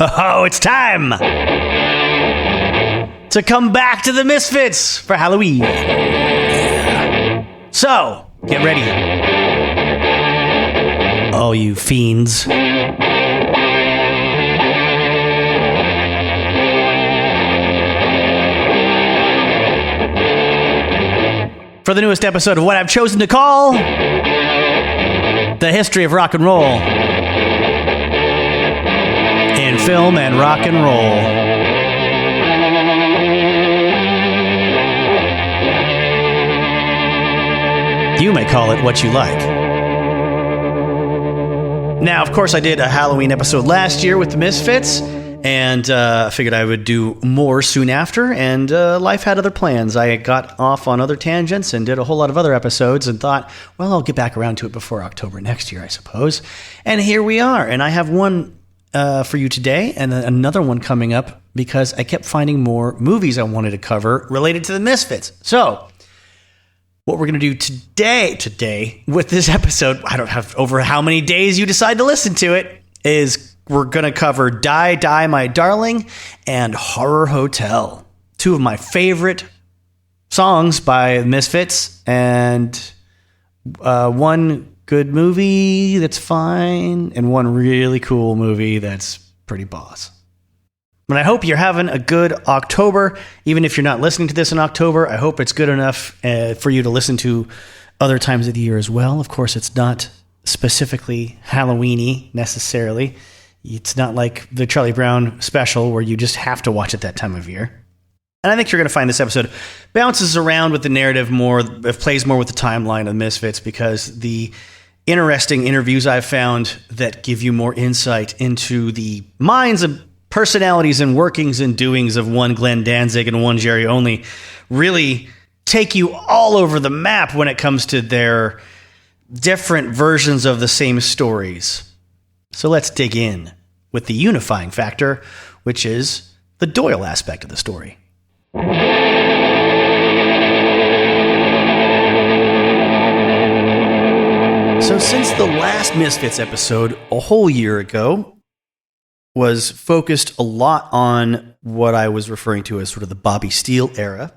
Oh, it's time to come back to the Misfits for Halloween. So, get ready. Oh, you fiends. For the newest episode of what I've chosen to call The History of Rock and Roll in Film and Rock and Roll. You may call it what you like. Now, of course, I did a Halloween episode last year with the Misfits, and I figured I would do more soon after, and life had other plans. I got off on other tangents and did a whole lot of other episodes and thought, well, I'll get back around to it before October next year, I suppose. And here we are, and I have one for you today and another one coming up because I kept finding more movies I wanted to cover related to the Misfits. So, what we're going to do today with this episode, I don't have over how many days you decide to listen to it, is we're going to cover Die, Die, My Darling and Horror Hotel. Two of my favorite songs by Misfits, and one good movie that's fine, and one really cool movie that's pretty boss. But I hope you're having a good October. Even if you're not listening to this in October, I hope it's good enough for you to listen to other times of the year as well. Of course, it's not specifically Halloween-y necessarily. It's not like the Charlie Brown special where you just have to watch it that time of year. And I think you're going to find this episode bounces around with the narrative more, it plays more with the timeline of Misfits because the interesting interviews I've found that give you more insight into the minds of personalities and workings and doings of one Glenn Danzig and one Jerry Only really take you all over the map when it comes to their different versions of the same stories. So let's dig in with the unifying factor, which is the Doyle aspect of the story. So since the last Misfits episode a whole year ago was focused a lot on what I was referring to as sort of the Bobby Steele era,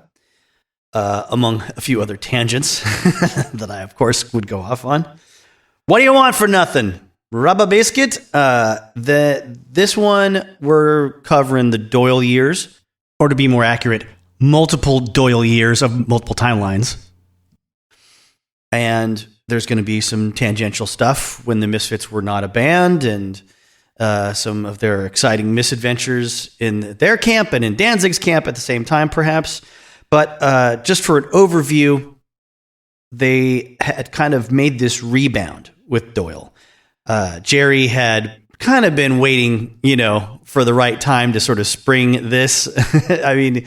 among a few other tangents that I, of course, would go off on. What do you want for nothing? Rubber biscuit? This one, we're covering the Doyle years, or to be more accurate, multiple Doyle years of multiple timelines. And there's going to be some tangential stuff when the Misfits were not a band, and some of their exciting misadventures in their camp and in Danzig's camp at the same time, perhaps. But just for an overview, they had kind of made this rebound with Doyle. Jerry had kind of been waiting, for the right time to sort of spring this. I mean,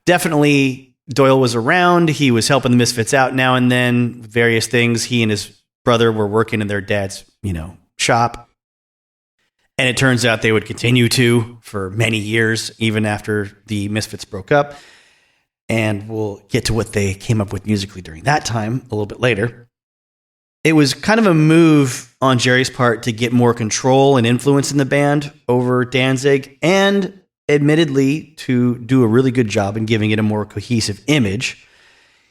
definitely Doyle was around. He was helping the Misfits out now and then, various things. He and his brother were working in their dad's, shop. And it turns out they would continue to for many years, even after the Misfits broke up. And we'll get to what they came up with musically during that time a little bit later. It was kind of a move on Jerry's part to get more control and influence in the band over Danzig, and admittedly to do a really good job in giving it a more cohesive image.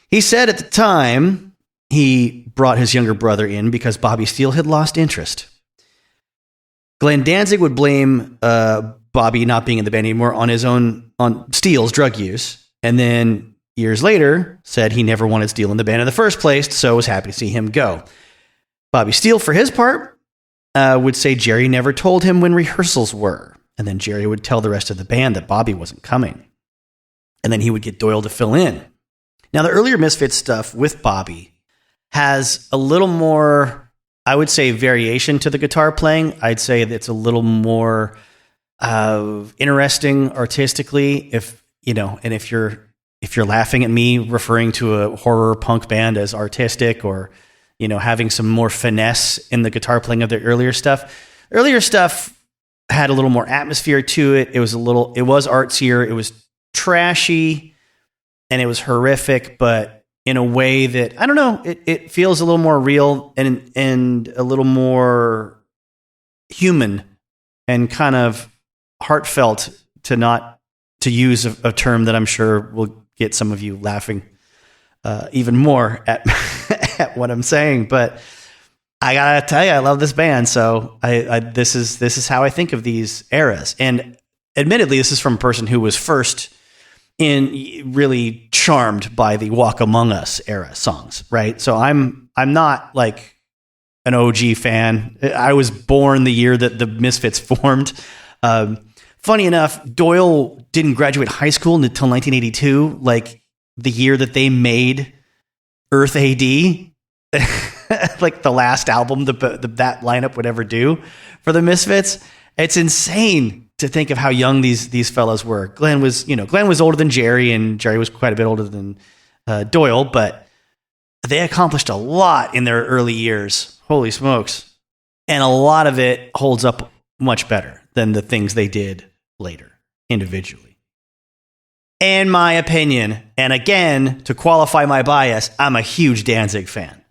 He said at the time he brought his younger brother in because Bobby Steele had lost interest. Glenn Danzig would blame Bobby not being in the band anymore on Steele's drug use. And then years later said he never wanted Steele in the band in the first place, so was happy to see him go. Bobby Steele, for his part, would say Jerry never told him when rehearsals were. And then Jerry would tell the rest of the band that Bobby wasn't coming. And then he would get Doyle to fill in. Now, the earlier Misfits stuff with Bobby has a little more, I would say, variation to the guitar playing. I'd say that it's a little more interesting artistically, and if you're laughing at me referring to a horror punk band as artistic, or having some more finesse in the guitar playing of their earlier stuff. Earlier stuff had a little more atmosphere to it. It was artsier. It was trashy, and it was horrific, but in a way that, I don't know, it feels a little more real and a little more human and kind of heartfelt to use a term that I'm sure will get some of you laughing even more at at what I'm saying. But I gotta tell you, I love this band. So this is how I think of these eras. And admittedly, this is from a person who was first really charmed by the Walk Among Us era songs, right? So I'm not like an OG fan. I was born the year that the Misfits formed. Funny enough, Doyle didn't graduate high school until 1982, like the year that they made Earth AD, like the last album that lineup would ever do for the Misfits. It's insane to think of how young these fellas were. Glenn was older than Jerry, and Jerry was quite a bit older than Doyle, but they accomplished a lot in their early years. Holy smokes. And a lot of it holds up much better than the things they did later individually. In my opinion, and again, to qualify my bias, I'm a huge Danzig fan.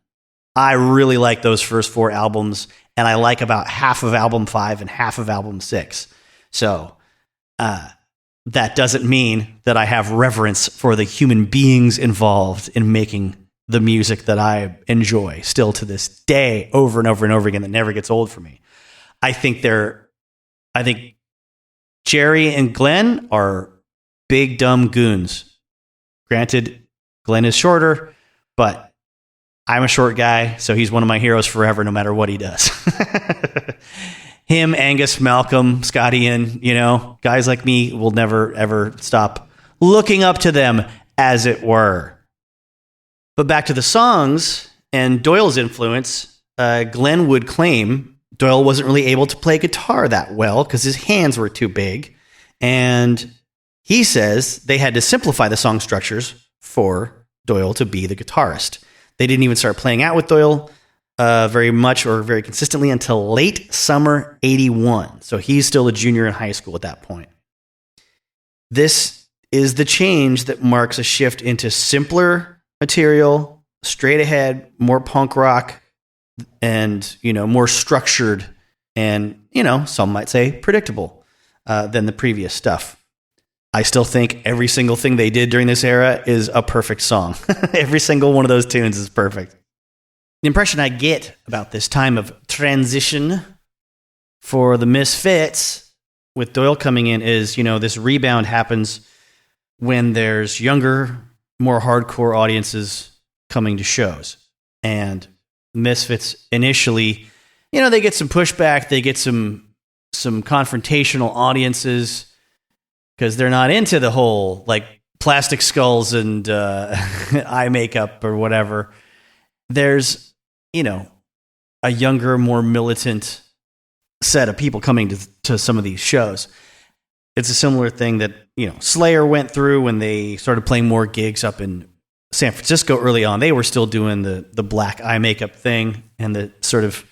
I really like those first 4 albums, and I like about half of album 5 and half of album 6. So that doesn't mean that I have reverence for the human beings involved in making the music that I enjoy still to this day, over and over and over again, that never gets old for me. I think Jerry and Glenn are big dumb goons. Granted, Glenn is shorter, but I'm a short guy, so he's one of my heroes forever, no matter what he does. Him, Angus, Malcolm, Scotty, and guys like me will never ever stop looking up to them, as it were. But back to the songs and Doyle's influence. Glenn would claim Doyle wasn't really able to play guitar that well because his hands were too big, and he says they had to simplify the song structures for Doyle to be the guitarist. They didn't even start playing out with Doyle very much or very consistently until late summer 81. So he's still a junior in high school at that point. This is the change that marks a shift into simpler material, straight ahead, more punk rock, and more structured and some might say predictable than the previous stuff. I still think every single thing they did during this era is a perfect song. Every single one of those tunes is perfect. The impression I get about this time of transition for the Misfits with Doyle coming in is, this rebound happens when there's younger, more hardcore audiences coming to shows. And Misfits initially, they get some pushback, they get some confrontational audiences because they're not into the whole like plastic skulls and eye makeup or whatever. There's, a younger, more militant set of people coming to some of these shows. It's a similar thing that, Slayer went through when they started playing more gigs up in San Francisco early on. They were still doing the black eye makeup thing and the sort of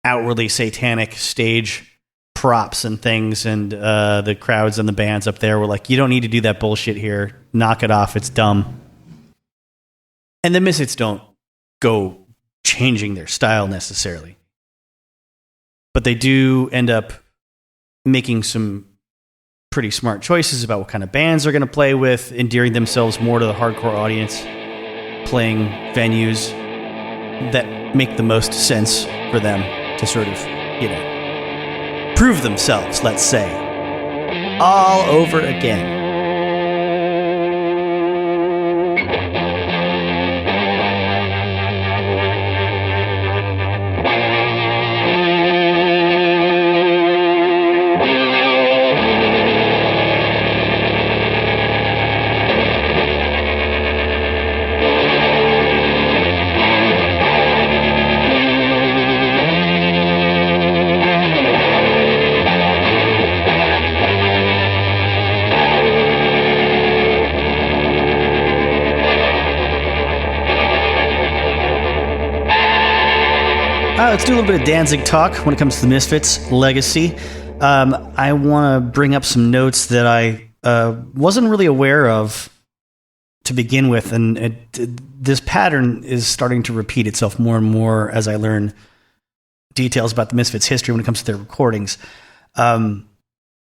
outwardly satanic stage props and things. And the crowds and the bands up there were like, you don't need to do that bullshit here. Knock it off. It's dumb. And the Misfits don't go changing their style necessarily. But they do end up making some pretty smart choices about what kind of bands they're going to play with, endearing themselves more to the hardcore audience, playing venues that make the most sense for them to sort of, prove themselves, let's say, all over again. Let's do a little bit of Danzig talk when it comes to the Misfits legacy. I want to bring up some notes that I wasn't really aware of to begin with, and this pattern is starting to repeat itself more and more as I learn details about the Misfits' history when it comes to their recordings.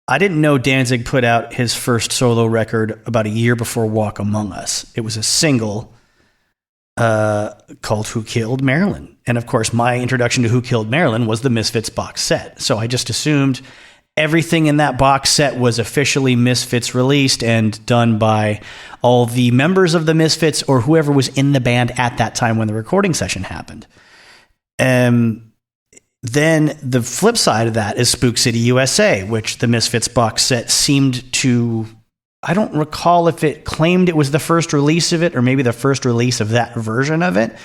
I didn't know Danzig put out his first solo record about a year before Walk Among Us. It was a single called Who Killed Marilyn? And of course, my introduction to Who Killed Marilyn was the Misfits box set. So I just assumed everything in that box set was officially Misfits released and done by all the members of the Misfits or whoever was in the band at that time when the recording session happened. Then the flip side of that is Spook City USA, which the Misfits box set seemed to... I don't recall if it claimed it was the first release of it or maybe the first release of that version of it,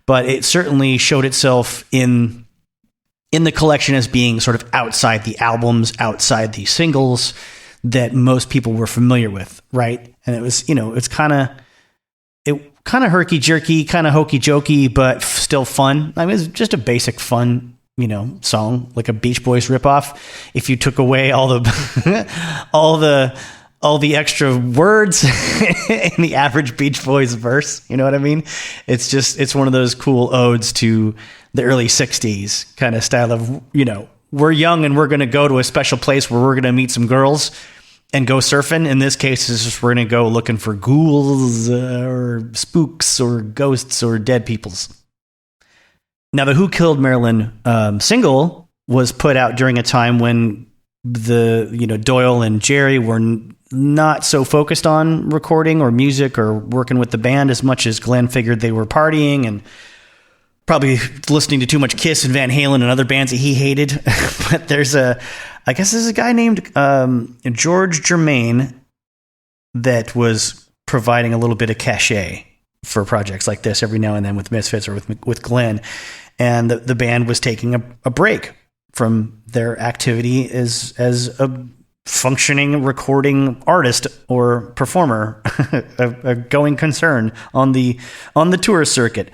but it certainly showed itself in the collection as being sort of outside the albums, outside the singles that most people were familiar with, right? And it was, it's kind of herky-jerky, kind of hokey-jokey, but still fun. I mean, it's just a basic fun, song, like a Beach Boys ripoff. If you took away all the extra words in the average Beach Boys verse. You know what I mean? It's one of those cool odes to the early 60s kind of style of, we're young and we're going to go to a special place where we're going to meet some girls and go surfing. In this case, it's just we're going to go looking for ghouls or spooks or ghosts or dead peoples. Now, the Who Killed Marilyn single was put out during a time when Doyle and Jerry were not so focused on recording or music or working with the band as much as Glenn figured they were partying and probably listening to too much Kiss and Van Halen and other bands that he hated. But there's a guy named George Germain that was providing a little bit of cachet for projects like this every now and then with Misfits or with Glenn. And the band was taking a break from their activity as a functioning recording artist or performer, a going concern on the tour circuit.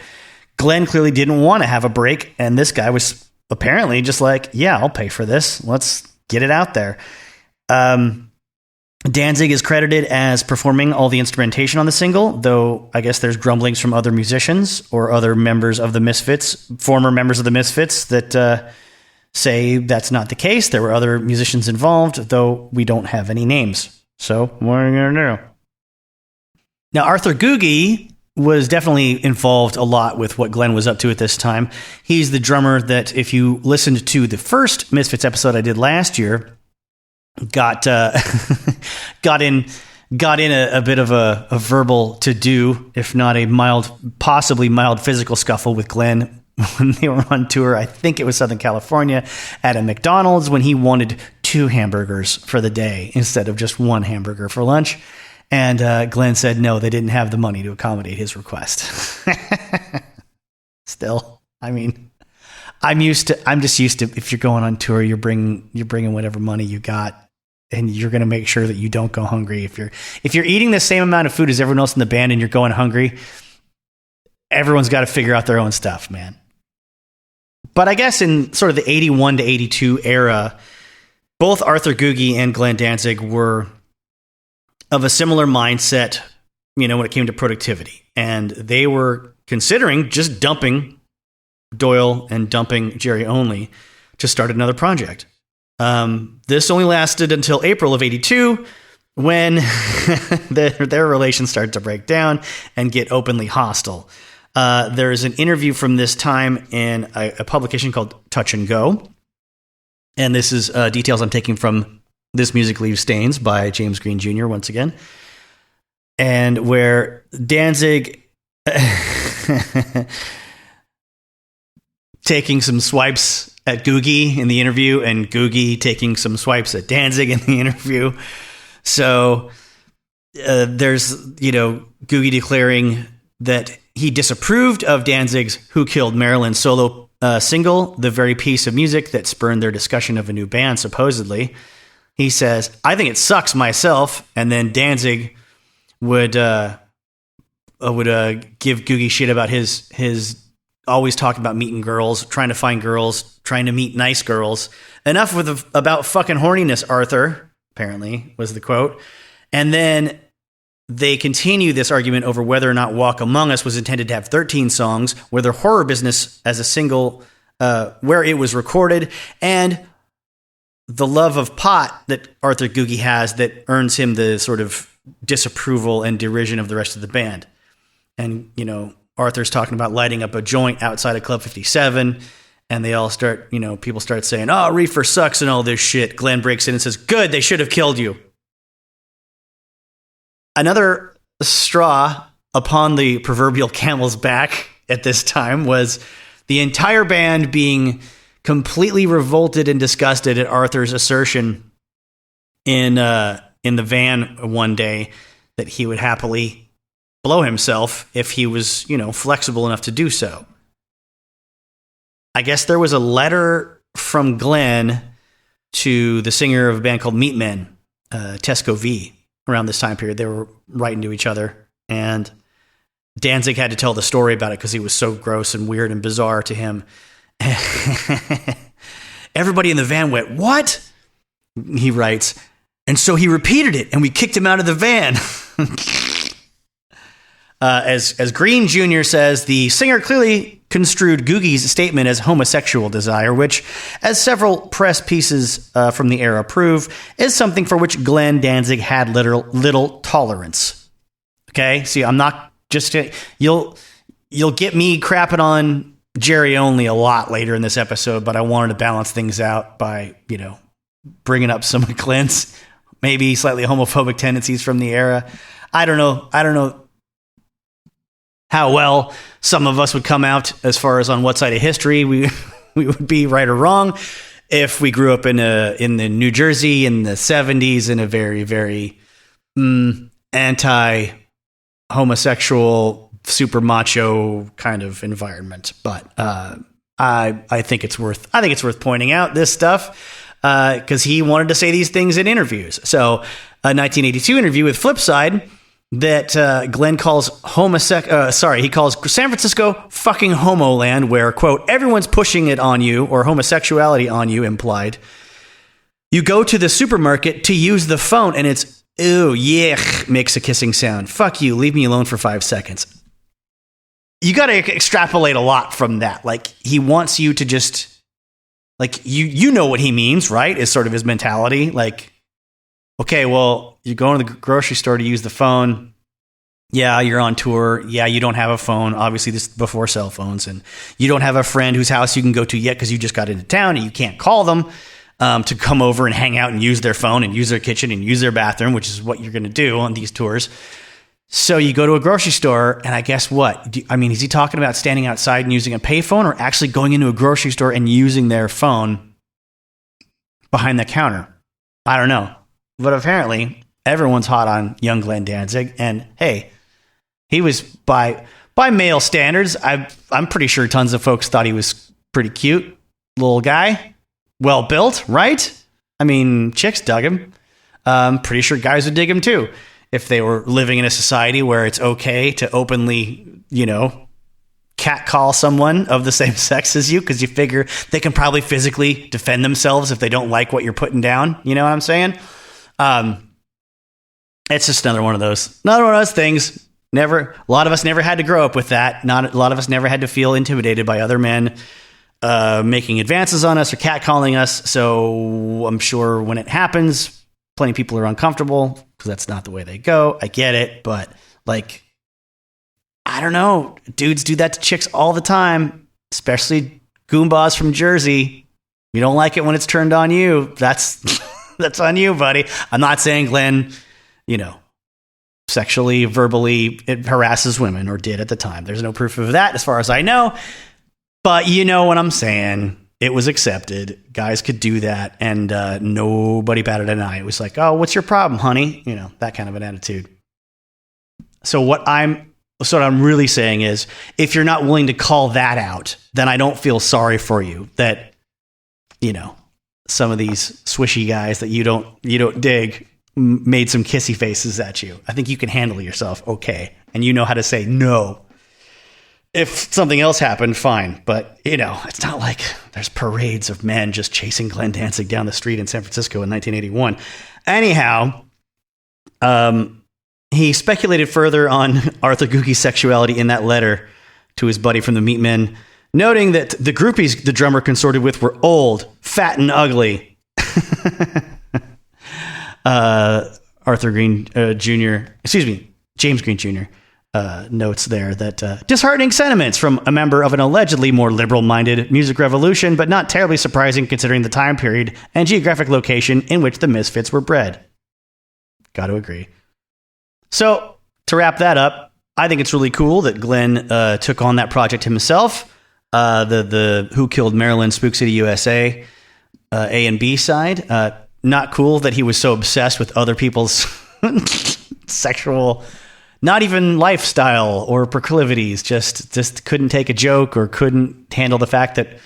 Glenn clearly didn't want to have a break, and this guy was apparently just like, yeah, I'll pay for this. Let's get it out there. Danzig is credited as performing all the instrumentation on the single, though I guess there's grumblings from other musicians or other members of the Misfits, former members of the Misfits, that say that's not the case. There were other musicians involved, though we don't have any names. So what are you going to do? Now, Arthur Googie was definitely involved a lot with what Glenn was up to at this time. He's the drummer that, if you listened to the first Misfits episode I did last year, got in a bit of a verbal to-do, if not a possibly mild physical scuffle with Glenn when they were on tour. I think it was Southern California at a McDonald's when he wanted 2 hamburgers for the day instead of just 1 hamburger for lunch. And Glenn said no, they didn't have the money to accommodate his request. Still, I mean, I'm just used to, if you're going on tour, you're bringing whatever money you got, and you're going to make sure that you don't go hungry. If you're eating the same amount of food as everyone else in the band and you're going hungry, everyone's got to figure out their own stuff, man. But I guess in sort of the 81 to 82 era, both Arthur Googie and Glenn Danzig were of a similar mindset, when it came to productivity. And they were considering just dumping Doyle and dumping Jerry only to start another project. This only lasted until April of 82, when their relations started to break down and get openly hostile. There's an interview from this time in a publication called Touch and Go. And this is details I'm taking from This Music Leaves Stains by James Green Jr. once again. And where Danzig taking some swipes at Googie in the interview, and Googie taking some swipes at Danzig in the interview. So there's, Googie declaring that he disapproved of Danzig's Who Killed Marilyn solo single, the very piece of music that spurned their discussion of a new band, supposedly. He says, I think it sucks myself. And then Danzig would give Googie shit about his always talking about meeting girls, trying to find girls, trying to meet nice girls. Enough about fucking horniness, Arthur, apparently, was the quote. And then they continue this argument over whether or not Walk Among Us was intended to have 13 songs, whether Horror Business as a single, where it was recorded, and the love of pot that Arthur Googie has that earns him the sort of disapproval and derision of the rest of the band. And, Arthur's talking about lighting up a joint outside of Club 57, and they all start, people start saying, oh, reefer sucks and all this shit. Glenn breaks in and says, good, they should have killed you. Another straw upon the proverbial camel's back at this time was the entire band being completely revolted and disgusted at Arthur's assertion in the van one day that he would happily blow himself if he was, flexible enough to do so. I guess there was a letter from Glenn to the singer of a band called Meatmen, Tesco V, around this time period. They were writing to each other, and Danzig had to tell the story about it because he was so gross and weird and bizarre to him. Everybody in the van went, what? He writes, and so he repeated it, and we kicked him out of the van. As Green Jr. says, the singer clearly construed Googie's statement as homosexual desire, which, as several press pieces from the era prove, is something for which Glenn Danzig had little tolerance. Okay? See, I'm not just... You'll get me crapping on Jerry Only a lot later in this episode, but I wanted to balance things out by, bringing up some of Glenn's maybe slightly homophobic tendencies from the era. I don't know how well some of us would come out as far as on what side of history we would be, right or wrong, if we grew up in the New Jersey in the 70s in a very, very anti-homosexual, super macho kind of environment. But I think it's worth pointing out this stuff because he wanted to say these things in interviews. So a 1982 interview with Flipside that Glenn calls he calls San Francisco fucking homo land, where, quote, everyone's pushing it on you, or homosexuality on you, implied. You go to the supermarket to use the phone and it's, ew, yuck, makes a kissing sound. Fuck you, leave me alone for 5 seconds. You got to extrapolate a lot from that. Like, he wants you to just, like, you know what he means, right? Is sort of his mentality. Like, okay, well, you're going to the grocery store to use the phone. Yeah, you're on tour. Yeah, you don't have a phone. Obviously, this is before cell phones. And you don't have a friend whose house you can go to yet because you just got into town and you can't call them to come over and hang out and use their phone and use their kitchen and use their bathroom, which is what you're going to do on these tours. So you go to a grocery store, and I guess what? Is he talking about standing outside and using a payphone, or actually going into a grocery store and using their phone behind the counter? I don't know. But apparently, everyone's hot on young Glenn Danzig. And hey, he was, by male standards, I'm pretty sure tons of folks thought he was pretty cute. Little guy. Well built, right? Chicks dug him. Pretty sure guys would dig him too, if they were living in a society where it's okay to openly, catcall someone of the same sex as you, because you figure they can probably physically defend themselves if they don't like what you're putting down. You know what I'm saying? It's just another one of those things. A lot of us never had to grow up with that. A lot of us never had to feel intimidated by other men making advances on us or catcalling us. So I'm sure when it happens, plenty of people are uncomfortable because that's not the way they go. I get it, but like, I don't know. Dudes do that to chicks all the time, especially goombas from Jersey. You don't like it when it's turned on you. That's on you, buddy. I'm not saying Glenn, sexually, verbally harasses women, or did at the time. There's no proof of that as far as I know. But you know what I'm saying. It was accepted. Guys could do that, and nobody batted an eye. It was like, oh, what's your problem, honey? That kind of an attitude. So what I'm really saying is, if you're not willing to call that out, then I don't feel sorry for you that, some of these swishy guys that you don't dig made some kissy faces at you. I think you can handle yourself okay, and you know how to say no. If something else happened, fine. But, it's not like there's parades of men just chasing Glenn Danzig down the street in San Francisco in 1981. Anyhow, he speculated further on Arthur Googie's sexuality in that letter to his buddy from the Meatmen, noting that the groupies the drummer consorted with were old, fat, and ugly. Arthur Green Jr. Excuse me, James Green Jr. Notes there that disheartening sentiments from a member of an allegedly more liberal-minded music revolution, but not terribly surprising considering the time period and geographic location in which the Misfits were bred. Got to agree. So, to wrap that up, I think it's really cool that Glenn took on that project himself. The Who Killed Marilyn Spook City USA A and B side. Not cool that he was so obsessed with other people's sexual, not even lifestyle or proclivities. Just couldn't take a joke or couldn't handle the fact that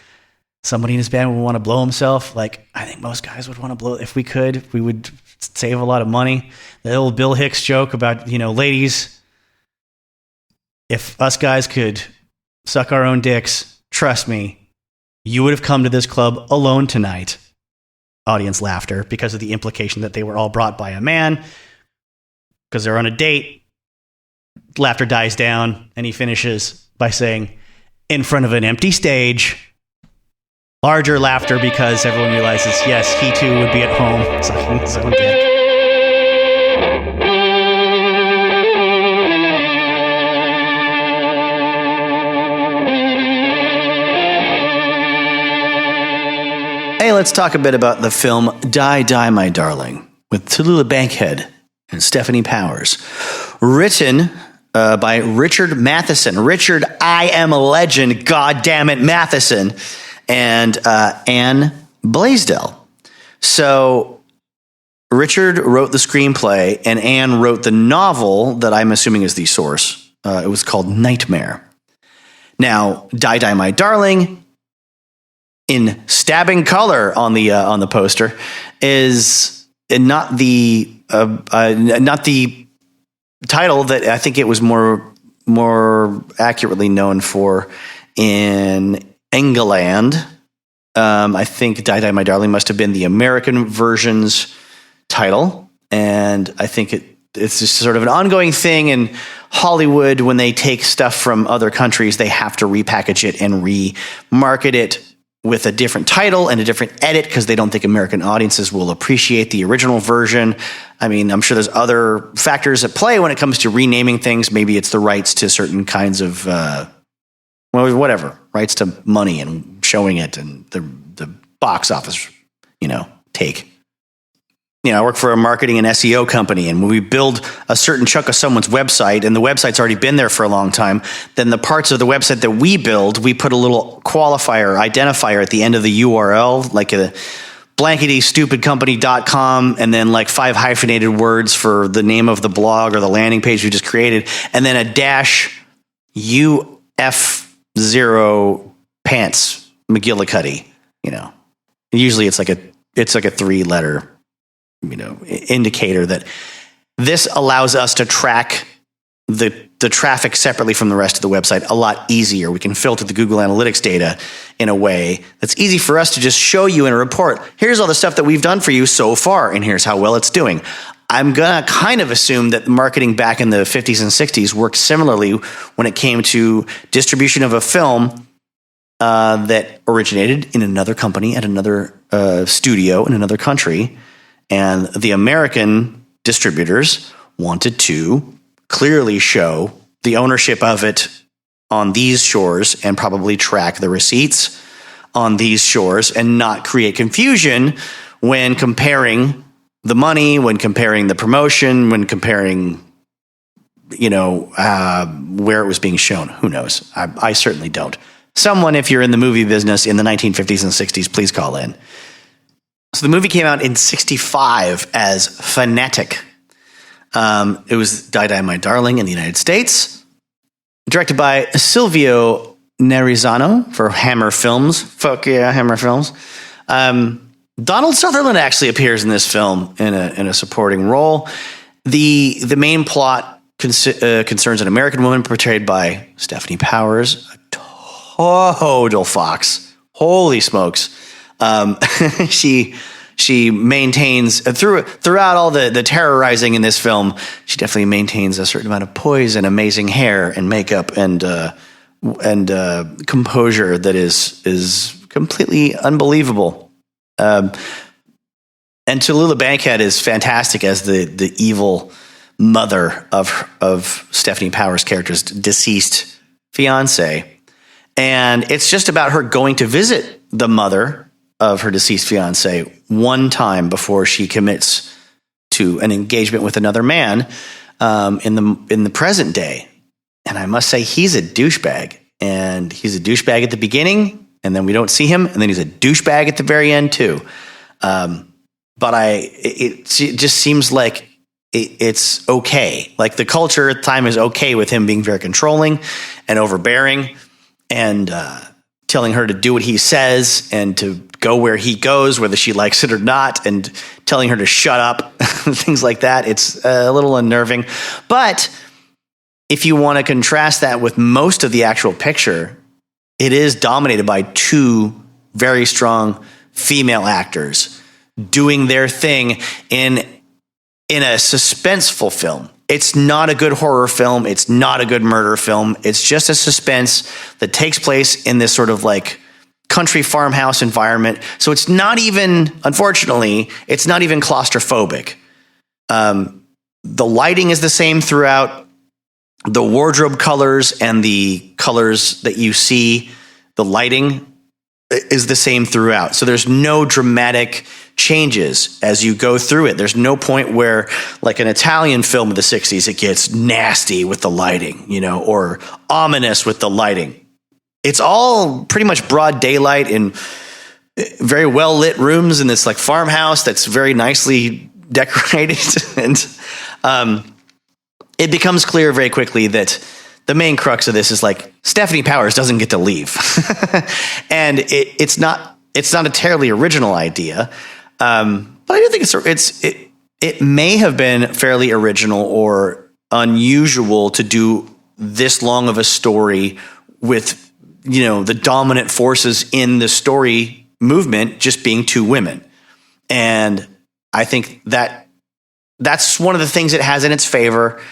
somebody in his band would want to blow himself. Like, I think most guys would want to blow. If we could, we would save a lot of money. The old Bill Hicks joke about, ladies, if us guys could suck our own dicks, trust me, you would have come to this club alone tonight. Audience laughter because of the implication that they were all brought by a man because they're on a date. Laughter dies down, and he finishes by saying, in front of an empty stage. Larger laughter because everyone realizes, yes, he too would be at home sucking his own dick. Hey, let's talk a bit about the film Die, Die, My Darling with Tallulah Bankhead and Stephanie Powers. Written by Richard Matheson. Richard, I am a legend, goddammit, Matheson. And Anne Blaisdell. So Richard wrote the screenplay and Anne wrote the novel that I'm assuming is the source. It was called Nightmare. Now, Die, Die, My Darling, in stabbing color on the poster, is not the title that I think it was more accurately known for in England. I think Die, Die, My Darling must have been the American version's title. And I think it's just sort of an ongoing thing in Hollywood. When they take stuff from other countries, they have to repackage it and remarket it with a different title and a different edit because they don't think American audiences will appreciate the original version. I mean, I'm sure there's other factors at play when it comes to renaming things. Maybe it's the rights to certain kinds of whatever, rights to money and showing it and the box office, take. I work for a marketing and SEO company, and when we build a certain chunk of someone's website and the website's already been there for a long time, then the parts of the website that we build, we put a little qualifier, identifier at the end of the URL, like a blanketystupidcompany.com, and then like 5 hyphenated words for the name of the blog or the landing page we just created, and then a dash UF0 pants McGillicuddy. Usually it's like a 3-letter indicator that this allows us to track the traffic separately from the rest of the website a lot easier. We can filter the Google Analytics data in a way that's easy for us to just show you in a report. Here's all the stuff that we've done for you so far, and here's how well it's doing. I'm going to kind of assume that marketing back in the 50s and 60s worked similarly when it came to distribution of a film that originated in another company at another studio in another country. And the American distributors wanted to clearly show the ownership of it on these shores and probably track the receipts on these shores and not create confusion when comparing the money, when comparing the promotion, when comparing, where it was being shown. Who knows? I certainly don't. Someone, if you're in the movie business in the 1950s and 60s, please call in. So the movie came out in 1965 as Fanatic. It was Die, Die, My Darling in the United States. Directed by Silvio Nerizano for Hammer Films. Fuck yeah, Hammer Films. Donald Sutherland actually appears in this film in a supporting role. The main plot concerns an American woman portrayed by Stephanie Powers, a total fox. Holy smokes. She maintains throughout all the terrorizing in this film, she definitely maintains a certain amount of poise and amazing hair and makeup and composure that is completely unbelievable. And Tallulah Bankhead is fantastic as the evil mother of Stephanie Powers' character's deceased fiance. And it's just about her going to visit the mother of her deceased fiance one time before she commits to an engagement with another man in the present day. And I must say, he's a douchebag. And he's a douchebag at the beginning, and then we don't see him, and then he's a douchebag at the very end too. But it just seems like it's okay. Like the culture at the time is okay with him being very controlling and overbearing and telling her to do what he says and to go where he goes, whether she likes it or not, and telling her to shut up, things like that. It's a little unnerving. But if you want to contrast that with most of the actual picture, it is dominated by two very strong female actors doing their thing in a suspenseful film. It's not a good horror film. It's not a good murder film. It's just a suspense that takes place in this sort of like country farmhouse environment. So it's not even, unfortunately, it's not even claustrophobic. The lighting is the same throughout. The wardrobe colors and the colors that you see, the lighting is the same throughout. So there's no dramatic changes as you go through it. There's no point where, like an Italian film of the 60s, it gets nasty with the lighting, or ominous with the lighting. It's all pretty much broad daylight in very well lit rooms in this like farmhouse that's very nicely decorated. And it becomes clear very quickly that the main crux of this is like Stephanie Powers doesn't get to leave. And it's not a terribly original idea. But I do think it may have been fairly original or unusual to do this long of a story with, the dominant forces in the story movement just being two women. And I think that's one of the things it has in its favor.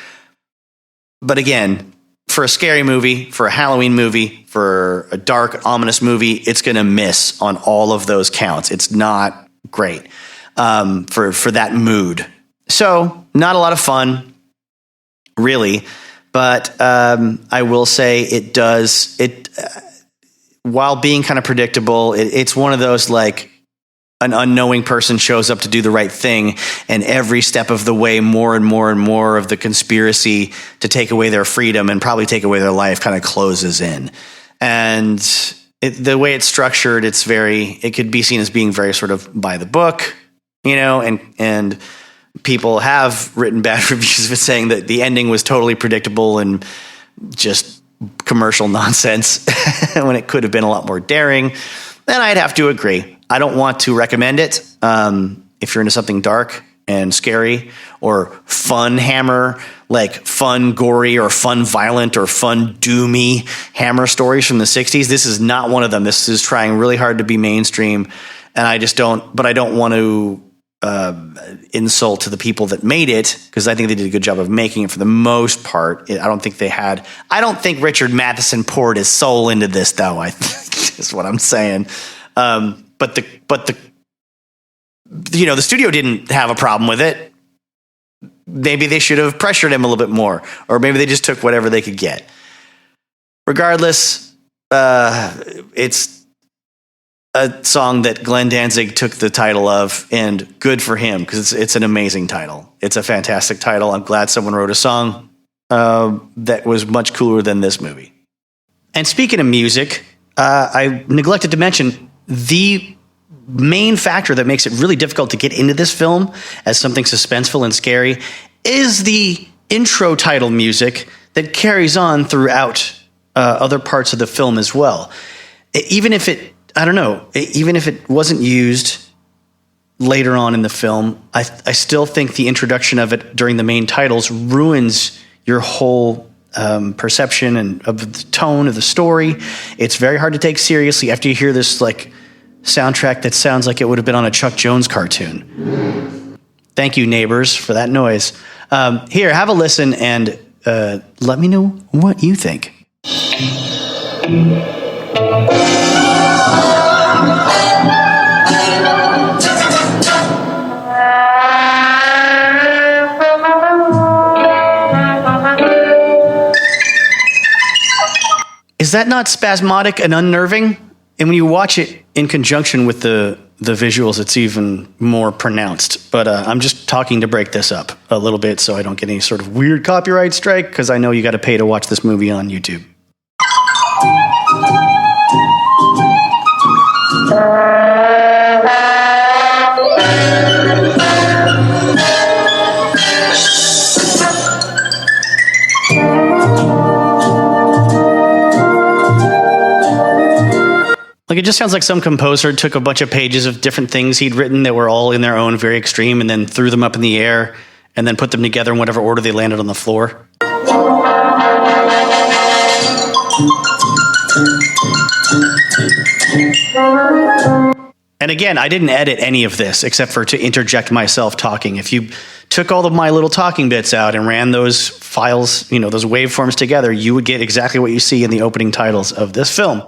But again, for a scary movie, for a Halloween movie, for a dark, ominous movie, it's going to miss on all of those counts. It's not great for that mood. So not a lot of fun, really. But I will say it does, while being kind of predictable, it's one of those like an unknowing person shows up to do the right thing, and every step of the way, more and more and more of the conspiracy to take away their freedom and probably take away their life kind of closes in. And the way it's structured, it could be seen as being very sort of by the book, and people have written bad reviews of it saying that the ending was totally predictable and just commercial nonsense when it could have been a lot more daring. Then I'd have to agree. I don't want to recommend it. If you're into something dark and scary or fun Hammer, like fun gory or fun violent or fun doomy Hammer stories from the 60s, this is not one of them. This is trying really hard to be mainstream. And I don't want to insult to the people that made it, because I think they did a good job of making it for the most part. I don't think Richard Matheson poured his soul into this, though. I think is what I'm saying. But the studio didn't have a problem with it. Maybe they should have pressured him a little bit more, or maybe they just took whatever they could get. Regardless, it's a song that Glenn Danzig took the title of, and good for him, because it's an amazing title. It's a fantastic title. I'm glad someone wrote a song that was much cooler than this movie. And speaking of music, I neglected to mention the main factor that makes it really difficult to get into this film as something suspenseful and scary is the intro title music that carries on throughout other parts of the film as well. Even if it wasn't used later on in the film, I still think the introduction of it during the main titles ruins your whole perception and of the tone of the story. It's very hard to take seriously after you hear this like soundtrack that sounds like it would have been on a Chuck Jones cartoon. Thank you, neighbors, for that noise. Here, have a listen and let me know what you think. Is that not spasmodic and unnerving? And when you watch it in conjunction with the visuals, it's even more pronounced. But I'm just talking to break this up a little bit so I don't get any sort of weird copyright strike, because I know you got to pay to watch this movie on YouTube. Like, it just sounds like some composer took a bunch of pages of different things he'd written that were all in their own very extreme, and then threw them up in the air and then put them together in whatever order they landed on the floor. And again, I didn't edit any of this except for to interject myself talking. If you took all of my little talking bits out and ran those files, those waveforms together, you would get exactly what you see in the opening titles of this film.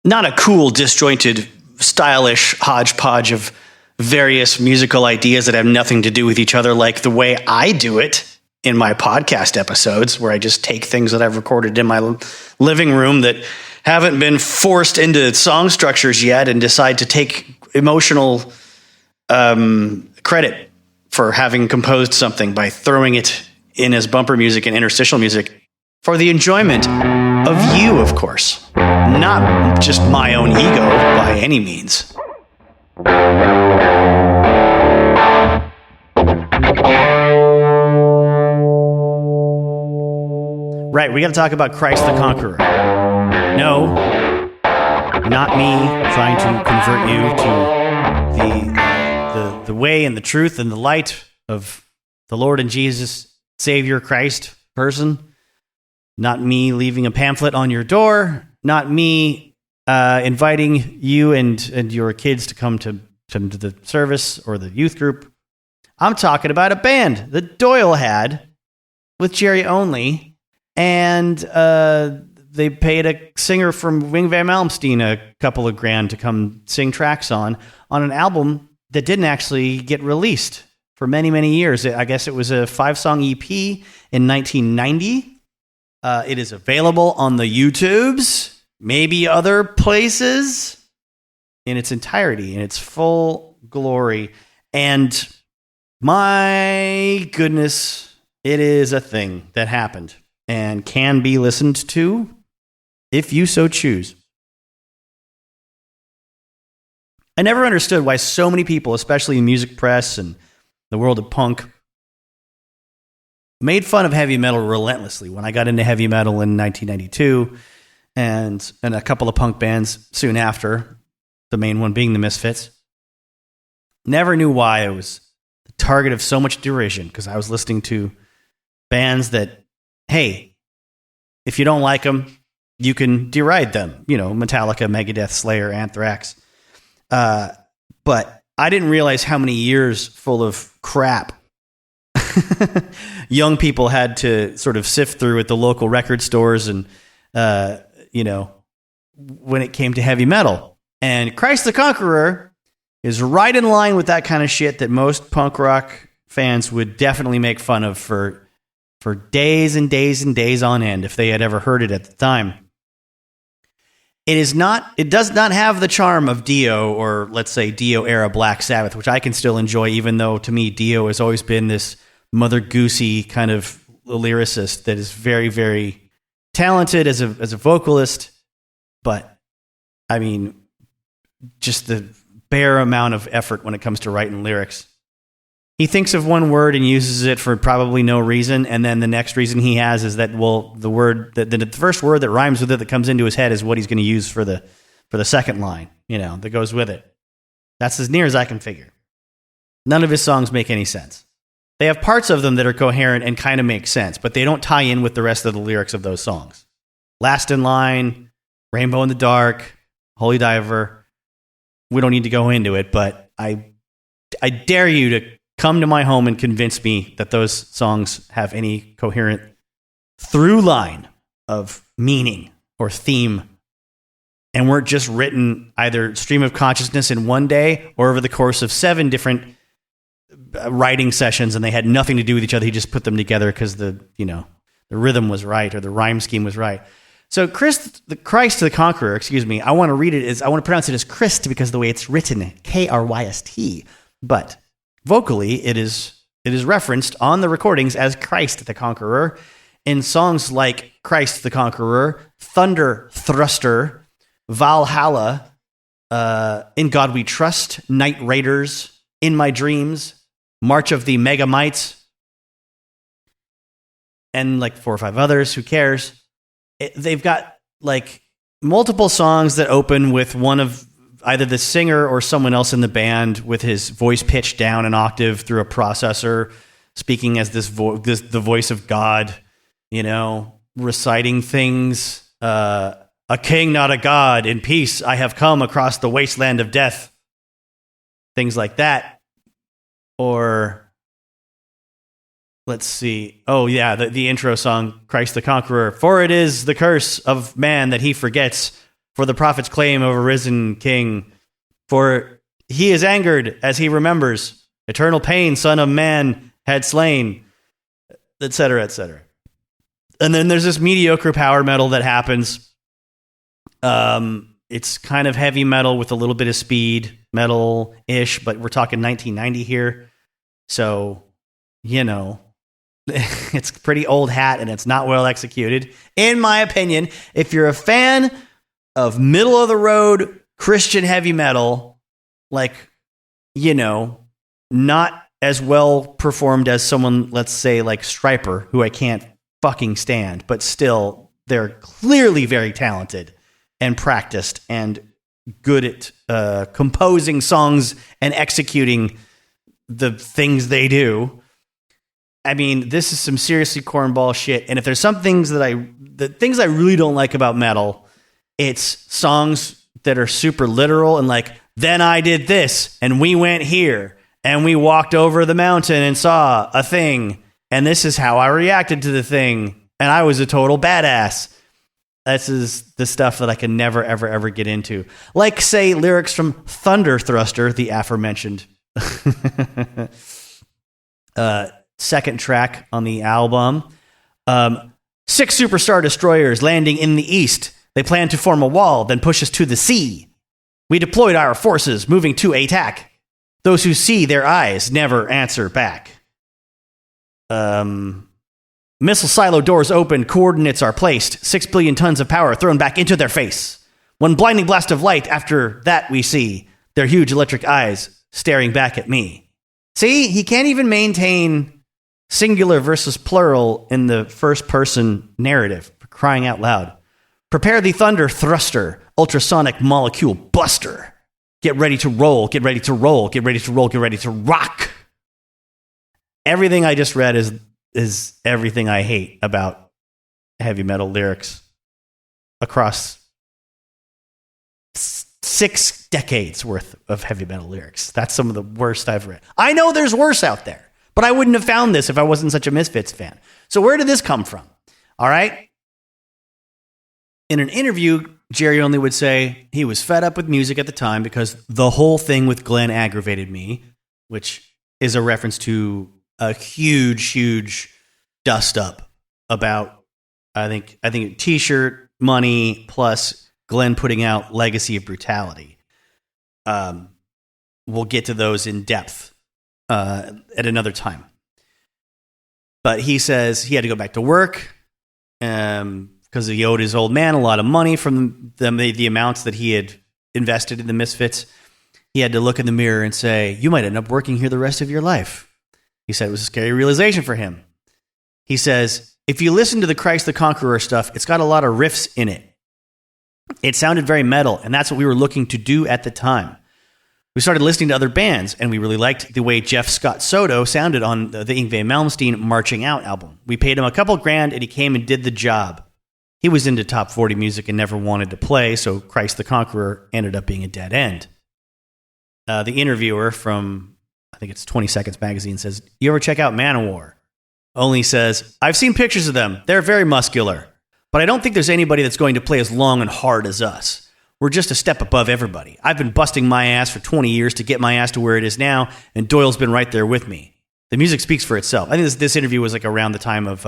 Not a cool, disjointed, stylish hodgepodge of various musical ideas that have nothing to do with each other, like the way I do it in my podcast episodes, where I just take things that I've recorded in my living room that haven't been forced into song structures yet and decide to take emotional credit for having composed something by throwing it in as bumper music and interstitial music for the enjoyment of you, of course. Not just my own ego by any means. Right, we got to talk about Christ the Conqueror. No, not me trying to convert you to the way and the truth and the light of the Lord and Jesus, Savior Christ person. Not me leaving a pamphlet on your door. Not me inviting you and your kids to come to the service or the youth group. I'm talking about a band that Doyle had with Jerry Only, and they paid a singer from Wing Van Malmsteen a couple of grand to come sing tracks on an album that didn't actually get released for many, many years. I guess it was a 5-song EP in 1990. It is available on the YouTubes, maybe other places, in its entirety, in its full glory. And my goodness, it is a thing that happened and can be listened to if you so choose. I never understood why so many people, especially in music press and the world of punk, made fun of heavy metal relentlessly. When I got into heavy metal in 1992, and a couple of punk bands soon after, the main one being the Misfits, never knew why I was the target of so much derision, because I was listening to bands that, hey, if you don't like them, you can deride them. Metallica, Megadeth, Slayer, Anthrax. But I didn't realize how many years full of crap young people had to sort of sift through at the local record stores and, when it came to heavy metal. And Christ the Conqueror is right in line with that kind of shit that most punk rock fans would definitely make fun of for days and days and days on end if they had ever heard it at the time. It does not have the charm of Dio, or let's say Dio era Black Sabbath, which I can still enjoy, even though to me Dio has always been this Mother Goosey kind of lyricist that is very, very talented as a vocalist, but I mean, just the bare amount of effort when it comes to writing lyrics. He thinks of one word and uses it for probably no reason, and then the next reason he has is that, well, the first word that rhymes with it that comes into his head is what he's going to use for the second line, that goes with it. That's as near as I can figure. None of his songs make any sense. They have parts of them that are coherent and kind of make sense, but they don't tie in with the rest of the lyrics of those songs. Last in Line, Rainbow in the Dark, Holy Diver. We don't need to go into it, but I dare you to come to my home and convince me that those songs have any coherent through line of meaning or theme, and weren't just written either stream of consciousness in one day or over the course of 7 different writing sessions, and they had nothing to do with each other. He just put them together because the rhythm was right or the rhyme scheme was right. So Christ the Conqueror, excuse me, I want to pronounce it as Christ because of the way it's written, Kryst. But vocally, it is referenced on the recordings as Christ the Conqueror in songs like Christ the Conqueror, Thunder Thruster, Valhalla, In God We Trust, Night Raiders, In My Dreams, March of the Megamites, and like 4 or 5 others. Who cares? They've got like multiple songs that open with one of either the singer or someone else in the band with his voice pitched down an octave through a processor, speaking as the voice of God, reciting things. A king, not a god. In peace, I have come across the wasteland of death. Things like that. Or let's see. Oh, yeah, the intro song, Christ the Conqueror. For it is the curse of man that he forgets, for the prophets claim of a risen king. For he is angered as he remembers. Eternal pain, son of man, had slain, etc., etc. And then there's this mediocre power metal that happens. It's kind of heavy metal with a little bit of speed metal-ish, but we're talking 1990 here. So, it's pretty old hat and it's not well executed. In my opinion, if you're a fan of middle of the road Christian heavy metal, like, not as well performed as someone, let's say like Stryper, who I can't fucking stand, but still they're clearly very talented and practiced and good at composing songs and executing the things they do. I mean, this is some seriously cornball shit. And if there's some things the things I really don't like about metal, it's songs that are super literal and like, then I did this and we went here and we walked over the mountain and saw a thing. And this is how I reacted to the thing. And I was a total badass. This is the stuff that I can never, ever, ever get into. Like, say, lyrics from Thunder Thruster, the aforementioned second track on the album. 6 superstar destroyers landing in the east. They plan to form a wall, then push us to the sea. We deployed our forces, moving to attack. Those who see their eyes never answer back. Missile silo doors open, coordinates are placed. 6 billion tons of power thrown back into their face. One blinding blast of light, after that we see their huge electric eyes staring back at me. See, he can't even maintain singular versus plural in the first person narrative, for crying out loud. Prepare the thunder thruster, ultrasonic molecule buster. Get ready to roll, get ready to roll, get ready to roll, get ready to rock. Everything I just read is everything I hate about heavy metal lyrics across 6 decades worth of heavy metal lyrics. That's some of the worst I've read. I know there's worse out there, but I wouldn't have found this if I wasn't such a Misfits fan. So where did this come from? All right. In an interview, Jerry Only would say he was fed up with music at the time because the whole thing with Glenn aggravated me, which is a reference to a huge dust up about, I think a t-shirt money plus Glenn putting out Legacy of Brutality. We'll get to those in depth at another time. But he says he had to go back to work because he owed his old man a lot of money from the amounts that he had invested in the Misfits. He had to look in the mirror and say, you might end up working here the rest of your life. He said it was a scary realization for him. He says, if you listen to the Christ the Conqueror stuff, it's got a lot of riffs in it. It sounded very metal, and that's what we were looking to do at the time. We started listening to other bands, and we really liked the way Jeff Scott Soto sounded on the Yngwie Malmsteen Marching Out album. We paid him a couple grand, and he came and did the job. He was into top 40 music and never wanted to play, so Christ the Conqueror ended up being a dead end. The interviewer from, I think it's 20 Seconds Magazine, says, you ever check out Manowar? Only says, I've seen pictures of them. They're very muscular. But I don't think there's anybody that's going to play as long and hard as us. We're just a step above everybody. I've been busting my ass for 20 years to get my ass to where it is now, and Doyle's been right there with me. The music speaks for itself. I think this interview was like around the time of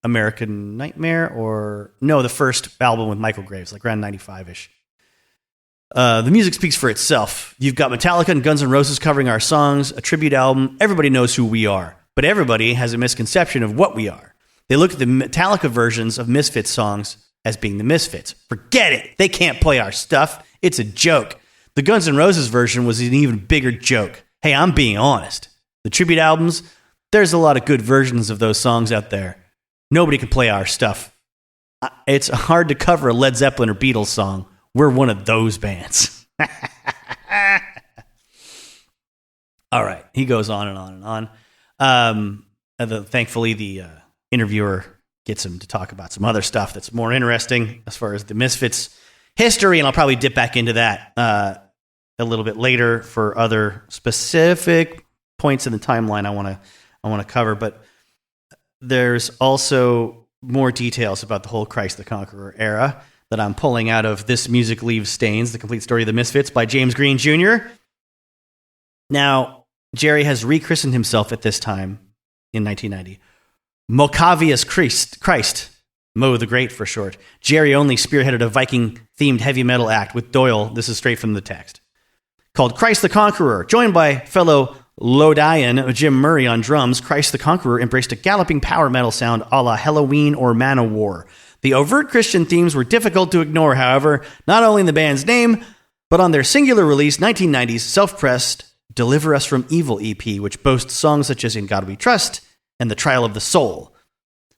American Nightmare, or no, the first album with Michael Graves, like around 95-ish. The music speaks for itself. You've got Metallica and Guns N' Roses covering our songs, a tribute album. Everybody knows who we are, but everybody has a misconception of what we are. They look at the Metallica versions of Misfits songs as being the Misfits. Forget it. They can't play our stuff. It's a joke. The Guns N' Roses version was an even bigger joke. Hey, I'm being honest. The tribute albums, there's a lot of good versions of those songs out there. Nobody can play our stuff. It's hard to cover a Led Zeppelin or Beatles song. We're one of those bands. All right. He goes on and on and on. Thankfully, the interviewer gets him to talk about some other stuff that's more interesting as far as the Misfits history, and I'll probably dip back into that a little bit later for other specific points in the timeline I want to cover. But there's also more details about the whole Christ the Conqueror era that I'm pulling out of This Music Leaves Stains, The Complete Story of the Misfits by James Green Jr. Now, Jerry has rechristened himself at this time in 1990. Mokavius Christ, Mo the Great for short. Jerry only spearheaded a Viking-themed heavy metal act with Doyle, this is straight from the text, called Christ the Conqueror. Joined by fellow Lodian Jim Murray on drums, Christ the Conqueror embraced a galloping power metal sound a la Halloween or Manowar. The overt Christian themes were difficult to ignore, however, not only in the band's name, but on their singular release, 1990's self-pressed Deliver Us From Evil EP, which boasts songs such as In God We Trust and The Trial of the Soul.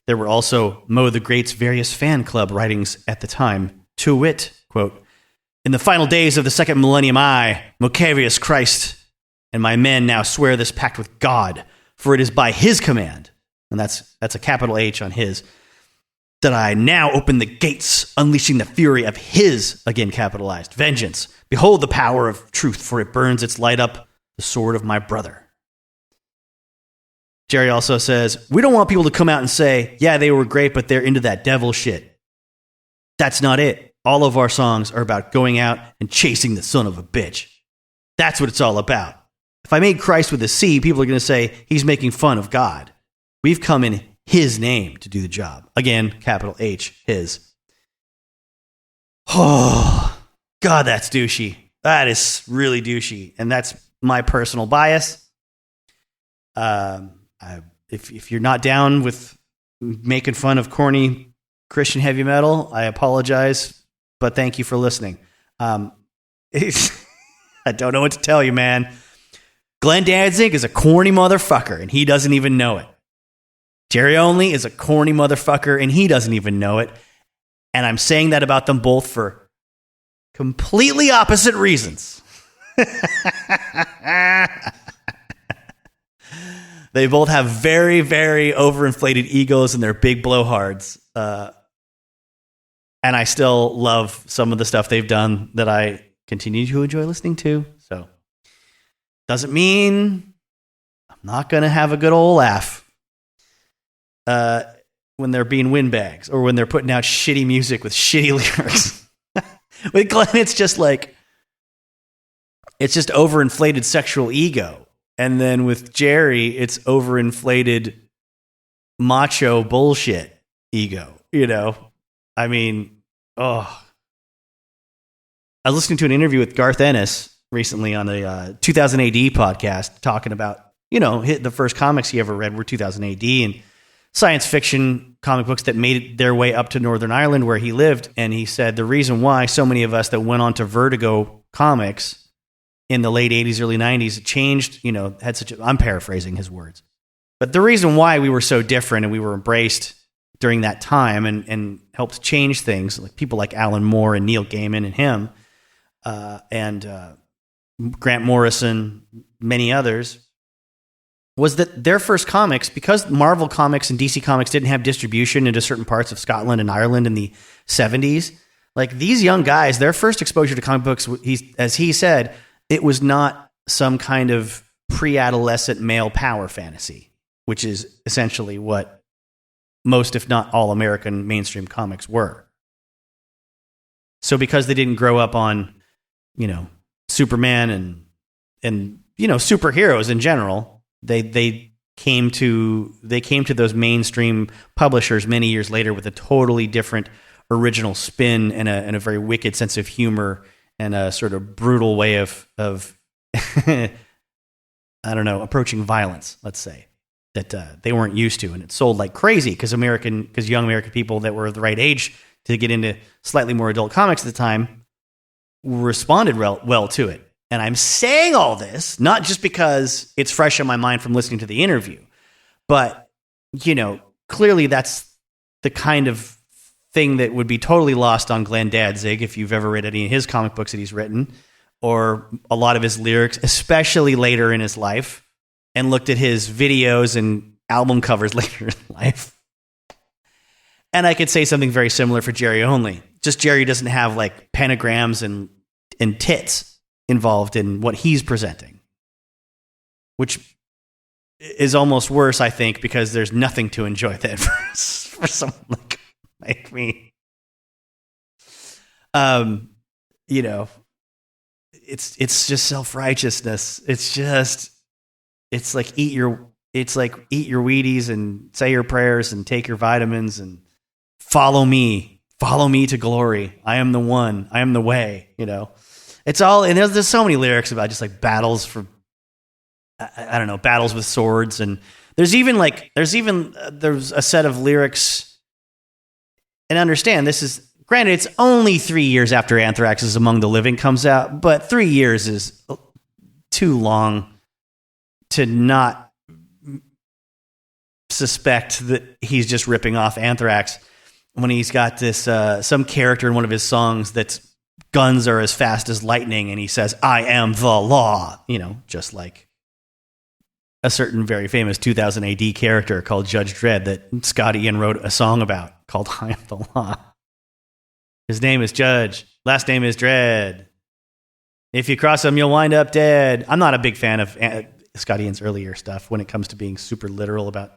There were also Mo the Great's various fan club writings at the time, to wit, quote, "In the final days of the second millennium, I, Mokavius Christ, and my men now swear this pact with God, for it is by his command," and that's a capital H on his, "that I now open the gates, unleashing the fury of his," again capitalized, "vengeance. Behold the power of truth, for it burns its light up, the sword of my brother." Jerry also says, "We don't want people to come out and say, yeah, they were great, but they're into that devil shit. That's not it. All of our songs are about going out and chasing the son of a bitch. That's what it's all about. If I made Christ with a C, people are going to say he's making fun of God. We've come in his name to do the job." Again, capital H, his. Oh, God, that's douchey. That is really douchey. And that's my personal bias. If you're not down with making fun of corny Christian heavy metal, I apologize, but thank you for listening. I don't know what to tell you, man. Glenn Danzig is a corny motherfucker, and he doesn't even know it. Jerry Only is a corny motherfucker, and he doesn't even know it. And I'm saying that about them both for completely opposite reasons. They both have very, very overinflated egos and they're big blowhards. And I still love some of the stuff they've done that I continue to enjoy listening to. So, doesn't mean I'm not going to have a good old laugh when they're being windbags or when they're putting out shitty music with shitty lyrics. With Glenn, it's just overinflated sexual ego. And then with Jerry, it's overinflated macho bullshit ego, you know? I mean, I was listening to an interview with Garth Ennis recently on the 2000 AD podcast talking about, the first comics he ever read were 2000 AD and science fiction comic books that made their way up to Northern Ireland where he lived. And he said the reason why so many of us that went on to Vertigo Comics in the late 80s, early 90s, it changed, I'm paraphrasing his words. But the reason why we were so different and we were embraced during that time and helped change things, like people like Alan Moore and Neil Gaiman and him, and Grant Morrison, many others, was that their first comics, because Marvel Comics and DC Comics didn't have distribution into certain parts of Scotland and Ireland in the 70s, like these young guys, their first exposure to comic books, as he said, it was not some kind of pre-adolescent male power fantasy, which is essentially what most, if not all, American mainstream comics were. So because they didn't grow up on, Superman and superheroes in general, they came to those mainstream publishers many years later with a totally different original spin and a very wicked sense of humor and a sort of brutal way of I don't know, approaching violence, let's say, that they weren't used to, and it sold like crazy because young American people that were the right age to get into slightly more adult comics at the time responded well to it. And I'm saying all this not just because it's fresh in my mind from listening to the interview, but clearly that's the kind of thing that would be totally lost on Glenn Danzig if you've ever read any of his comic books that he's written, or a lot of his lyrics, especially later in his life, and looked at his videos and album covers later in life. And I could say something very similar for Jerry Only. Just Jerry doesn't have like pentagrams and tits involved in what he's presenting, which is almost worse, I think, because there's nothing to enjoy that for someone like me. It's just self-righteousness. It's like eat your Wheaties and say your prayers and take your vitamins and follow me to glory. I am the one. I am the way. It's all, and there's so many lyrics about just like battles for, I don't know, battles with swords, and there's a set of lyrics. And understand, this is granted, it's only 3 years after Anthrax's Among the Living comes out, but 3 years is too long to not suspect that he's just ripping off Anthrax when he's got this some character in one of his songs that's guns are as fast as lightning, and he says, "I am the law," just like a certain very famous 2000 AD character called Judge Dredd that Scott Ian wrote a song about called "I Am the Law." His name is Judge, last name is Dredd. If you cross him, you'll wind up dead. I'm not a big fan of Scott Ian's earlier stuff when it comes to being super literal about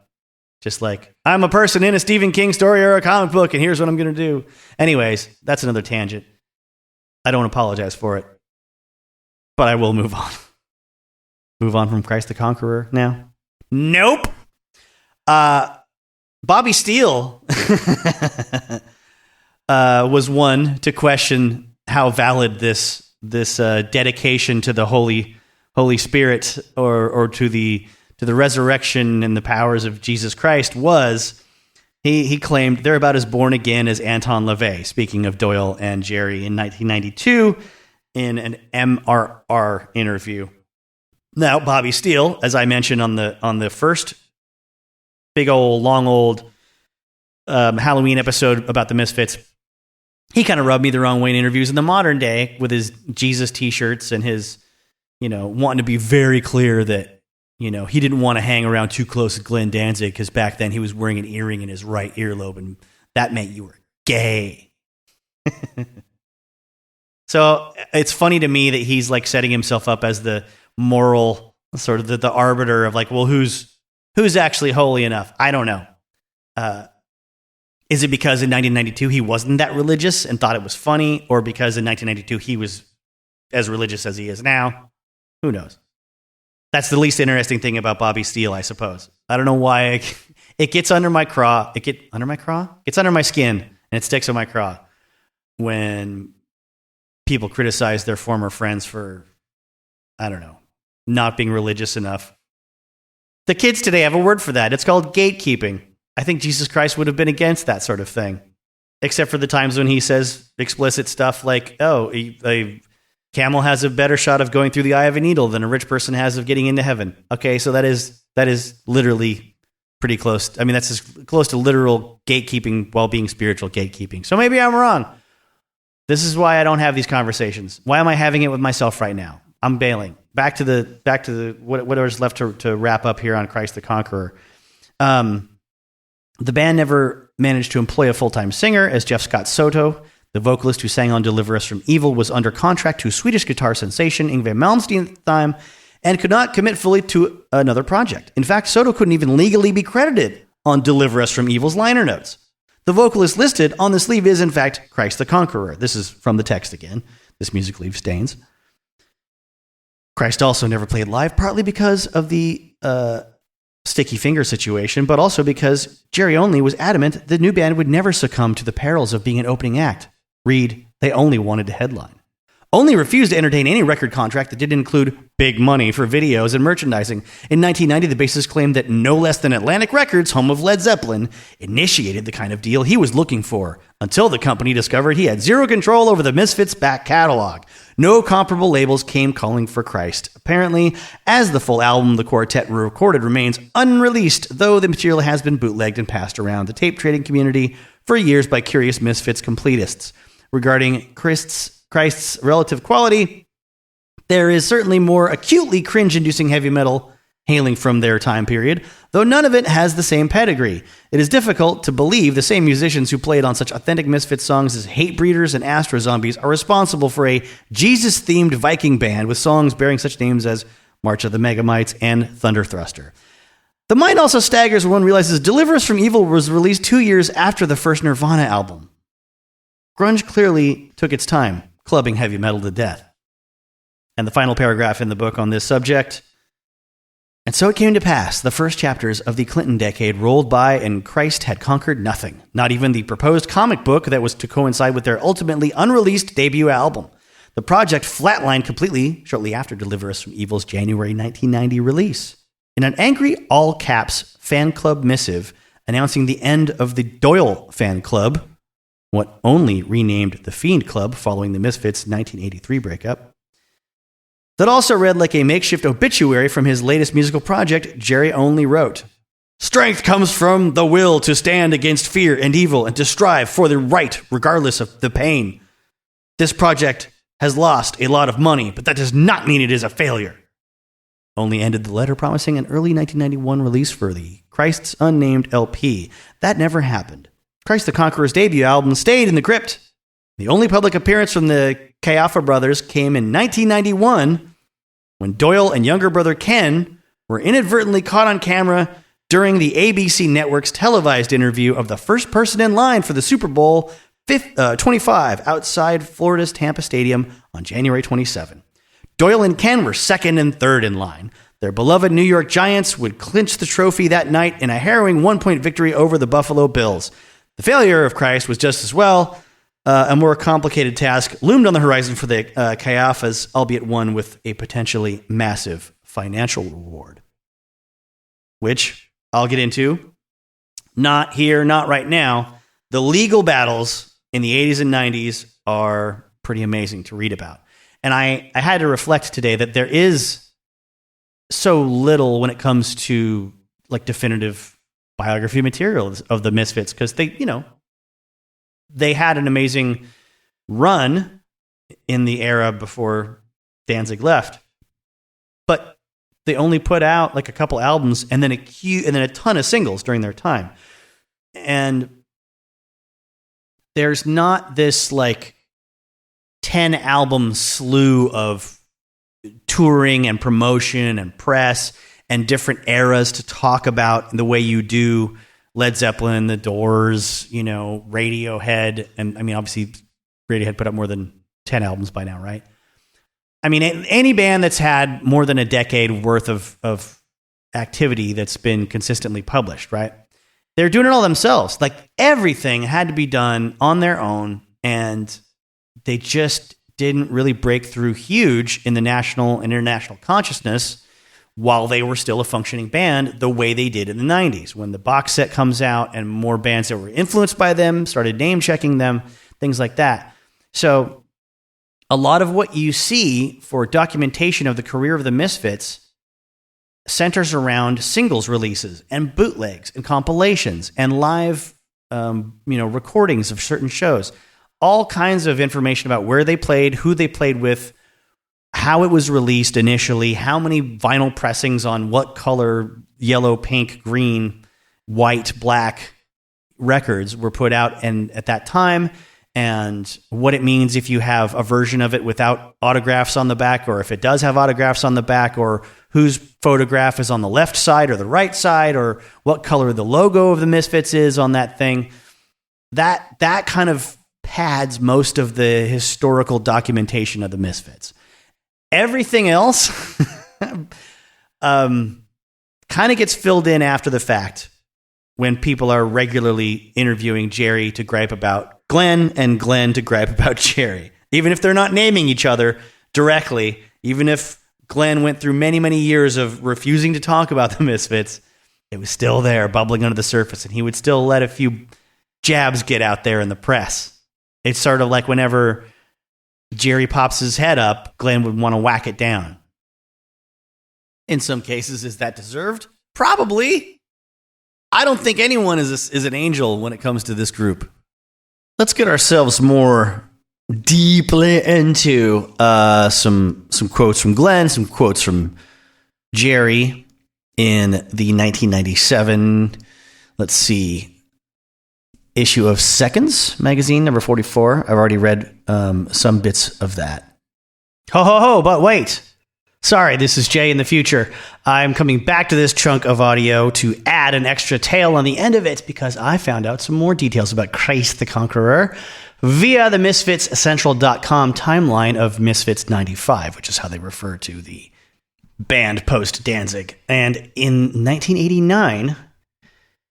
just like, I'm a person in a Stephen King story or a comic book, and here's what I'm going to do. Anyways, that's another tangent. I don't apologize for it, but I will move on. Move on from Christ the Conqueror now? Nope. Bobby Steele was one to question how valid this dedication to the Holy Spirit or to the resurrection and the powers of Jesus Christ was. He claimed they're about as born again as Anton LaVey, speaking of Doyle and Jerry in 1992 in an MRR interview. Now, Bobby Steele, as I mentioned on the first big old Halloween episode about the Misfits, he kind of rubbed me the wrong way in interviews in the modern day with his Jesus t-shirts and his, wanting to be very clear that, he didn't want to hang around too close with Glenn Danzig because back then he was wearing an earring in his right earlobe, and that meant you were gay. So it's funny to me that he's like setting himself up as the moral sort of the arbiter of like, well, who's actually holy enough? I don't know. Is it because in 1992 he wasn't that religious and thought it was funny, or because in 1992 he was as religious as he is now? Who knows? That's the least interesting thing about Bobby Steele, I suppose. I don't know why it gets under my craw. Under my craw? It's under my skin, and it sticks on my craw when people criticize their former friends for, I don't know, not being religious enough. The kids today have a word for that. It's called gatekeeping. I think Jesus Christ would have been against that sort of thing, except for the times when he says explicit stuff like, oh, a camel has a better shot of going through the eye of a needle than a rich person has of getting into heaven. Okay, so that is literally pretty close. I mean, that's as close to literal gatekeeping while being spiritual gatekeeping. So maybe I'm wrong. This is why I don't have these conversations. Why am I having it with myself right now? I'm bailing. Back to the whatever's left to wrap up here on Christ the Conqueror. The band never managed to employ a full-time singer, as Jeff Scott Soto, the vocalist who sang on Deliver Us from Evil, was under contract to Swedish guitar sensation Yngwie Malmsteen at the time and could not commit fully to another project. In fact, Soto couldn't even legally be credited on Deliver Us from Evil's liner notes. The vocalist listed on the sleeve is, in fact, Christ the Conqueror. This is from the text again. This music leaves stains. Christ also never played live, partly because of the sticky finger situation, but also because Jerry Only was adamant the new band would never succumb to the perils of being an opening act. Read, they only wanted to headline. Only refused to entertain any record contract that didn't include big money for videos and merchandising. In 1990, the bassist claimed that no less than Atlantic Records, home of Led Zeppelin, initiated the kind of deal he was looking for, until the company discovered he had zero control over the Misfits' back catalog. No comparable labels came calling for Christ. Apparently, as the full album the quartet recorded remains unreleased, though the material has been bootlegged and passed around the tape trading community for years by curious Misfits completists. Regarding Christ's relative quality, there is certainly more acutely cringe-inducing heavy metal hailing from their time period, though none of it has the same pedigree. It is difficult to believe the same musicians who played on such authentic Misfits songs as Hate Breeders and Astro Zombies are responsible for a Jesus-themed Viking band with songs bearing such names as March of the Megamites and Thunder Thruster. The mind also staggers when one realizes Deliver Us from Evil was released 2 years after the first Nirvana album. Grunge clearly took its time, clubbing heavy metal to death. And the final paragraph in the book on this subject. And so it came to pass, the first chapters of the Clinton decade rolled by and Christ had conquered nothing, not even the proposed comic book that was to coincide with their ultimately unreleased debut album. The project flatlined completely shortly after Deliver Us from Evil's January 1990 release. In an angry all-caps fan club missive announcing the end of the Doyle fan club, what only renamed the Fiend Club following the Misfits' 1983 breakup, that also read like a makeshift obituary from his latest musical project, Jerry Only wrote, "Strength comes from the will to stand against fear and evil and to strive for the right regardless of the pain. This project has lost a lot of money, but that does not mean it is a failure." Only ended the letter promising an early 1991 release for the Christ's Unnamed LP. That never happened. Christ the Conqueror's debut album stayed in the crypt. The only public appearance from the Caiafa brothers came in 1991 when Doyle and younger brother Ken were inadvertently caught on camera during the ABC network's televised interview of the first person in line for the Super Bowl 25 outside Florida's Tampa Stadium on January 27. Doyle and Ken were second and third in line. Their beloved New York Giants would clinch the trophy that night in a harrowing 1-point victory over the Buffalo Bills. The failure of Christ was just as well. A more complicated task loomed on the horizon for the Caiaphas, albeit one with a potentially massive financial reward. Which I'll get into. Not here, not right now. The legal battles in the 80s and 90s are pretty amazing to read about. And I had to reflect today that there is so little when it comes to like definitive biography material of the Misfits, because they had an amazing run in the era before Danzig left, but they only put out like a couple albums and then a ton of singles during their time. And there's not this like 10 album slew of touring and promotion and press and different eras to talk about the way you do Led Zeppelin, The Doors, Radiohead. And I mean, obviously Radiohead put up more than 10 albums by now, right? I mean, any band that's had more than a decade worth of activity that's been consistently published, right? They're doing it all themselves. Like everything had to be done on their own, and they just didn't really break through huge in the national and international consciousness while they were still a functioning band the way they did in the 90s, when the box set comes out and more bands that were influenced by them started name-checking them, things like that. So a lot of what you see for documentation of the career of the Misfits centers around singles releases and bootlegs and compilations and live recordings of certain shows. All kinds of information about where they played, who they played with, how it was released initially, how many vinyl pressings on what color, yellow, pink, green, white, black records were put out and at that time, and what it means if you have a version of it without autographs on the back, or if it does have autographs on the back, or whose photograph is on the left side or the right side, or what color the logo of the Misfits is on that thing. That kind of pads most of the historical documentation of the Misfits. Everything else kind of gets filled in after the fact when people are regularly interviewing Jerry to gripe about Glenn and Glenn to gripe about Jerry. Even if they're not naming each other directly, even if Glenn went through many, many years of refusing to talk about the Misfits, it was still there, bubbling under the surface, and he would still let a few jabs get out there in the press. It's sort of like whenever Jerry pops his head up, Glenn would want to whack it down. In some cases, is that deserved? Probably. I don't think anyone is an angel when it comes to this group. Let's get ourselves more deeply into some quotes from Glenn, some quotes from Jerry in the 1997, let's see, issue of Seconds magazine, number 44. I've already read some bits of that. Ho, ho, ho, but wait. Sorry, this is Jay in the future. I'm coming back to this chunk of audio to add an extra tail on the end of it because I found out some more details about Christ the Conqueror via the MisfitsCentral.com timeline of Misfits 95, which is how they refer to the band post Danzig. And in 1989,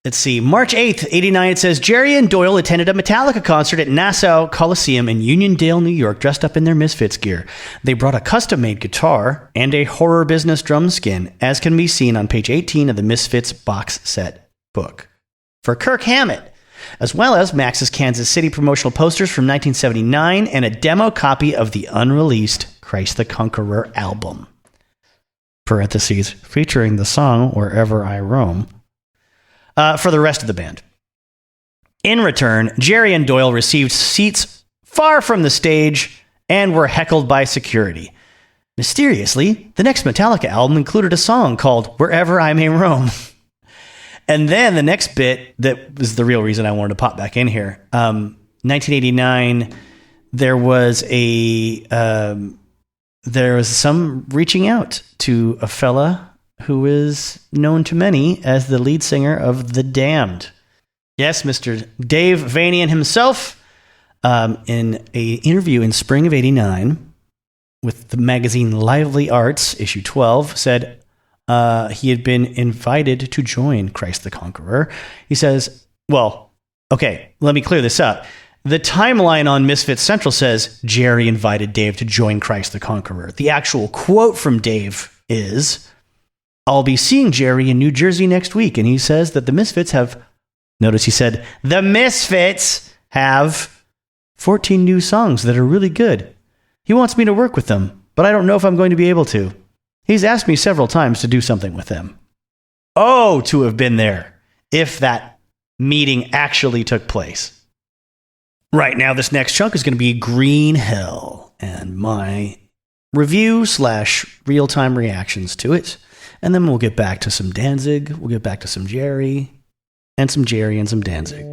let's see, March 8th, 89, it says, Jerry and Doyle attended a Metallica concert at Nassau Coliseum in Uniondale, New York, dressed up in their Misfits gear. They brought a custom-made guitar and a horror business drum skin, as can be seen on page 18 of the Misfits box set book. For Kirk Hammett, as well as Max's Kansas City promotional posters from 1979 and a demo copy of the unreleased Christ the Conqueror album. Parentheses, featuring the song Wherever I Roam, for the rest of the band. In return, Jerry and Doyle received seats far from the stage and were heckled by security. Mysteriously, the next Metallica album included a song called Wherever I May Roam. And then the next bit that was the real reason I wanted to pop back in here. 1989, there was some reaching out to a fella who is known to many as the lead singer of The Damned. Yes, Mr. Dave Vanian himself, in an interview in spring of 89 with the magazine Lively Arts, issue 12, said he had been invited to join Christ the Conqueror. He says, well, okay, let me clear this up. The timeline on Misfits Central says Jerry invited Dave to join Christ the Conqueror. The actual quote from Dave is, I'll be seeing Jerry in New Jersey next week. And he says that the Misfits have, notice he said, the Misfits have 14 new songs that are really good. He wants me to work with them, but I don't know if I'm going to be able to. He's asked me several times to do something with them. Oh, to have been there if that meeting actually took place. Right now, this next chunk is going to be Green Hell and my review / real-time reactions to it. And then we'll get back to some Danzig, we'll get back to some Jerry, and some Jerry and some Danzig.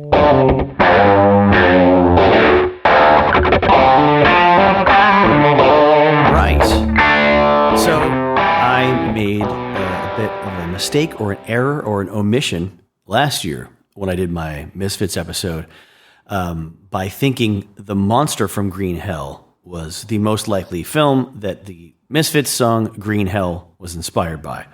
Right. So I made a bit of a mistake or an error or an omission last year when I did my Misfits episode by thinking The Monster from Green Hell was the most likely film that the Misfits song Green Hell was inspired by.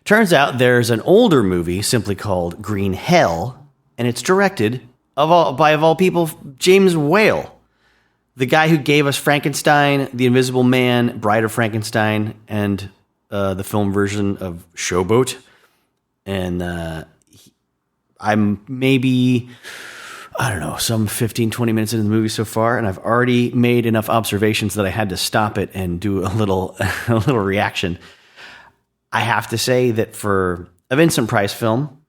Turns out there's an older movie simply called Green Hell, and it's directed by of all people, James Whale, the guy who gave us Frankenstein, The Invisible Man, Bride of Frankenstein, and the film version of Showboat. And I'm maybe, I don't know, some 15, 20 minutes into the movie so far, and I've already made enough observations that I had to stop it and do a little reaction. I have to say that for a Vincent Price film,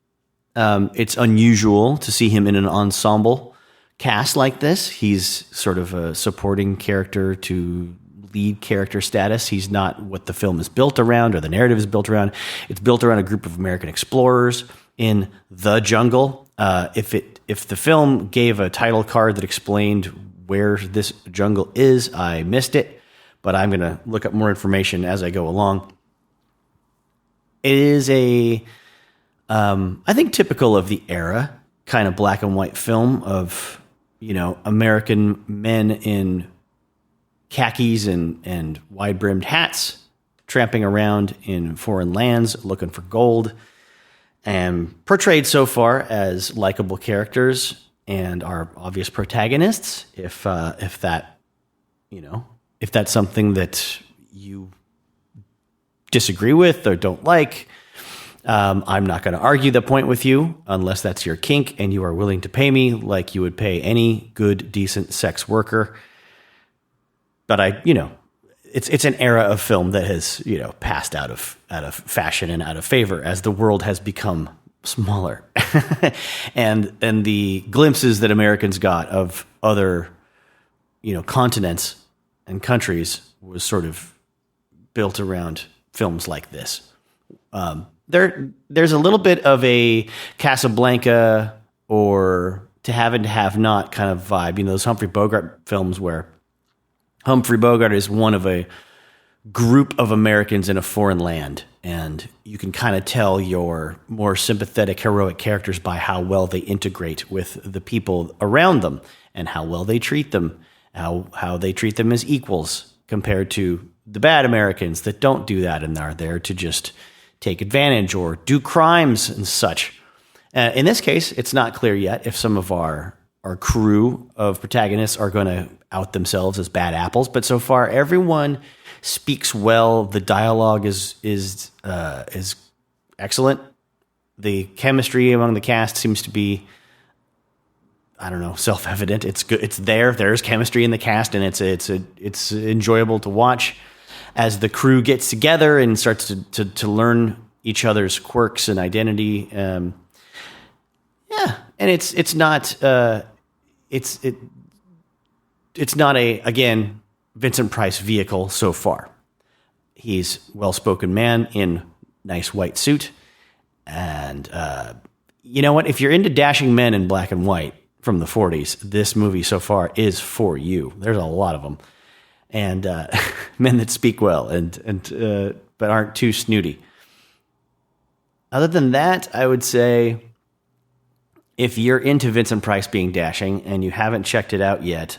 it's unusual to see him in an ensemble cast like this. He's sort of a supporting character to lead character status. He's not what the film is built around or the narrative is built around. It's built around a group of American explorers in the jungle. If the film gave a title card that explained where this jungle is, I missed it, but I'm going to look up more information as I go along. It is I think typical of the era, kind of black and white film of, American men in khakis and wide-brimmed hats tramping around in foreign lands looking for gold. and portrayed so far as likable characters and are obvious protagonists. If that, if that's something that you disagree with or don't like, I'm not going to argue the point with you unless that's your kink and you are willing to pay me like you would pay any good, decent sex worker. But it's an era of film that has, passed out of fashion and out of favor as the world has become smaller. and the glimpses that Americans got of other, continents and countries was sort of built around films like this. There's a little bit of a Casablanca or To Have and To Have Not kind of vibe, those Humphrey Bogart films where Humphrey Bogart is one of a group of Americans in a foreign land, and you can kind of tell your more sympathetic, heroic characters by how well they integrate with the people around them and how well they treat them, how they treat them as equals compared to the bad Americans that don't do that and are there to just take advantage or do crimes and such. In this case, it's not clear yet if some of our crew of protagonists are going to out themselves as bad apples, but so far everyone speaks well. The dialogue is excellent. The chemistry among the cast seems to be, self-evident. It's good. It's there. There's chemistry in the cast, and it's enjoyable to watch as the crew gets together and starts to learn each other's quirks and identity. And it's not a, again, Vincent Price vehicle so far. He's well-spoken man in nice white suit. And you know what? If you're into dashing men in black and white from the 40s, this movie so far is for you. There's a lot of them. And men that speak well but aren't too snooty. Other than that, I would say if you're into Vincent Price being dashing and you haven't checked it out yet,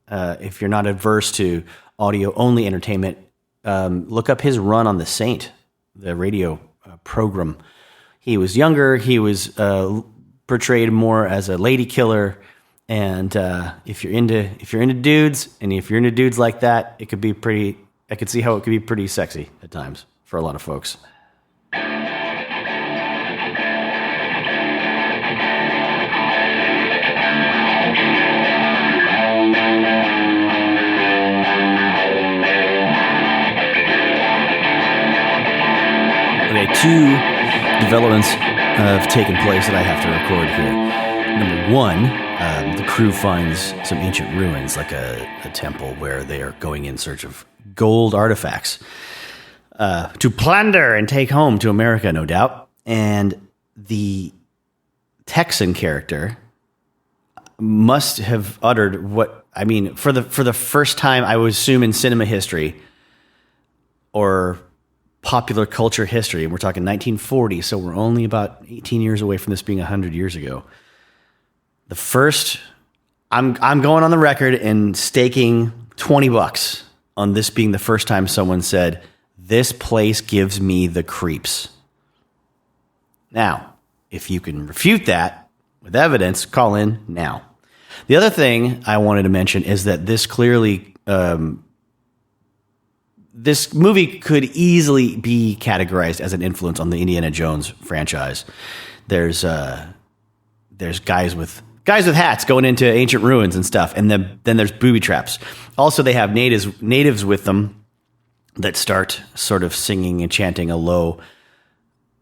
if you're not adverse to audio-only entertainment, look up his run on The Saint, the radio program. He was younger. He was portrayed more as a lady killer. And if you're into dudes, and if you're into dudes like that, it could be pretty. I could see how it could be pretty sexy at times for a lot of folks. Okay, 2 developments have taken place that I have to record here. Number 1. The crew finds some ancient ruins, like a temple where they are going in search of gold artifacts to plunder and take home to America, no doubt. And the Texan character must have uttered for the first time, I would assume in cinema history or popular culture history, and we're talking 1940, so we're only about 18 years away from this being 100 years ago. The first, I'm going on the record and staking $20 on this being the first time someone said, "This place gives me the creeps." Now, if you can refute that with evidence, call in now. The other thing I wanted to mention is that this clearly, this movie could easily be categorized as an influence on the Indiana Jones franchise. There's guys with hats going into ancient ruins and stuff, and then there's booby traps. Also, they have natives with them that start sort of singing and chanting a low,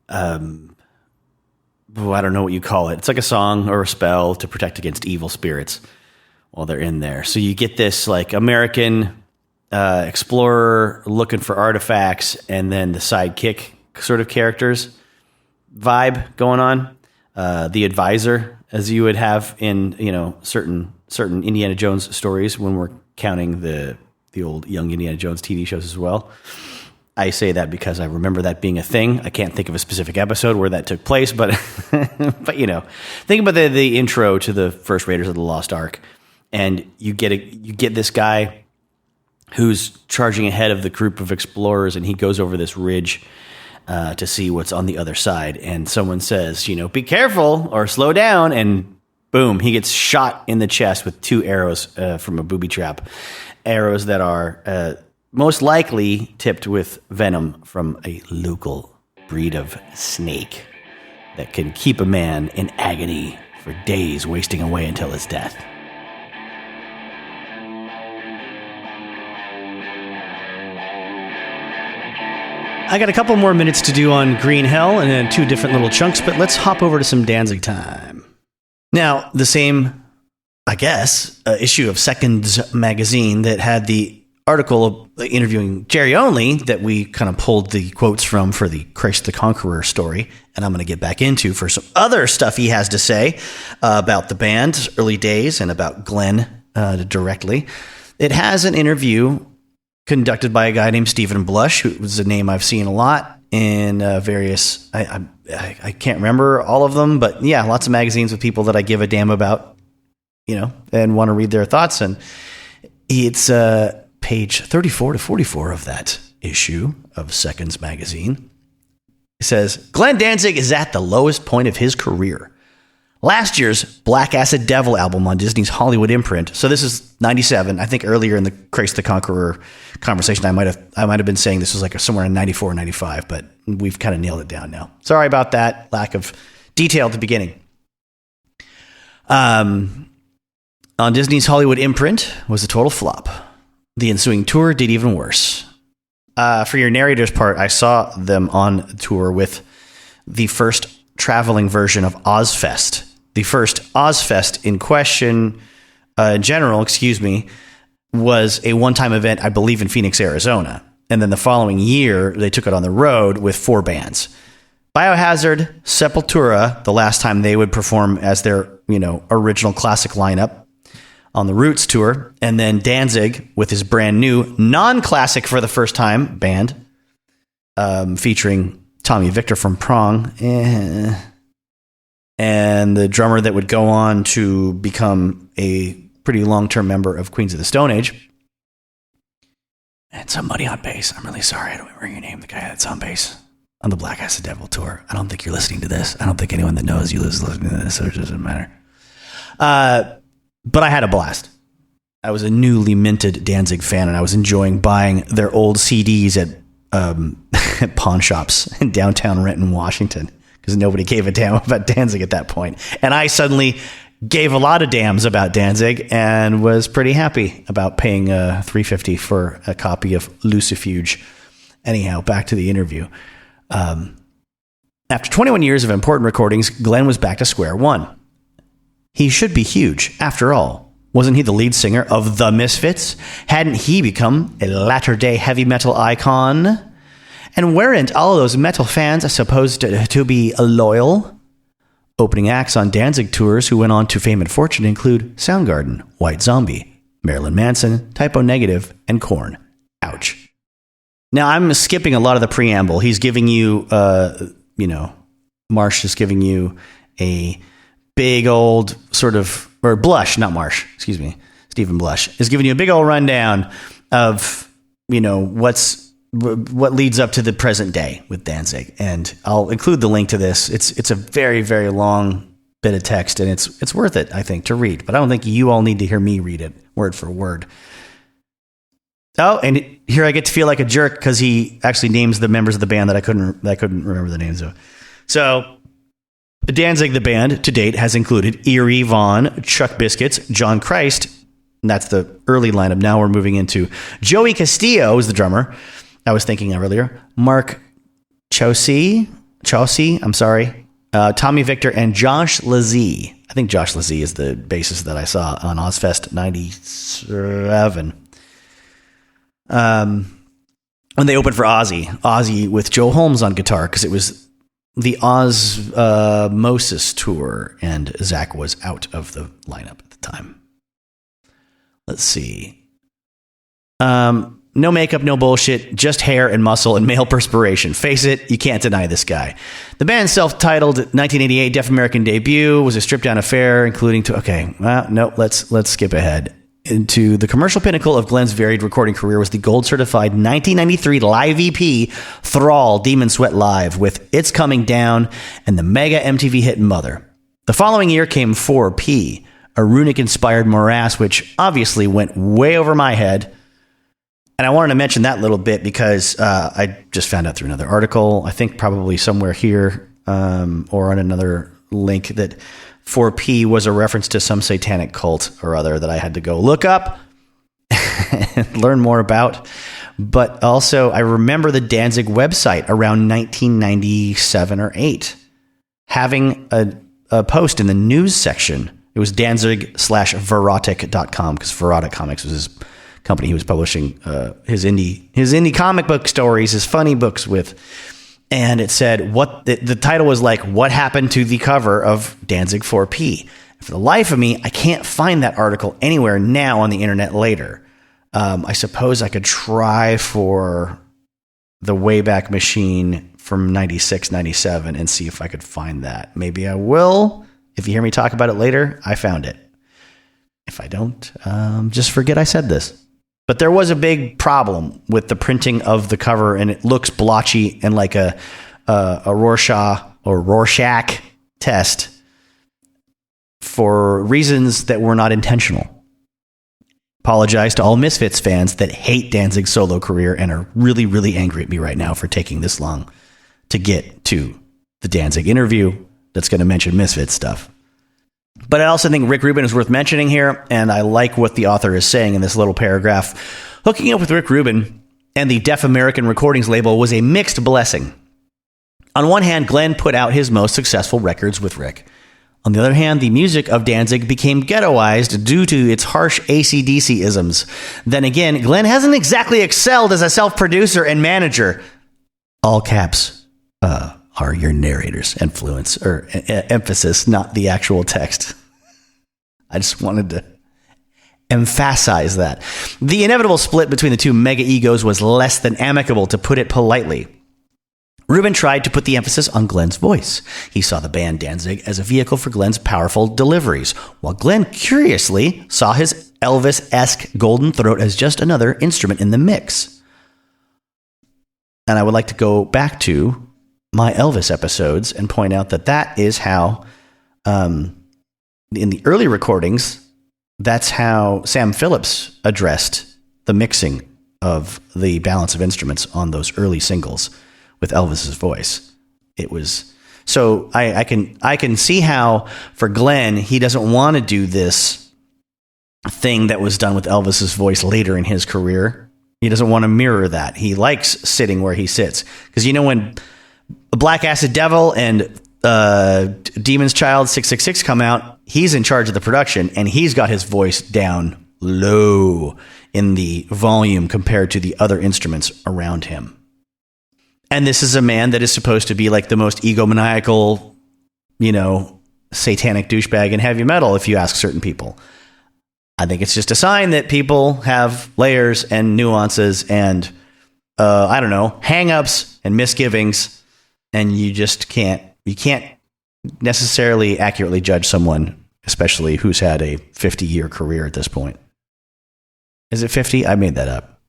I don't know what you call it. It's like a song or a spell to protect against evil spirits while they're in there. So you get this like American explorer looking for artifacts, and then the sidekick sort of characters vibe going on. The advisor, as you would have in certain Indiana Jones stories when we're counting the old Young Indiana Jones TV shows as well. I say that because I remember that being a thing. I can't think of a specific episode where that took place, but think about the intro to the first Raiders of the Lost Ark, and you get this guy who's charging ahead of the group of explorers, and he goes over this ridge, to see what's on the other side. And someone says, be careful or slow down. And boom, he gets shot in the chest with 2 arrows from a booby trap. Arrows that are most likely tipped with venom from a local breed of snake that can keep a man in agony for days, wasting away until his death. I got a couple more minutes to do on Green Hell and then 2 different little chunks, but let's hop over to some Danzig time. Now, the same, I guess, issue of Seconds magazine that had the article interviewing Jerry Only that we kind of pulled the quotes from for the Christ the Conqueror story, and I'm going to get back into for some other stuff he has to say about the band's early days and about Glenn directly. It has an interview conducted by a guy named Stephen Blush, who was a name I've seen a lot in various, I can't remember all of them, but yeah, lots of magazines with people that I give a damn about, and want to read their thoughts. And it's page 34 to 44 of that issue of Seconds magazine. It says, Glenn Danzig is at the lowest point of his career. Last year's Black Acid Devil album on Disney's Hollywood imprint. So this is 97. I think earlier in the Christ the Conqueror conversation, I might have been saying this was like somewhere in 94 or 95, but we've kind of nailed it down now. Sorry about that lack of detail at the beginning. On Disney's Hollywood imprint was a total flop. The ensuing tour did even worse. For your narrator's part, I saw them on tour with the first traveling version of Ozfest. The first Ozfest in question, was a one-time event, I believe, in Phoenix, Arizona. And then the following year, they took it on the road with 4 bands. Biohazard, Sepultura, the last time they would perform as their, original classic lineup on the Roots tour. And then Danzig with his brand new, non-classic for the first time band, featuring Tommy Victor from Prong. And the drummer that would go on to become a pretty long-term member of Queens of the Stone Age. And somebody on bass. I'm really sorry, I don't remember your name. The guy that's on bass on the Black Acid Devil tour. I don't think you're listening to this. I don't think anyone that knows you is listening to this, so it doesn't matter. But I had a blast. I was a newly minted Danzig fan, and I was enjoying buying their old CDs at pawn shops in downtown Renton, Washington, because nobody gave a damn about Danzig at that point. And I suddenly gave a lot of damns about Danzig and was pretty happy about paying $3.50 for a copy of Lucifuge. Anyhow, back to the interview. After 21 years of important recordings, Glenn was back to square one. He should be huge, after all. Wasn't he the lead singer of the Misfits? Hadn't he become a latter-day heavy metal icon? And weren't all of those metal fans supposed to be loyal? Opening acts on Danzig tours who went on to fame and fortune include Soundgarden, White Zombie, Marilyn Manson, Typo Negative, and Korn. Ouch. Now, I'm skipping a lot of the preamble. He's giving you, Marsh is giving you a big old sort of, or Blush, not Marsh, excuse me, Stephen Blush, is giving you a big old rundown of, what leads up to the present day with Danzig. And I'll include the link to this. It's a very, very long bit of text, and it's worth it, I think, to read. But I don't think you all need to hear me read it word for word. Oh, and here I get to feel like a jerk because he actually names the members of the band that I couldn't remember the names of. So Danzig, the band, to date, has included Eerie Von, Chuck Biscuits, John Christ, and that's the early lineup. Now we're moving into Joey Castillo is the drummer. I was thinking earlier. Mark Chaucy, I'm sorry. Tommy Victor and Josh Lazee. I think Josh Lazee is the bassist that I saw on Ozfest 97. When they opened for Ozzy with Joe Holmes on guitar, because it was the Osmosis tour, and Zach was out of the lineup at the time. Let's see. No makeup, no bullshit, just hair and muscle and male perspiration. Face it, you can't deny this guy. The band's self-titled 1988 Deaf American debut was a stripped-down affair, including let's skip ahead. into the commercial pinnacle of Glenn's varied recording career was the gold-certified 1993 live EP, Thrall, Demon Sweat Live, with It's Coming Down and the mega MTV hit Mother. The following year came 4P, a runic-inspired morass, which obviously went way over my head. And I wanted to mention that little bit because I just found out through another article, I think probably somewhere here or on another link, that 4P was a reference to some satanic cult or other that I had to go look up and learn more about. But also, I remember the Danzig website around 1997 or 8 having a post in the news section. It was Danzig/Verotic.com, because Verotic Comics was his company he was publishing his indie comic book stories, his funny books with. And it said, the title was like, what happened to the cover of Danzig 4P? For the life of me, I can't find that article anywhere now on the internet later. I suppose I could try for the Wayback Machine from 96, 97 and see if I could find that. Maybe I will. If you hear me talk about it later, I found it. If I don't, just forget I said this. But there was a big problem with the printing of the cover, and it looks blotchy and like a Rorschach test for reasons that were not intentional. Apologize to all Misfits fans that hate Danzig's solo career and are really, really angry at me right now for taking this long to get to the Danzig interview that's going to mention Misfits stuff. But I also think Rick Rubin is worth mentioning here, and I like what the author is saying in this little paragraph. Hooking up with Rick Rubin and the Deaf American Recordings label was a mixed blessing. On one hand, Glenn put out his most successful records with Rick. On the other hand, the music of Danzig became ghettoized due to its harsh AC/DC isms. Then again, Glenn hasn't exactly excelled as a self-producer and manager. All caps are your narrator's influence or emphasis, not the actual text. I just wanted to emphasize that. The inevitable split between the two mega egos was less than amicable, to put it politely. Rubin tried to put the emphasis on Glenn's voice. He saw the band Danzig as a vehicle for Glenn's powerful deliveries, while Glenn curiously saw his Elvis-esque golden throat as just another instrument in the mix. And I would like to go back to my Elvis episodes and point out that is how, in the early recordings, that's how Sam Phillips addressed the mixing of the balance of instruments on those early singles with Elvis's voice. It was so I can see how for Glenn, he doesn't want to do this thing that was done with Elvis's voice later in his career. He doesn't want to mirror that. He likes sitting where he sits, because when Black Acid Devil and Demon's Child 666 come out, he's in charge of the production, and he's got his voice down low in the volume compared to the other instruments around him. And this is a man that is supposed to be like the most egomaniacal, satanic douchebag in heavy metal, if you ask certain people. I think it's just a sign that people have layers and nuances and, hang-ups and misgivings. And you just can't necessarily accurately judge someone, especially who's had a 50-year career at this point. Is it 50? I made that up.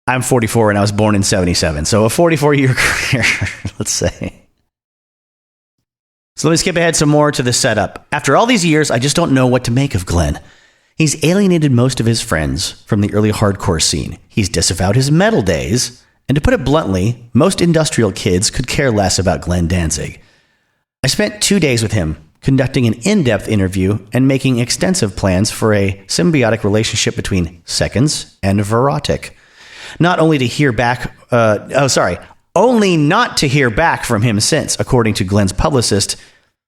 I'm 44 and I was born in 77. So a 44-year career, let's say. So let me skip ahead some more to the setup. After all these years, I just don't know what to make of Glenn. He's alienated most of his friends from the early hardcore scene. He's disavowed his metal days. And to put it bluntly, most industrial kids could care less about Glenn Danzig. I spent 2 days with him, conducting an in-depth interview and making extensive plans for a symbiotic relationship between Seconds and Verotic. Only not to hear back from him since, according to Glenn's publicist.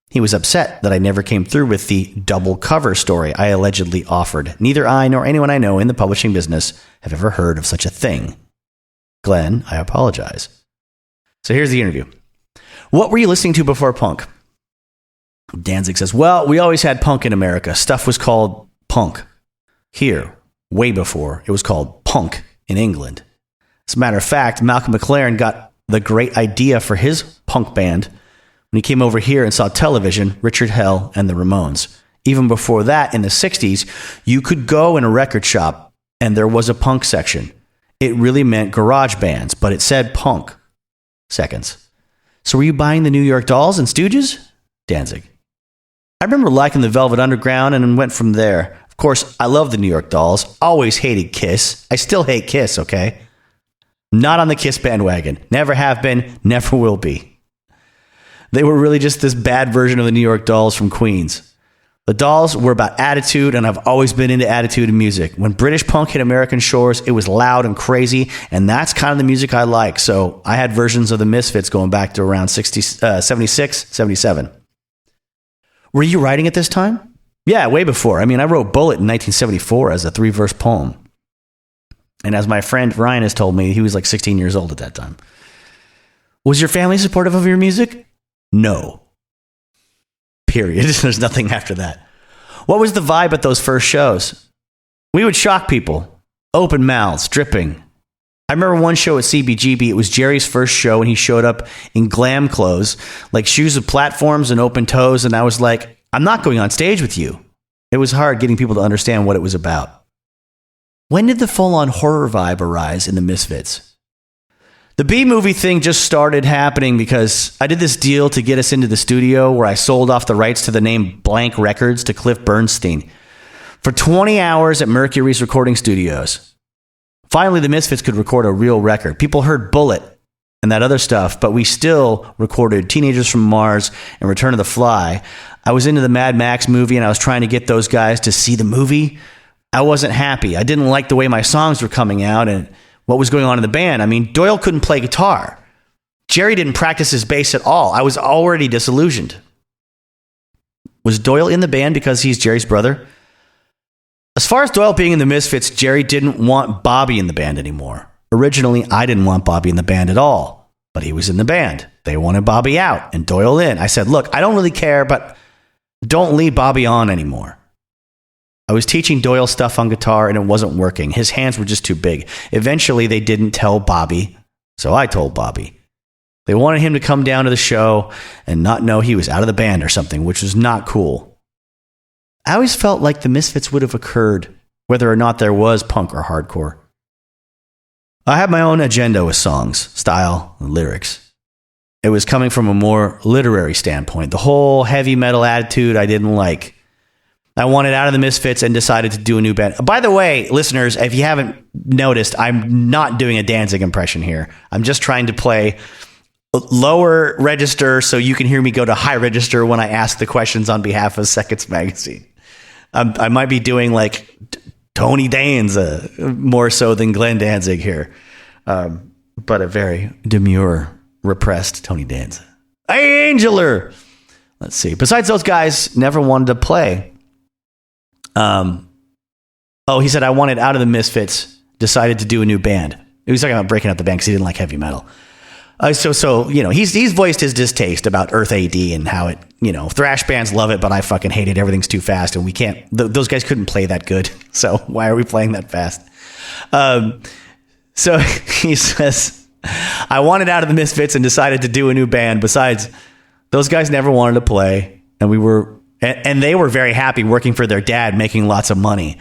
He was upset that I never came through with the double cover story I allegedly offered. Neither I nor anyone I know in the publishing business have ever heard of such a thing. Glenn, I apologize. So here's the interview. What were you listening to before punk? Danzig says, well, we always had punk in America. Stuff was called punk. Here, way before, it was called punk in England. As a matter of fact, Malcolm McLaren got the great idea for his punk band when he came over here and saw Television, Richard Hell, and the Ramones. even before that, in the 60s, you could go in a record shop and there was a punk section. It really meant garage bands, but it said punk seconds. So were you buying the New York Dolls and Stooges? Danzig. I remember liking the Velvet Underground and went from there. Of course, I love the New York Dolls. Always hated Kiss. I still hate Kiss, okay? Not on the Kiss bandwagon. Never have been, never will be. They were really just this bad version of the New York Dolls from Queens. The Dolls were about attitude, and I've always been into attitude in music. When British punk hit American shores, it was loud and crazy, and that's kind of the music I like. So I had versions of the Misfits going back to around 76, 77. Were you writing at this time? Yeah, way before. I mean, I wrote Bullet in 1974 as a 3-verse poem. And as my friend Ryan has told me, he was like 16 years old at that time. Was your family supportive of your music? No. Period. There's nothing after that. What was the vibe at those first shows? We would shock people. Open mouths, dripping. I remember one show at CBGB. It was Jerry's first show, and he showed up in glam clothes, like shoes with platforms and open toes. And I was like, I'm not going on stage with you. It was hard getting people to understand what it was about. When did the full-on horror vibe arise in the Misfits? The B-movie thing just started happening because I did this deal to get us into the studio where I sold off the rights to the name Blank Records to Cliff Bernstein for 20 hours at Mercury's recording studios. Finally, the Misfits could record a real record. People heard Bullet and that other stuff, but we still recorded Teenagers from Mars and Return of the Fly. I was into the Mad Max movie, and I was trying to get those guys to see the movie. I wasn't happy. I didn't like the way my songs were coming out and what was going on in the band. I mean, Doyle couldn't play guitar. Jerry didn't practice his bass at all. I was already disillusioned. Was Doyle in the band because he's Jerry's brother? As far as Doyle being in the Misfits, Jerry didn't want Bobby in the band anymore. Originally, I didn't want Bobby in the band at all, but he was in the band. They wanted Bobby out and Doyle in. I said, look, I don't really care, but don't leave Bobby on anymore. I was teaching Doyle stuff on guitar and it wasn't working. His hands were just too big. Eventually, they didn't tell Bobby, so I told Bobby. They wanted him to come down to the show and not know he was out of the band or something, which was not cool. I always felt like the Misfits would have occurred, whether or not there was punk or hardcore. I had my own agenda with songs, style, and lyrics. It was coming from a more literary standpoint. The whole heavy metal attitude I didn't like. I wanted out of the Misfits and decided to do a new band. By the way, listeners, if you haven't noticed, I'm not doing a Danzig impression here. I'm just trying to play lower register so you can hear me go to high register when I ask the questions on behalf of Seconds Magazine. I might be doing like Tony Danza more so than Glenn Danzig here. But a very demure, repressed Tony Danza. Angeler! Let's see. Besides those guys, never wanted to play. He said, I wanted out of the Misfits, decided to do a new band. He was talking about breaking up the band because he didn't like heavy metal. So he's voiced his distaste about Earth AD and how it, thrash bands love it, but I fucking hate it. Everything's too fast and we can't, those guys couldn't play that good. So why are we playing that fast? So he says, I wanted out of the Misfits and decided to do a new band. Besides, those guys never wanted to play and they were very happy working for their dad, making lots of money.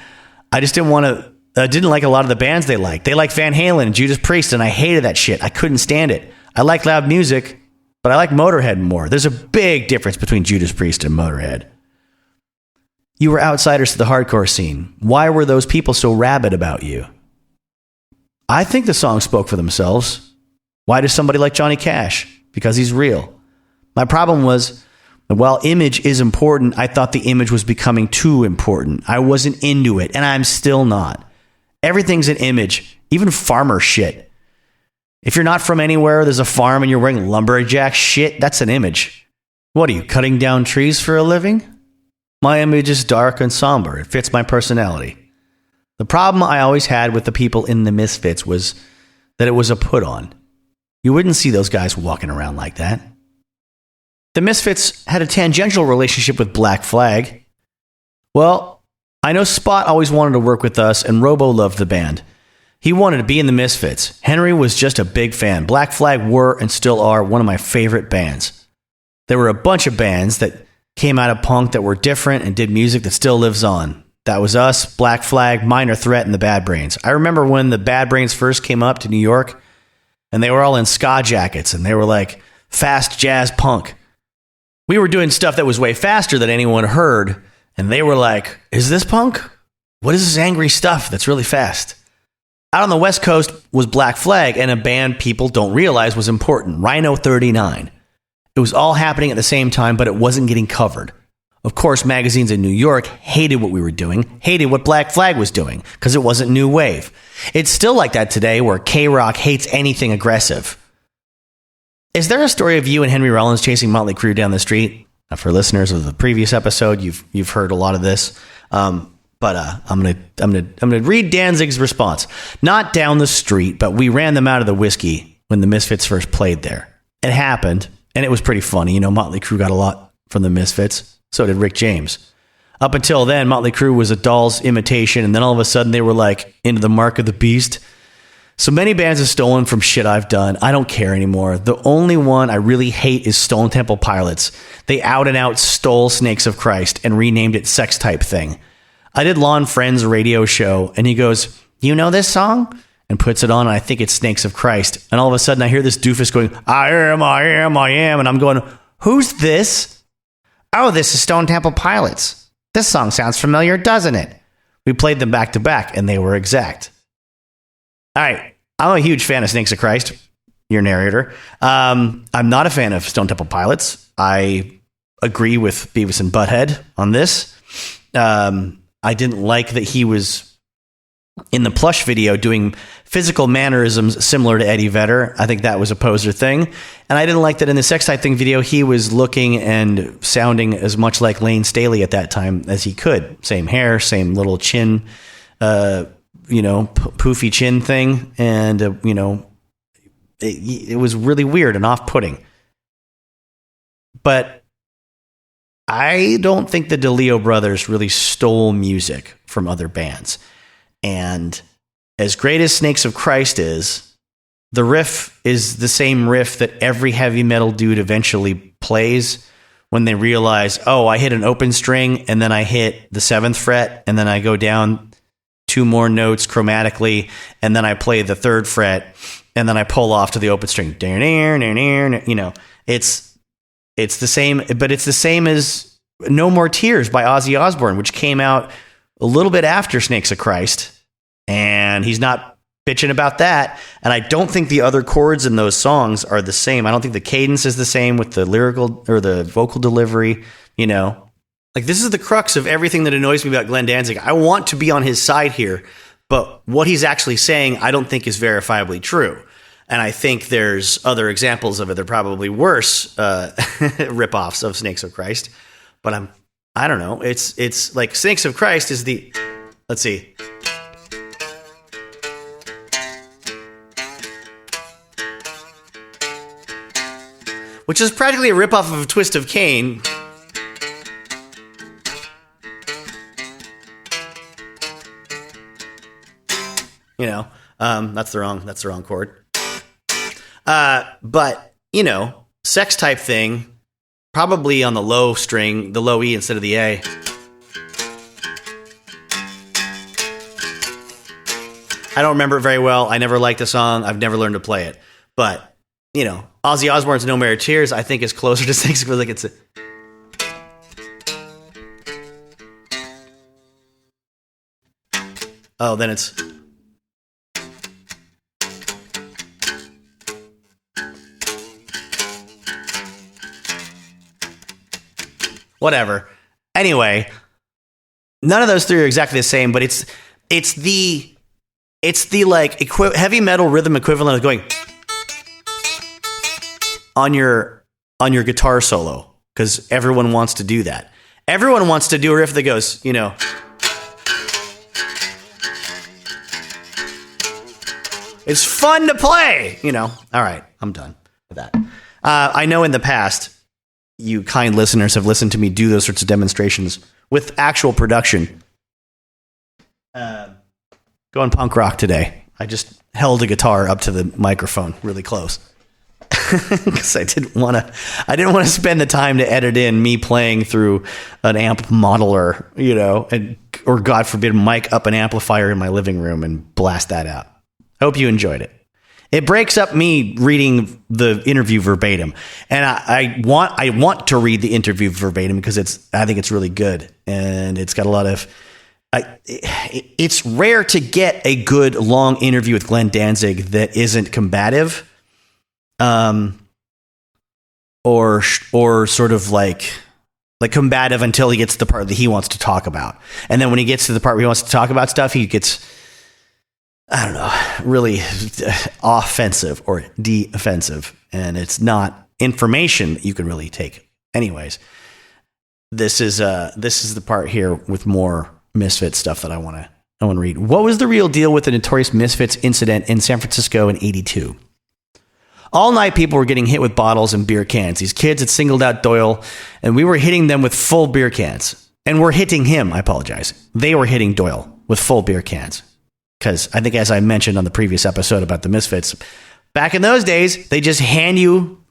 I just didn't like a lot of the bands they liked. They liked Van Halen and Judas Priest, and I hated that shit. I couldn't stand it. I like loud music, but I like Motorhead more. There's a big difference between Judas Priest and Motorhead. You were outsiders to the hardcore scene. Why were those people so rabid about you? I think the songs spoke for themselves. Why does somebody like Johnny Cash? Because he's real. My problem was, while image is important, I thought the image was becoming too important. I wasn't into it, and I'm still not. Everything's an image, even farmer shit. If you're not from anywhere, there's a farm and you're wearing lumberjack shit, that's an image. What are you, cutting down trees for a living? My image is dark and somber. It fits my personality. The problem I always had with the people in the Misfits was that it was a put-on. You wouldn't see those guys walking around like that. The Misfits had a tangential relationship with Black Flag. Well, I know Spot always wanted to work with us, and Robo loved the band. He wanted to be in the Misfits. Henry was just a big fan. Black Flag were and still are one of my favorite bands. There were a bunch of bands that came out of punk that were different and did music that still lives on. That was us, Black Flag, Minor Threat, and the Bad Brains. I remember when the Bad Brains first came up to New York, and they were all in ska jackets, and they were like fast jazz punk. We were doing stuff that was way faster than anyone heard, and they were like, is this punk? What is this angry stuff that's really fast? Out on the West Coast was Black Flag, and a band people don't realize was important, Rhino 39. It was all happening at the same time, but it wasn't getting covered. Of course, magazines in New York hated what we were doing, hated what Black Flag was doing, because it wasn't new wave. It's still like that today, where K-Rock hates anything aggressive. Is there a story of you and Henry Rollins chasing Motley Crue down the street? For listeners of the previous episode, you've heard a lot of this. But I'm gonna read Danzig's response. Not down the street, but we ran them out of the whiskey when the Misfits first played there. It happened, and it was pretty funny. You know, Motley Crue got a lot from the Misfits. So did Rick James. Up until then, Motley Crue was a Doll's imitation, and then all of a sudden they were like into the mark of the beast. So many bands have stolen from shit I've done. I don't care anymore. The only one I really hate is Stone Temple Pilots. They out and out stole Snakes of Christ and renamed it Sex Type Thing. I did Lon Friend's radio show, and he goes, you know this song? And puts it on, and I think it's Snakes of Christ. And all of a sudden, I hear this doofus going, I am. And I'm going, who's this? Oh, this is Stone Temple Pilots. This song sounds familiar, doesn't it? We played them back to back, and they were exact. All right. I'm a huge fan of Snakes of Christ, your narrator. I'm not a fan of Stone Temple Pilots. I agree with Beavis and Butthead on this. I didn't like that he was in the Plush video doing physical mannerisms similar to Eddie Vedder. I think that was a poser thing. And I didn't like that in the Sex Type Thing video, he was looking and sounding as much like Lane Staley at that time as he could. Same hair, same little chin, poofy chin thing. And, it was really weird and off-putting. But I don't think the DeLeo brothers really stole music from other bands. And as great as Snakes of Christ is, the riff is the same riff that every heavy metal dude eventually plays when they realize, oh, I hit an open string and then I hit the 7th fret and then I go down 2 more notes chromatically and then I play the 3rd fret and then I pull off to the open string. You know, it's the same, but it's the same as No More Tears by Ozzy Osbourne, which came out a little bit after Snakes of Christ, and he's not bitching about that. And I don't think the other chords in those songs are the same. I don't think the cadence is the same with the lyrical or the vocal delivery, you know. Like, this is the crux of everything that annoys me about Glenn Danzig. I want to be on his side here, but what he's actually saying I don't think is verifiably true. And I think there's other examples of it. They're probably worse ripoffs of Snakes of Christ. But I don't know. It's like Snakes of Christ is the, let's see. Which is practically a ripoff of a Twist of Cain. You know, that's the wrong chord. But, you know, Sex Type Thing, probably on the low string, the low E instead of the A. I don't remember it very well. I never liked the song. I've never learned to play it. But, you know, Ozzy Osbourne's No More Tears, I think, is closer to Snakes. Like it's then it's... Whatever. Anyway, none of those three are exactly the same, but it's the like heavy metal rhythm equivalent of going on your guitar solo, because everyone wants to do that. Everyone wants to do a riff that goes, you know, it's fun to play, you know. All right, I'm done with that. I know in the past, you kind listeners have listened to me do those sorts of demonstrations with actual production. Going punk rock today. I just held a guitar up to the microphone really close. because I didn't want to spend the time to edit in me playing through an amp modeler, or God forbid, mic up an amplifier in my living room and blast that out. I hope you enjoyed it. It breaks up me reading the interview verbatim, and I want to read the interview verbatim because I think it's really good, and it's got a lot of. It's rare to get a good long interview with Glenn Danzig that isn't combative, or sort of like combative until he gets to the part that he wants to talk about, and then when he gets to the part where he wants to talk about stuff, he gets, I don't know, really offensive or defensive, and it's not information that you can really take. Anyways, this is the part here with more Misfits stuff that I want to read. What was the real deal with the notorious Misfits incident in San Francisco in '82? All night, people were getting hit with bottles and beer cans. These kids had singled out Doyle, and we were hitting them with full beer cans. And we're hitting him. I apologize. They were hitting Doyle with full beer cans. Because I think, as I mentioned on the previous episode about the Misfits, back in those days, they just hand you.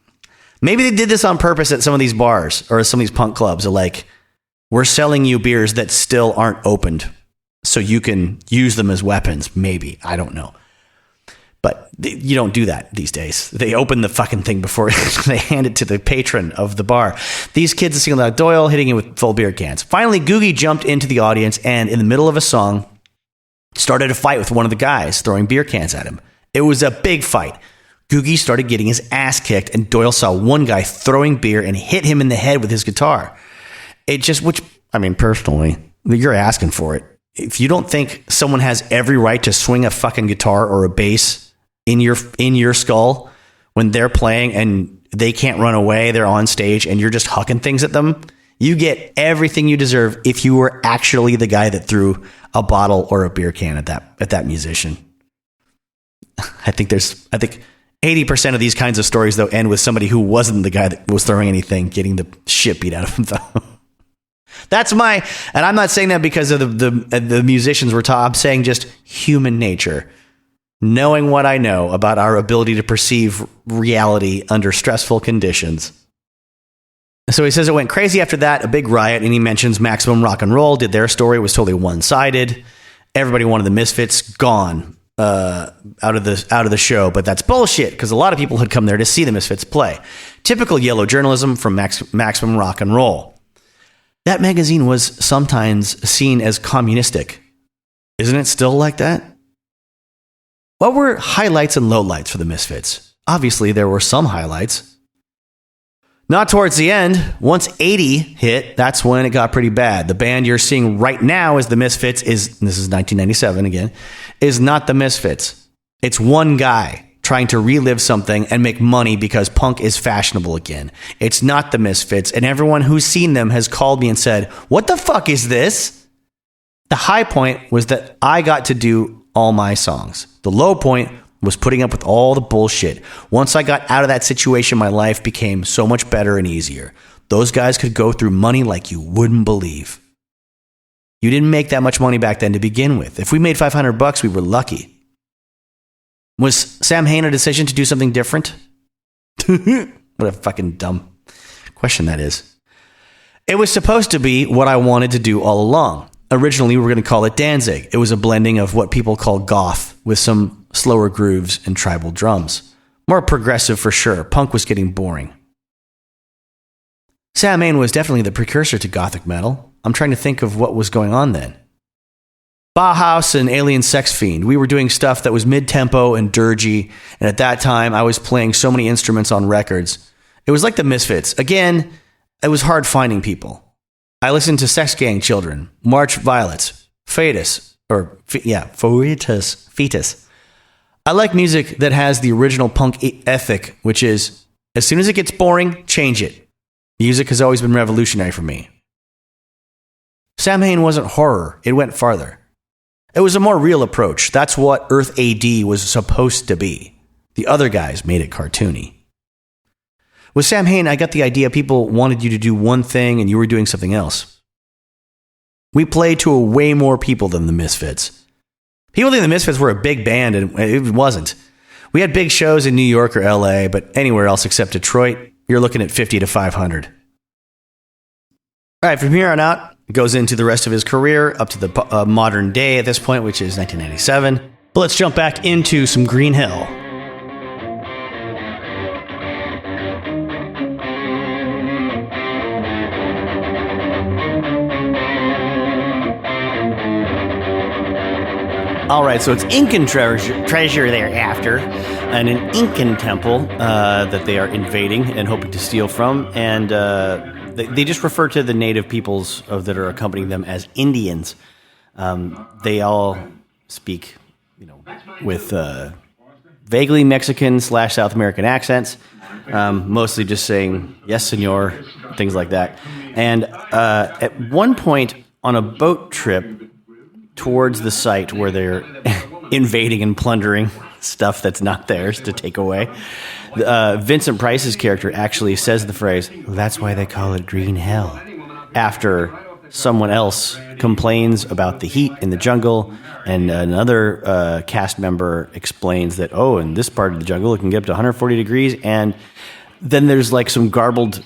Maybe they did this on purpose at some of these bars or some of these punk clubs. They're like, we're selling you beers that still aren't opened so you can use them as weapons. Maybe. I don't know. But you don't do that these days. They open the fucking thing before they hand it to the patron of the bar. These kids are singled out Doyle, hitting him with full beer cans. Finally, Googie jumped into the audience and, in the middle of a song, started a fight with one of the guys, throwing beer cans at him. It was a big fight. Googie started getting his ass kicked, and Doyle saw one guy throwing beer and hit him in the head with his guitar. Personally, you're asking for it. If you don't think someone has every right to swing a fucking guitar or a bass in your skull when they're playing and they can't run away, they're on stage, and you're just hucking things at them, you get everything you deserve if you were actually the guy that threw a bottle or a beer can at that musician. I think 80% of these kinds of stories, though, end with somebody who wasn't the guy that was throwing anything getting the shit beat out of him, though. And I'm not saying that because of the musicians we're talking. I'm saying just human nature. Knowing what I know about our ability to perceive reality under stressful conditions. So he says it went crazy after that, a big riot, and he mentions Maximum Rock and Roll did their story, was totally one-sided. Everybody wanted the Misfits gone out of the show, but that's bullshit because a lot of people had come there to see the Misfits play. Typical yellow journalism from Maximum Rock and Roll. That magazine was sometimes seen as communistic. Isn't it still like that? What were highlights and lowlights for the Misfits? Obviously, there were some highlights. Not towards the end. Once 80 hit, that's when it got pretty bad. The band you're seeing right now as the Misfits this is 1997 again, is not the Misfits. It's one guy trying to relive something and make money because punk is fashionable again. It's not the Misfits, and everyone who's seen them has called me and said, "What the fuck is this?" The high point was that I got to do all my songs. The low point was putting up with all the bullshit. Once I got out of that situation, my life became so much better and easier. Those guys could go through money like you wouldn't believe. You didn't make that much money back then to begin with. If we made $500, we were lucky. Was Sam Hain a decision to do something different? What a fucking dumb question that is. It was supposed to be what I wanted to do all along. Originally, we were going to call it Danzig. It was a blending of what people call goth with some slower grooves and tribal drums. More progressive for sure. Punk was getting boring. Sam Hain was definitely the precursor to gothic metal. I'm trying to think of what was going on then. Bauhaus and Alien Sex Fiend. We were doing stuff that was mid-tempo and dirgy, and at that time, I was playing so many instruments on records. It was like the Misfits. Again, it was hard finding people. I listened to Sex Gang Children, March Violets, Fetus. I like music that has the original punk ethic, which is, as soon as it gets boring, change it. Music has always been revolutionary for me. Sam Hain wasn't horror. It went farther. It was a more real approach. That's what Earth AD was supposed to be. The other guys made it cartoony. With Sam Hain, I got the idea people wanted you to do one thing and you were doing something else. We played to way more people than the Misfits. People think the Misfits were a big band, and it wasn't. We had big shows in New York or LA, but anywhere else except Detroit, you're looking at 50 to 500. All right, from here on out, it goes into the rest of his career up to the modern day at this point, which is 1997. But let's jump back into some Green Hill. All right, so it's Incan treasure they're after, and an Incan temple that they are invading and hoping to steal from, and they just refer to the native peoples that are accompanying them as Indians. They all speak, with vaguely Mexican / South American accents, mostly just saying yes, senor, things like that. And at one point on a boat trip towards the site where they're invading and plundering stuff that's not theirs to take away, Vincent Price's character actually says the phrase, "That's why they call it Green Hell," after someone else complains about the heat in the jungle, and another cast member explains that, in this part of the jungle it can get up to 140 degrees, and then there's like some garbled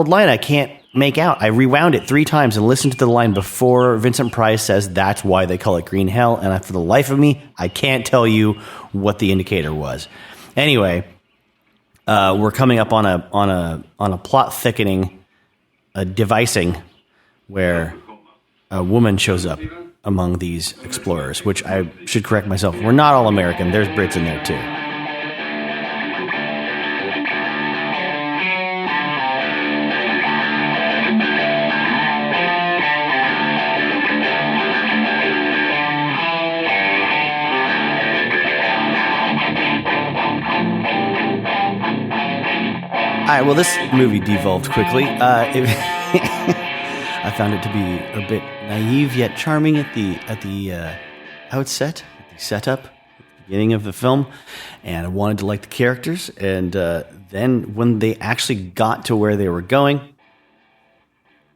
line I can't make out. I rewound it 3 times and listened to the line before Vincent Price says that's why they call it Green Hell, and for the life of me, I can't tell you what the indicator was. Anyway, we're coming up on a plot thickening, a devising, where a woman shows up among these explorers, which I should correct myself. We're not all American. There's Brits in there too. All right, well, this movie devolved quickly. I found it to be a bit naive yet charming at the outset, at the setup, at the beginning of the film, and I wanted to like the characters. And then when they actually got to where they were going,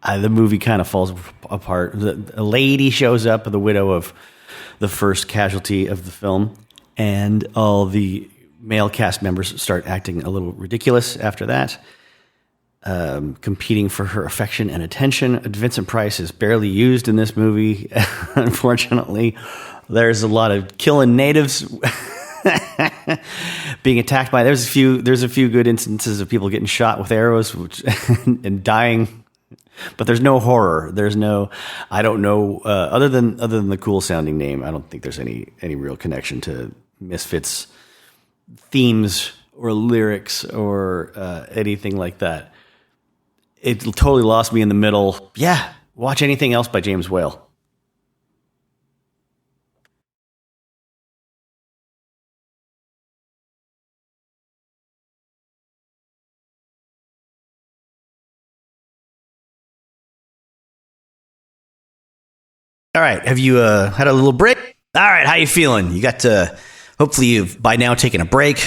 the movie kind of falls apart. A lady shows up, the widow of the first casualty of the film, and all the male cast members start acting a little ridiculous after that, competing for her affection and attention. Vincent Price is barely used in this movie, unfortunately. There's a lot of killing natives, being attacked by. There's a few good instances of people getting shot with arrows, and dying, but there's no horror. There's no, I don't know, other than the cool sounding name, I don't think there's any real connection to Misfits themes or lyrics or anything like that. It totally lost me in the middle. Yeah, watch anything else by James Whale. All right, have you had a little break? All right, how you feeling? You got to, hopefully you've by now taken a break,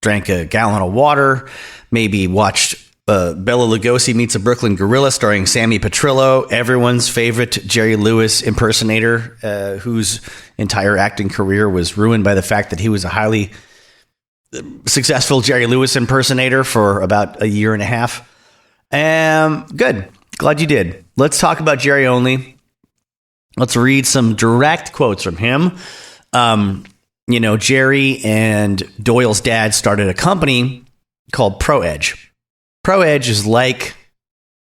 drank a gallon of water, maybe watched Bela Lugosi Meets a Brooklyn Gorilla starring Sammy Petrillo, everyone's favorite Jerry Lewis impersonator, whose entire acting career was ruined by the fact that he was a highly successful Jerry Lewis impersonator for about a year and a half. Good. Glad you did. Let's talk about Jerry Only. Let's read some direct quotes from him. Jerry and Doyle's dad started a company called Pro Edge. Pro Edge is like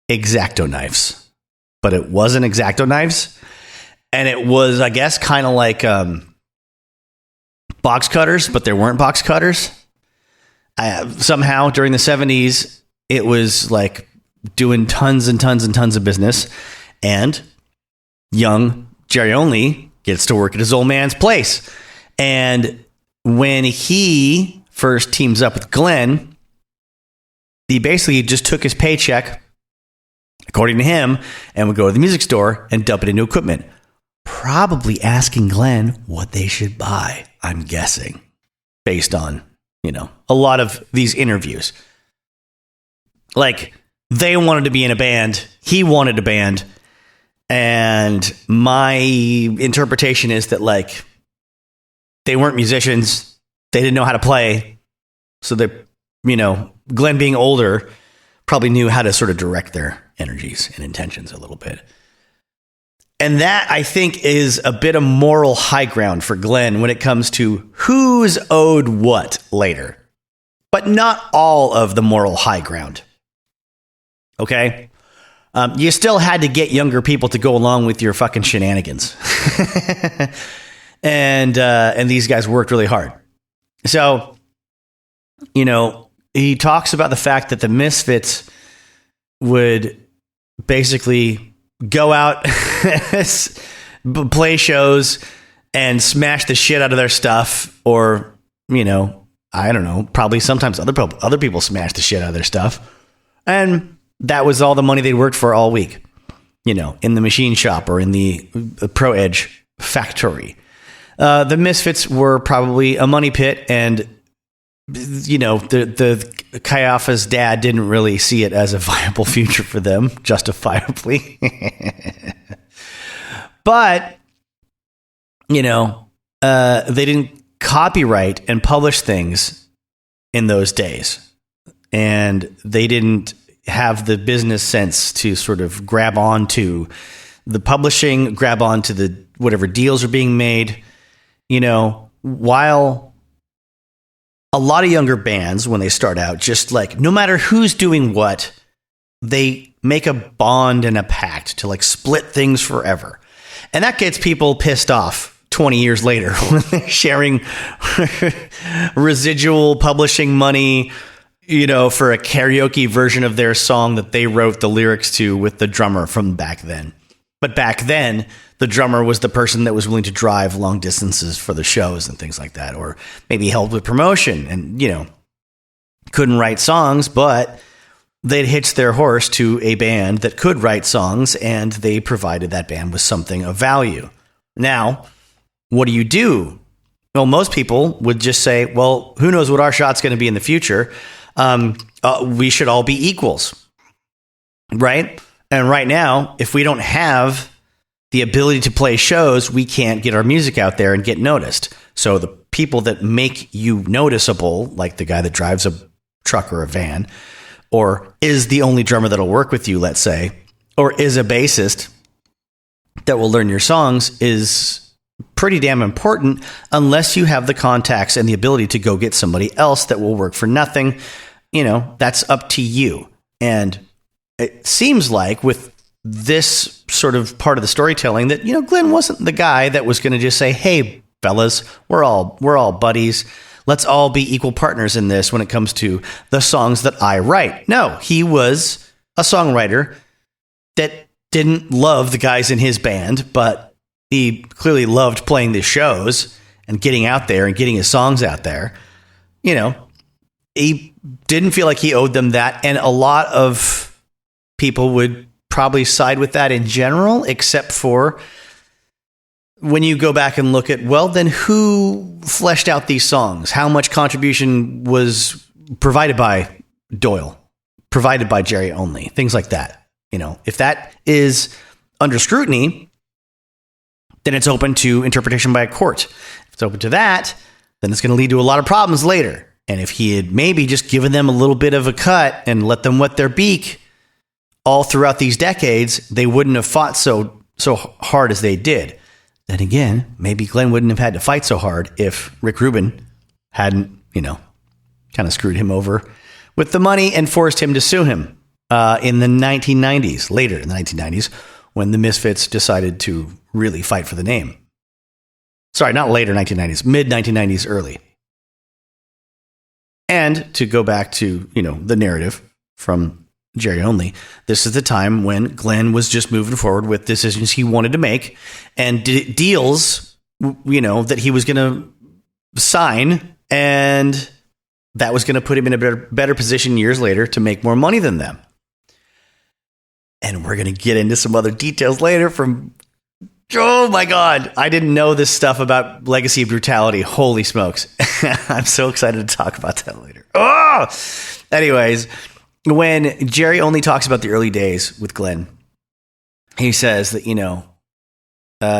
X-Acto knives, but it wasn't X-Acto knives. And it was, I guess, kind of like box cutters, but there weren't box cutters. Somehow during the 70s, it was like doing tons and tons and tons of business. And young Jerry Only gets to work at his old man's place. And when he first teams up with Glenn, he basically just took his paycheck, according to him, and would go to the music store and dump it into equipment. Probably asking Glenn what they should buy, I'm guessing, based on, a lot of these interviews. Like, they wanted to be in a band, he wanted a band, and my interpretation is that, like, they weren't musicians. They didn't know how to play. So they, Glenn being older probably knew how to sort of direct their energies and intentions a little bit. And that, I think, is a bit of moral high ground for Glenn when it comes to who's owed what later. But not all of the moral high ground. Okay? You still had to get younger people to go along with your fucking shenanigans. And these guys worked really hard. So, he talks about the fact that the Misfits would basically go out, play shows, and smash the shit out of their stuff. Or, I don't know, probably sometimes other people smash the shit out of their stuff. And that was all the money they worked for all week, in the machine shop or in the Pro Edge factory. The Misfits were probably a money pit, and the Kayaf's dad didn't really see it as a viable future for them, justifiably. But they didn't copyright and publish things in those days, and they didn't have the business sense to sort of grab onto the publishing, grab onto the whatever deals are being made. While a lot of younger bands, when they start out, just like no matter who's doing what, they make a bond and a pact to like split things forever. And that gets people pissed off 20 years later when they're sharing residual publishing money, for a karaoke version of their song that they wrote the lyrics to with the drummer from back then. But back then, the drummer was the person that was willing to drive long distances for the shows and things like that, or maybe helped with promotion and, couldn't write songs, but they'd hitched their horse to a band that could write songs, and they provided that band with something of value. Now, what do? Well, most people would just say, well, who knows what our shot's going to be in the future? We should all be equals, right? And right now, if we don't have the ability to play shows, we can't get our music out there and get noticed. So the people that make you noticeable, like the guy that drives a truck or a van, or is the only drummer that'll work with you, let's say, or is a bassist that will learn your songs, is pretty damn important unless you have the contacts and the ability to go get somebody else that will work for nothing. That's up to you. And it seems like with this sort of part of the storytelling that, Glenn wasn't the guy that was going to just say, hey, fellas, we're all buddies. Let's all be equal partners in this when it comes to the songs that I write. No, he was a songwriter that didn't love the guys in his band, but he clearly loved playing the shows and getting out there and getting his songs out there. He didn't feel like he owed them that. And a lot of people would probably side with that in general, except for when you go back and look at, well, then who fleshed out these songs? How much contribution was provided by Doyle, provided by Jerry only, things like that. If that is under scrutiny, then it's open to interpretation by a court. If it's open to that, then it's going to lead to a lot of problems later. And if he had maybe just given them a little bit of a cut and let them wet their beak all throughout these decades, they wouldn't have fought so hard as they did. Then again, maybe Glenn wouldn't have had to fight so hard if Rick Rubin hadn't, kind of screwed him over with the money and forced him to sue him in the 1990s, later in the 1990s, when the Misfits decided to really fight for the name. Sorry, not later 1990s, mid 1990s, early. And to go back to, the narrative from Jerry only, this is the time when Glenn was just moving forward with decisions he wanted to make and deals, that he was going to sign, and that was going to put him in a better position years later to make more money than them. And we're going to get into some other details later from, oh my God, I didn't know this stuff about Legacy of Brutality. Holy smokes. I'm so excited to talk about that later. Oh! Anyways, when Jerry only talks about the early days with Glenn, he says that,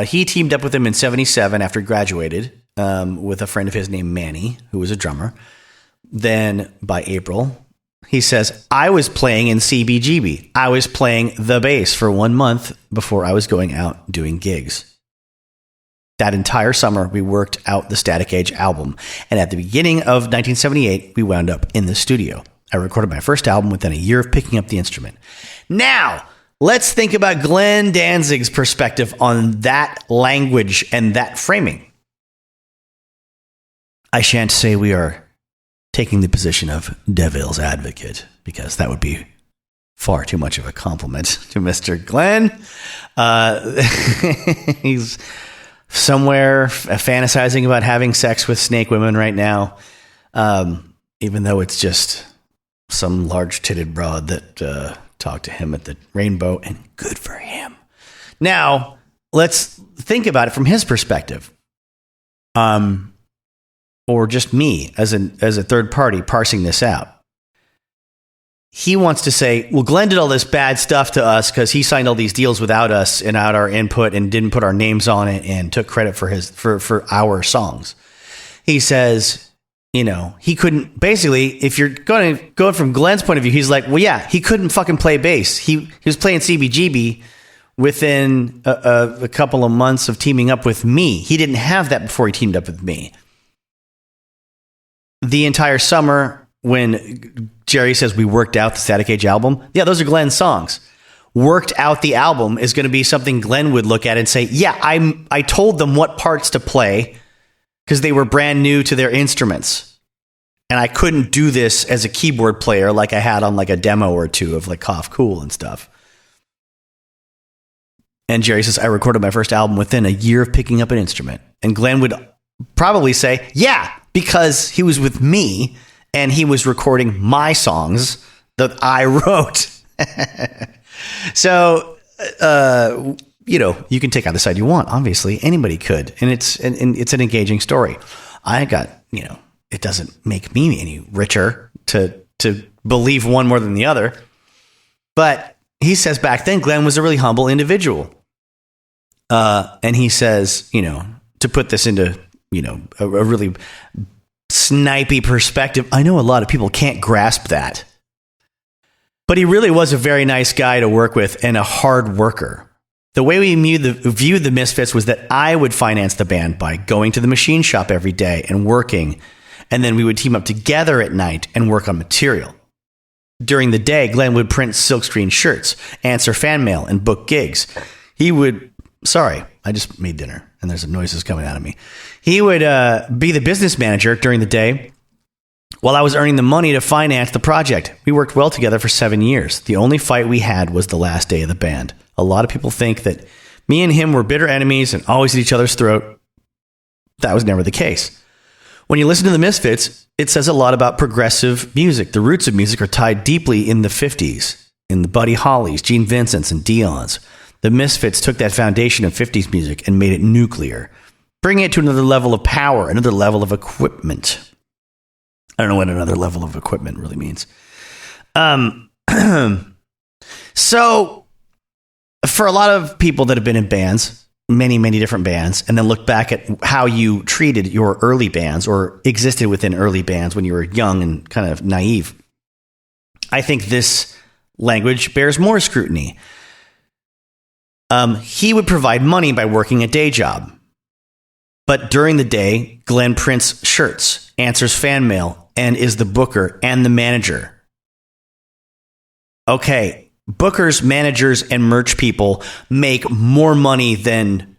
he teamed up with him in 1977 after he graduated with a friend of his named Manny, who was a drummer. Then by April, he says, I was playing in CBGB. I was playing the bass for 1 month before I was going out doing gigs. That entire summer, we worked out the Static Age album. And at the beginning of 1978, we wound up in the studio. I recorded my first album within a year of picking up the instrument. Now, let's think about Glenn Danzig's perspective on that language and that framing. I shan't say we are taking the position of devil's advocate, because that would be far too much of a compliment to Mr. Glenn. He's somewhere fantasizing about having sex with snake women right now, even though it's just some large-titted broad that talked to him at the Rainbow, and good for him. Now, let's think about it from his perspective. Or just me as a third party parsing this out. He wants to say, well, Glenn did all this bad stuff to us because he signed all these deals without us and out our input and didn't put our names on it and took credit for our songs. He says, he couldn't, basically, if you're going from Glenn's point of view, he's like, well, yeah, he couldn't fucking play bass. He was playing CBGB within a couple of months of teaming up with me. He didn't have that before he teamed up with me. The entire summer, when Jerry says we worked out the Static Age album, yeah, those are Glenn's songs. Worked out the album is going to be something Glenn would look at and say, yeah, I told them what parts to play because they were brand new to their instruments. And I couldn't do this as a keyboard player like I had on like a demo or two of like Cough Cool and stuff. And Jerry says, I recorded my first album within a year of picking up an instrument. And Glenn would probably say, yeah, because he was with me and he was recording my songs that I wrote. So, you can take out the side you want. Obviously, anybody could. And it's an engaging story. It doesn't make me any richer to believe one more than the other. But he says back then, Glenn was a really humble individual. And he says, to put this into a really snipey perspective. I know a lot of people can't grasp that. But he really was a very nice guy to work with and a hard worker. The way we viewed the Misfits was that I would finance the band by going to the machine shop every day and working. And then we would team up together at night and work on material. During the day, Glenn would print silkscreen shirts, answer fan mail, and book gigs. Sorry, I just made dinner and there's some noises coming out of me. He would be the business manager during the day while I was earning the money to finance the project. We worked well together for 7 years. The only fight we had was the last day of the band. A lot of people think that me and him were bitter enemies and always at each other's throat. That was never the case. When you listen to the Misfits, it says a lot about progressive music. The roots of music are tied deeply in the 50s, in the Buddy Hollys, Gene Vincents, and Dion's. The Misfits took that foundation of 50s music and made it nuclear, bringing it to another level of power, another level of equipment. I don't know what another level of equipment really means. So, for a lot of people that have been in bands, many, many different bands, and then look back at how you treated your early bands or existed within early bands when you were young and kind of naive, I think this language bears more scrutiny. He would provide money by working a day job. But during the day, Glenn prints shirts, answers fan mail, and is the booker and the manager. Okay, bookers, managers, and merch people make more money than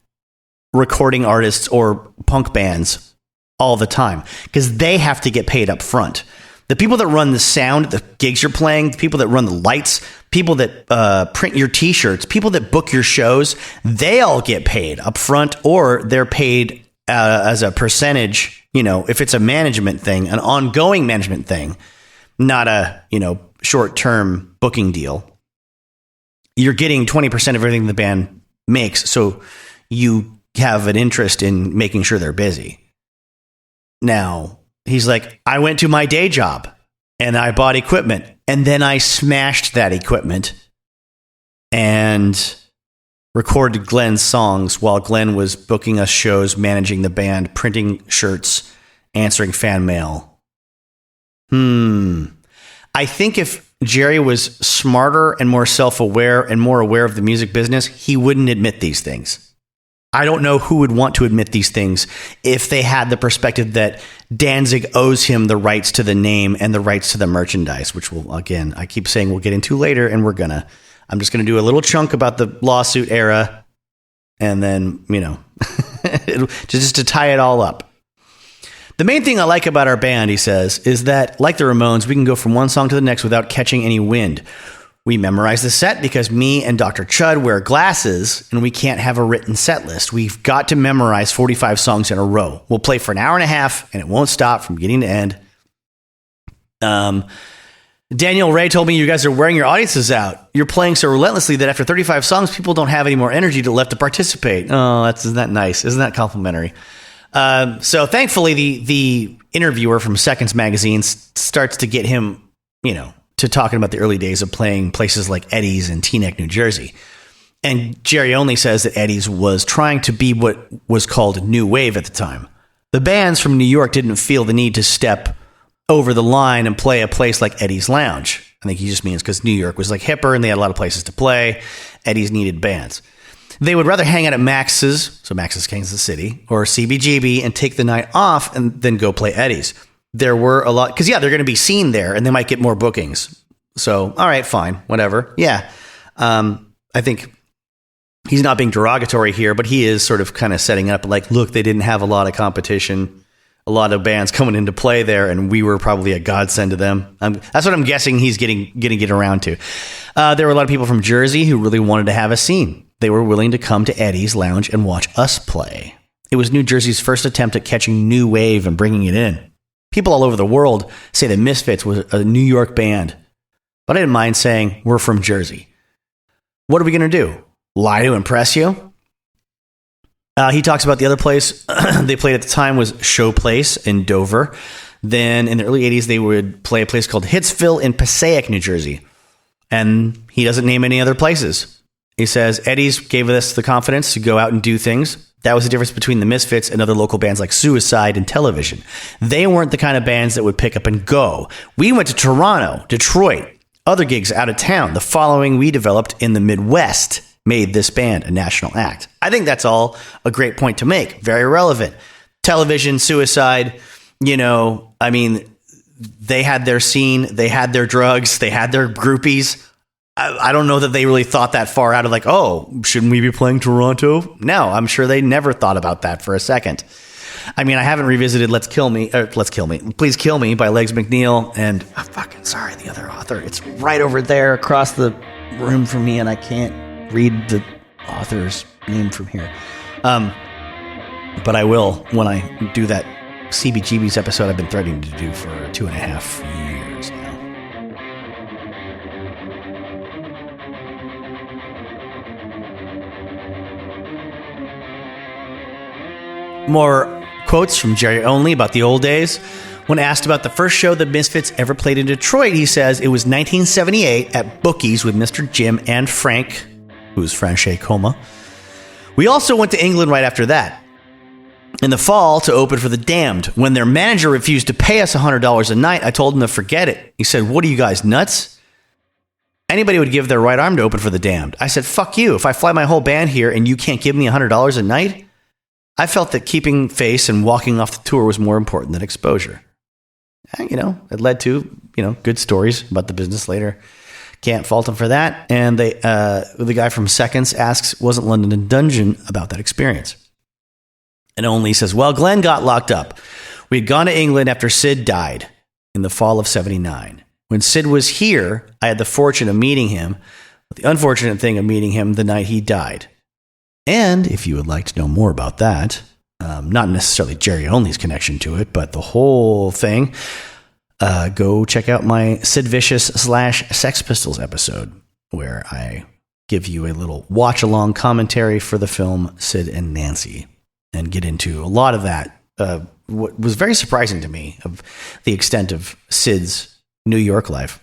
recording artists or punk bands all the time because they have to get paid up front. The people that run the sound, the gigs you're playing, the people that run the lights, people that print your t-shirts, people that book your shows, they all get paid up front or they're paid as a percentage, if it's a management thing, an ongoing management thing, not a, short-term booking deal. You're getting 20% of everything the band makes, so you have an interest in making sure they're busy. Now, he's like, I went to my day job and I bought equipment and then I smashed that equipment and recorded Glenn's songs while Glenn was booking us shows, managing the band, printing shirts, answering fan mail. I think if Jerry was smarter and more self-aware and more aware of the music business, he wouldn't admit these things. I don't know who would want to admit these things if they had the perspective that Danzig owes him the rights to the name and the rights to the merchandise, which will, again, I keep saying we'll get into later, and I'm just going to do a little chunk about the lawsuit era, and then, just to tie it all up. The main thing I like about our band, he says, is that, like the Ramones, we can go from one song to the next without catching any wind. We memorize the set because me and Dr. Chud wear glasses and we can't have a written set list. We've got to memorize 45 songs in a row. We'll play for an hour and a half and it won't stop from beginning to end. Daniel Ray told me you guys are wearing your audiences out. You're playing so relentlessly that after 35 songs, people don't have any more energy left to participate. Oh, isn't that nice? Isn't that complimentary? So thankfully, the interviewer from Seconds Magazine starts to get him, to talking about the early days of playing places like Eddie's in Teaneck, New Jersey. And Jerry only says that Eddie's was trying to be what was called new wave at the time. The bands from New York didn't feel the need to step over the line and play a place like Eddie's Lounge. I think he just means because New York was like hipper and they had a lot of places to play. Eddie's needed bands. They would rather hang out at Max's, so Max's Kansas City, or CBGB and take the night off and then go play Eddie's. There were a lot, because they're going to be seen there and they might get more bookings. So, all right, fine, whatever. Yeah. I think he's not being derogatory here, but he is sort of kind of setting up like, look, they didn't have a lot of competition, a lot of bands coming into play there, and we were probably a godsend to them. That's what I'm guessing he's getting around to. There were a lot of people from Jersey who really wanted to have a scene. They were willing to come to Eddie's Lounge and watch us play. It was New Jersey's first attempt at catching new wave and bringing it in. People all over the world say that Misfits was a New York band, but I didn't mind saying we're from Jersey. What are we going to do? Lie to impress you? He talks about the other place they played at the time was Show Place in Dover. Then in the early 80s, they would play a place called Hitsville in Passaic, New Jersey. And he doesn't name any other places. He says, Eddie's gave us the confidence to go out and do things. That was the difference between the Misfits and other local bands like Suicide and Television. They weren't the kind of bands that would pick up and go. We went to Toronto, Detroit, other gigs out of town. The following we developed in the Midwest made this band a national act. I think that's all a great point to make. Very relevant. Television, Suicide, they had their scene, they had their drugs, they had their groupies. I don't know that they really thought that far out of like, oh, shouldn't we be playing Toronto? No, I'm sure they never thought about that for a second. I haven't revisited Please Kill Me by Legs McNeil. And I'm fucking sorry, the other author. It's right over there across the room from me, and I can't read the author's name from here. But I will when I do that CBGB's episode I've been threatening to do for 2.5 years now. More quotes from Jerry Only about the old days. When asked about the first show that Misfits ever played in Detroit, he says it was 1978 at Bookie's with Mr. Jim and Frank, who's Franche Coma. We also went to England right after that, in the fall, to open for The Damned. When their manager refused to pay us $100 a night, I told him to forget it. He said, what are you guys, nuts? Anybody would give their right arm to open for The Damned. I said, fuck you. If I fly my whole band here and you can't give me $100 a night? I felt that keeping face and walking off the tour was more important than exposure. It led to, good stories about the business later. Can't fault him for that. And the guy from Seconds asks, wasn't London a dungeon about that experience? And Only says, well, Glenn got locked up. We'd gone to England after Sid died in the fall of 79. When Sid was here, I had the fortune of meeting him. The unfortunate thing of meeting him the night he died. And if you would like to know more about that, not necessarily Jerry Only's connection to it, but the whole thing, go check out my Sid Vicious / Sex Pistols episode, where I give you a little watch-along commentary for the film Sid and Nancy, and get into a lot of that. What was very surprising to me of the extent of Sid's New York life.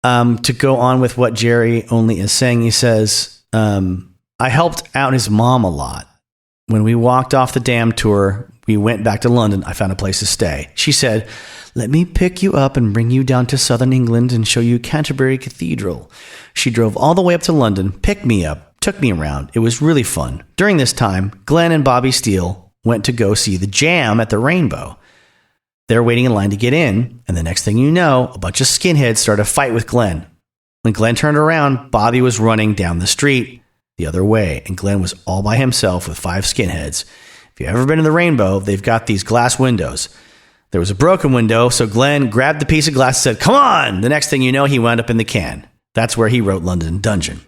To go on with what Jerry only is saying, he says, I helped out his mom a lot. When we walked off the Damned tour, we went back to London. I found a place to stay. She said, let me pick you up and bring you down to southern England and show you Canterbury Cathedral. She drove all the way up to London, picked me up, took me around. It was really fun. During this time, Glenn and Bobby Steele went to go see the Jam at the Rainbow. They're waiting in line to get in, and the next thing you know, a bunch of skinheads started a fight with Glenn. When Glenn turned around, Bobby was running down the street the other way, and Glenn was all by himself with 5 skinheads. If you've ever been to the Rainbow, they've got these glass windows. There was a broken window, so Glenn grabbed the piece of glass and said, come on! The next thing you know, he wound up in the can. That's where he wrote London Dungeon.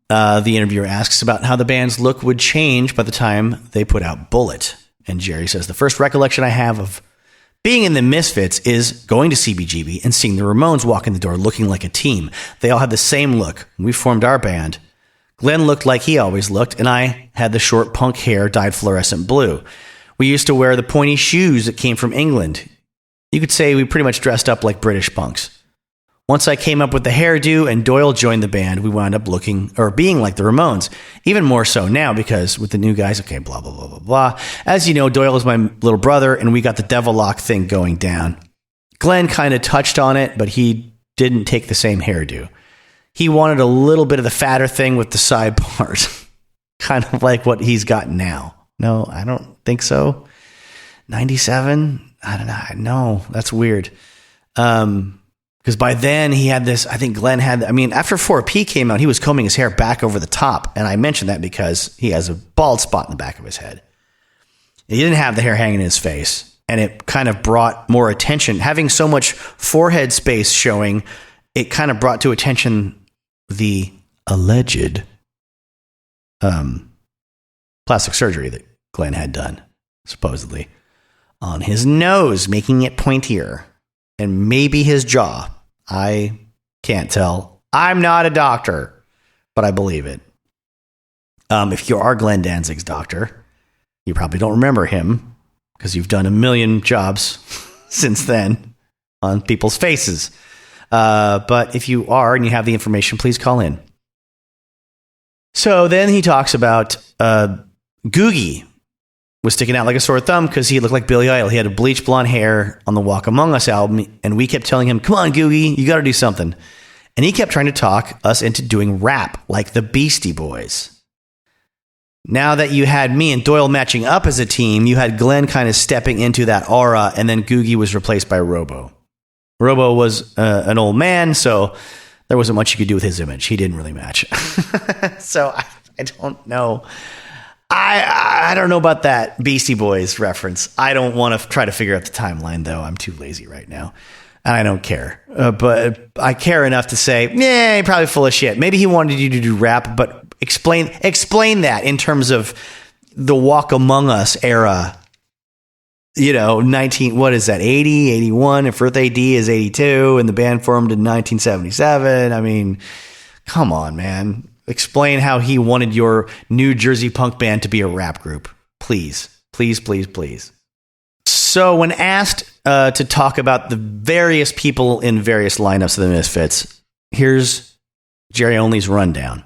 The interviewer asks about how the band's look would change by the time they put out Bullet. And Jerry says, the first recollection I have of being in the Misfits is going to CBGB and seeing the Ramones walk in the door looking like a team. They all had the same look. We formed our band. Glenn looked like he always looked, and I had the short punk hair dyed fluorescent blue. We used to wear the pointy shoes that came from England. You could say we pretty much dressed up like British punks. Once I came up with the hairdo and Doyle joined the band, we wound up looking or being like the Ramones. Even more so now because with the new guys, okay, blah, blah, blah, blah, blah. As you know, Doyle is my little brother and we got the devil lock thing going down. Glenn kind of touched on it, but he didn't take the same hairdo. He wanted a little bit of the fatter thing with the side part. Kind of like what he's got now. No, I don't think so. 97? I don't know. No, that's weird. Because by then he had this, I think Glenn had, after 4P came out, he was combing his hair back over the top. And I mentioned that because he has a bald spot in the back of his head. He didn't have the hair hanging in his face. And it kind of brought more attention. Having so much forehead space showing, it kind of brought to attention the alleged plastic surgery that Glenn had done, supposedly, on his nose, making it pointier. And maybe his jaw. I can't tell. I'm not a doctor, but I believe it. If you are Glenn Danzig's doctor, you probably don't remember him because you've done a million jobs since then on people's faces. But if you are and you have the information, please call in. So then he talks about Googie was sticking out like a sore thumb because he looked like Billy Idol. He had a bleached blonde hair on the Walk Among Us album, and we kept telling him, come on, Googie, you got to do something. And he kept trying to talk us into doing rap like the Beastie Boys. Now that you had me and Doyle matching up as a team, you had Glenn kind of stepping into that aura, and then Googie was replaced by Robo. Robo was an old man, so there wasn't much you could do with his image. He didn't really match. So I don't know. I don't know about that Beastie Boys reference. I don't want to try to figure out the timeline, though. I'm too lazy right now. And I don't care. But I care enough to say, you're probably full of shit. Maybe he wanted you to do rap, but explain that in terms of the Walk Among Us era. what is that, 80, 81? If Earth AD is 82 and the band formed in 1977. Come on, man. Explain how he wanted your New Jersey punk band to be a rap group. Please, please, please, please. So when asked to talk about the various people in various lineups of the Misfits, here's Jerry Only's rundown.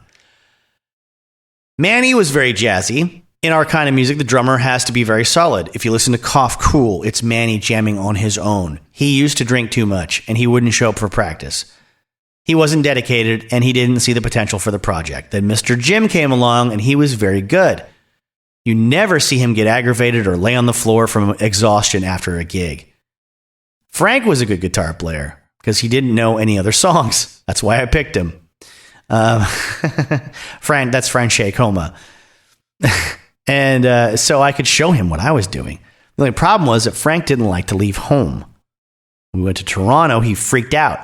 Manny was very jazzy. In our kind of music, the drummer has to be very solid. If you listen to Cough Cool, it's Manny jamming on his own. He used to drink too much, and he wouldn't show up for practice. He wasn't dedicated, and he didn't see the potential for the project. Then Mr. Jim came along, and he was very good. You never see him get aggravated or lay on the floor from exhaustion after a gig. Frank was a good guitar player because he didn't know any other songs. That's why I picked him. Frank, that's Franche Coma. And so I could show him what I was doing. The only problem was that Frank didn't like to leave home. When we went to Toronto, he freaked out.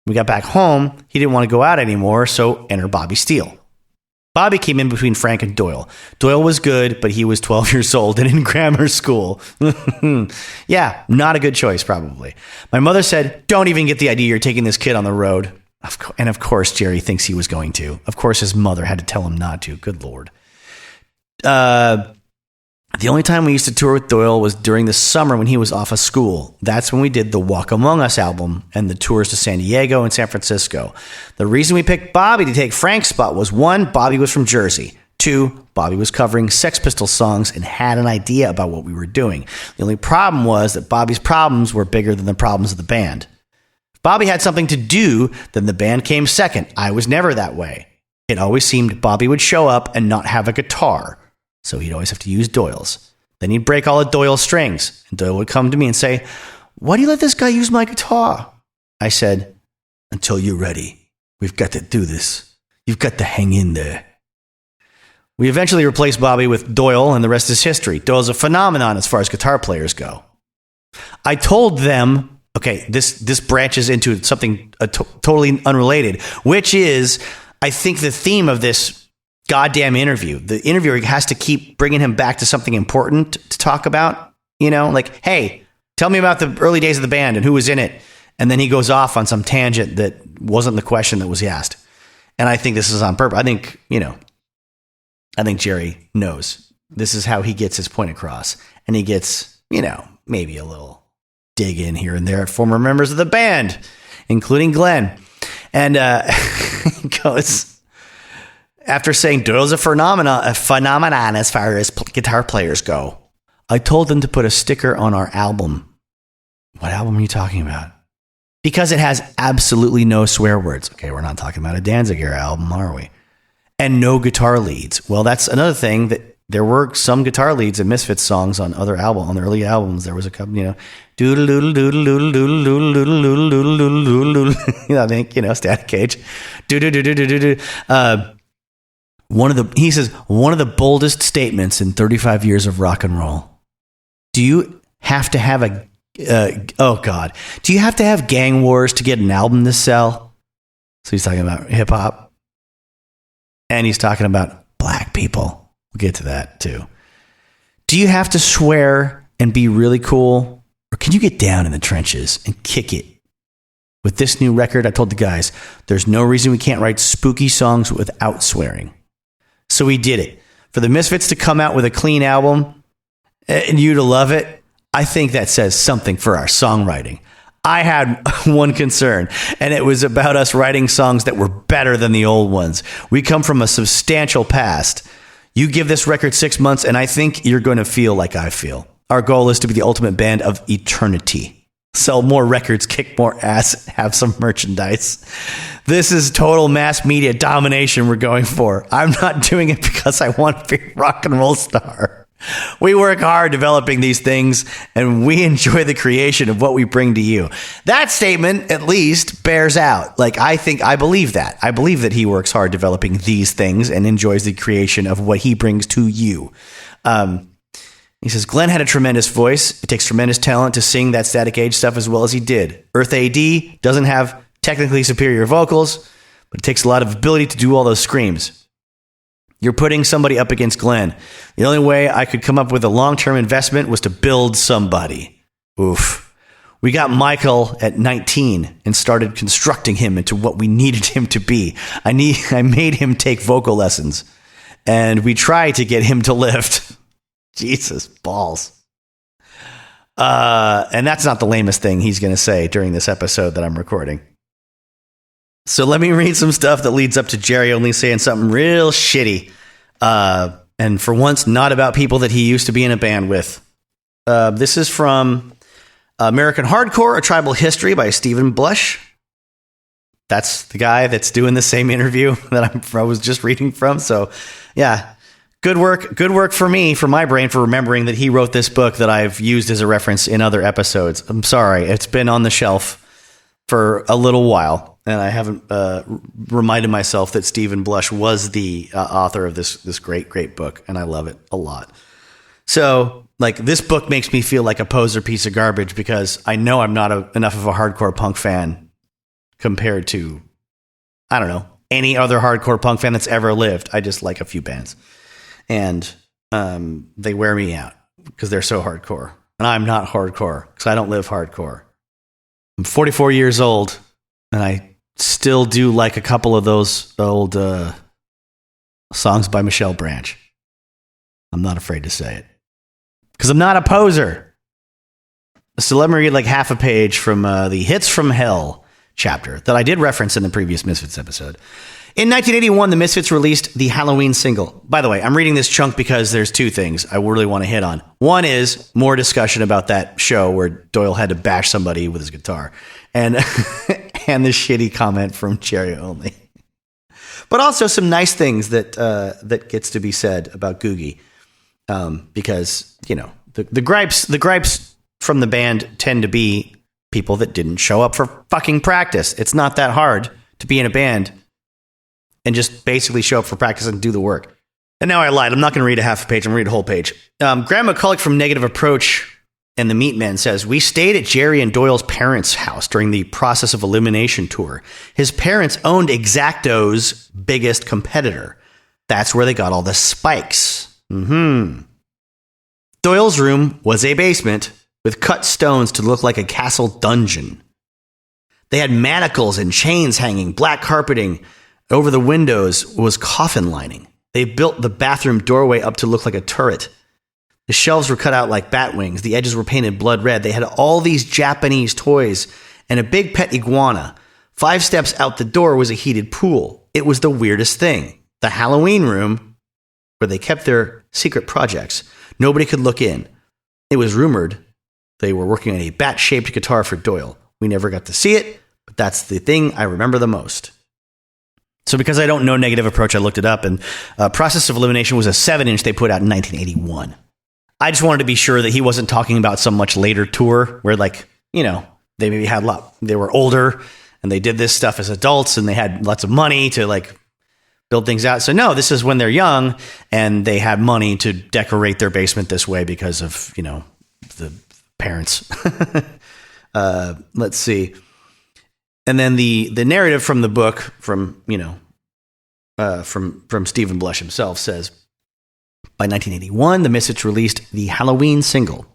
When we got back home, he didn't want to go out anymore, so enter Bobby Steele. Bobby came in between Frank and Doyle. Doyle was good, but he was 12 years old and in grammar school. Yeah, not a good choice, probably. My mother said, don't even get the idea you're taking this kid on the road. And of course, Jerry thinks he was going to. Of course, his mother had to tell him not to. Good Lord. The only time we used to tour with Doyle was during the summer when he was off of school. That's when we did the Walk Among Us album and the tours to San Diego and San Francisco. The reason we picked Bobby to take Frank's spot was, 1, Bobby was from Jersey. 2, Bobby was covering Sex Pistols songs and had an idea about what we were doing. The only problem was that Bobby's problems were bigger than the problems of the band. If Bobby had something to do, then the band came second. I was never that way. It always seemed Bobby would show up and not have a guitar, so he'd always have to use Doyle's. Then he'd break all of Doyle's strings, and Doyle would come to me and say, "Why do you let this guy use my guitar?" I said, "Until you're ready. We've got to do this. You've got to hang in there." We eventually replaced Bobby with Doyle, and the rest is history. Doyle's a phenomenon as far as guitar players go. I told them, okay, this branches into something totally unrelated, which is, I think, the theme of this goddamn interview. The interviewer has to keep bringing him back to something important to talk about. You know, like, hey, tell me about the early days of the band and who was in it. And then he goes off on some tangent that wasn't the question that was asked. And I think this is on purpose. I think Jerry knows this is how he gets his point across. And he gets, maybe a little dig in here and there at former members of the band, including Glenn. And he goes, after saying Doyle's a phenomenon as far as guitar players go, I told them to put a sticker on our album. What album are you talking about? Because it has absolutely no swear words. Okay, we're not talking about a Danzig era album, are we? And no guitar leads. Well, that's another thing, that there were some guitar leads in Misfits songs on other albums, on the early albums. There was a couple, doodle doodle doodle doodle doodle doodle doodle doodle doodle doodle doodle. I think, Static Cage. Doodle doodle doodle doodle. He says, one of the boldest statements in 35 years of rock and roll. Do you have to have do you have to have gang wars to get an album to sell? So he's talking about hip hop. And he's talking about black people. We'll get to that too. Do you have to swear and be really cool? Or can you get down in the trenches and kick it? With this new record, I told the guys, there's no reason we can't write spooky songs without swearing. So we did it. For the Misfits to come out with a clean album and you to love it, I think that says something for our songwriting. I had one concern, and it was about us writing songs that were better than the old ones. We come from a substantial past. You give this record 6 months, and I think you're going to feel like I feel. Our goal is to be the ultimate band of eternity. Sell more records, kick more ass, have some merchandise. This is total mass media domination we're going for. I'm not doing it because I want to be a rock and roll star. We work hard developing these things, and we enjoy the creation of what we bring to you. That statement, at least, bears out. I believe that. I believe that he works hard developing these things and enjoys the creation of what he brings to you. He says, Glenn had a tremendous voice. It takes tremendous talent to sing that Static Age stuff as well as he did. Earth AD doesn't have technically superior vocals, but it takes a lot of ability to do all those screams. You're putting somebody up against Glenn. The only way I could come up with a long-term investment was to build somebody. Oof. We got Michael at 19 and started constructing him into what we needed him to be. I made him take vocal lessons, and we tried to get him to lift. Jesus, balls. And that's not the lamest thing he's going to say during this episode that I'm recording. So let me read some stuff that leads up to Jerry only saying something real shitty. And for once, not about people that he used to be in a band with. This is from American Hardcore, A Tribal History by Stephen Blush. That's the guy that's doing the same interview that I was just reading from. So, yeah, good work for me, for my brain, for remembering that he wrote this book that I've used as a reference in other episodes. I'm sorry, it's been on the shelf for a little while, and I haven't reminded myself that Stephen Blush was the author of this great book, and I love it a lot. So, this book makes me feel like a poser piece of garbage because I know I'm not enough of a hardcore punk fan compared to, I don't know, any other hardcore punk fan that's ever lived. I just like a few bands, and they wear me out because they're so hardcore, and I'm not hardcore because I don't live hardcore. I'm 44 years old, and I still do like a couple of those old songs by Michelle Branch. I'm not afraid to say it. Because I'm not a poser. So let me read like half a page from the Hits from Hell chapter that I did reference in the previous Misfits episode. In 1981, the Misfits released the Halloween single. By the way, I'm reading this chunk because there's two things I really want to hit on. One is more discussion about that show where Doyle had to bash somebody with his guitar. And and the shitty comment from Cherry Only. But also some nice things that gets to be said about Googie. Because, you know, the gripes from the band tend to be people that didn't show up for fucking practice. It's not that hard to be in a band and just basically show up for practice and do the work. And now I lied. I'm not going to read a half a page. I'm going to read a whole page. Graham McCulloch from Negative Approach and the Meatmen says, we stayed at Jerry and Doyle's parents' house during the Process of Elimination tour. His parents owned X-Acto's biggest competitor. That's where they got all the spikes. Doyle's room was a basement with cut stones to look like a castle dungeon. They had manacles and chains hanging, black carpeting. Over the windows was coffin lining. They built the bathroom doorway up to look like a turret. The shelves were cut out like bat wings. The edges were painted blood red. They had all these Japanese toys and a big pet iguana. 5 steps out the door was a heated pool. It was the weirdest thing. The Halloween room, where they kept their secret projects. Nobody could look in. It was rumored they were working on a bat-shaped guitar for Doyle. We never got to see it, but that's the thing I remember the most. So because I don't know Negative Approach, I looked it up, and Process of Elimination was a 7-inch they put out in 1981. I just wanted to be sure that he wasn't talking about some much later tour where, like, you know, they maybe had they were older and they did this stuff as adults and they had lots of money to, like, build things out. So no, this is when they're young and they had money to decorate their basement this way because of, you know, the parents. Let's see. And then the narrative from the book from, you know, from Stephen Blush himself says, by 1981, the Misfits released the Halloween single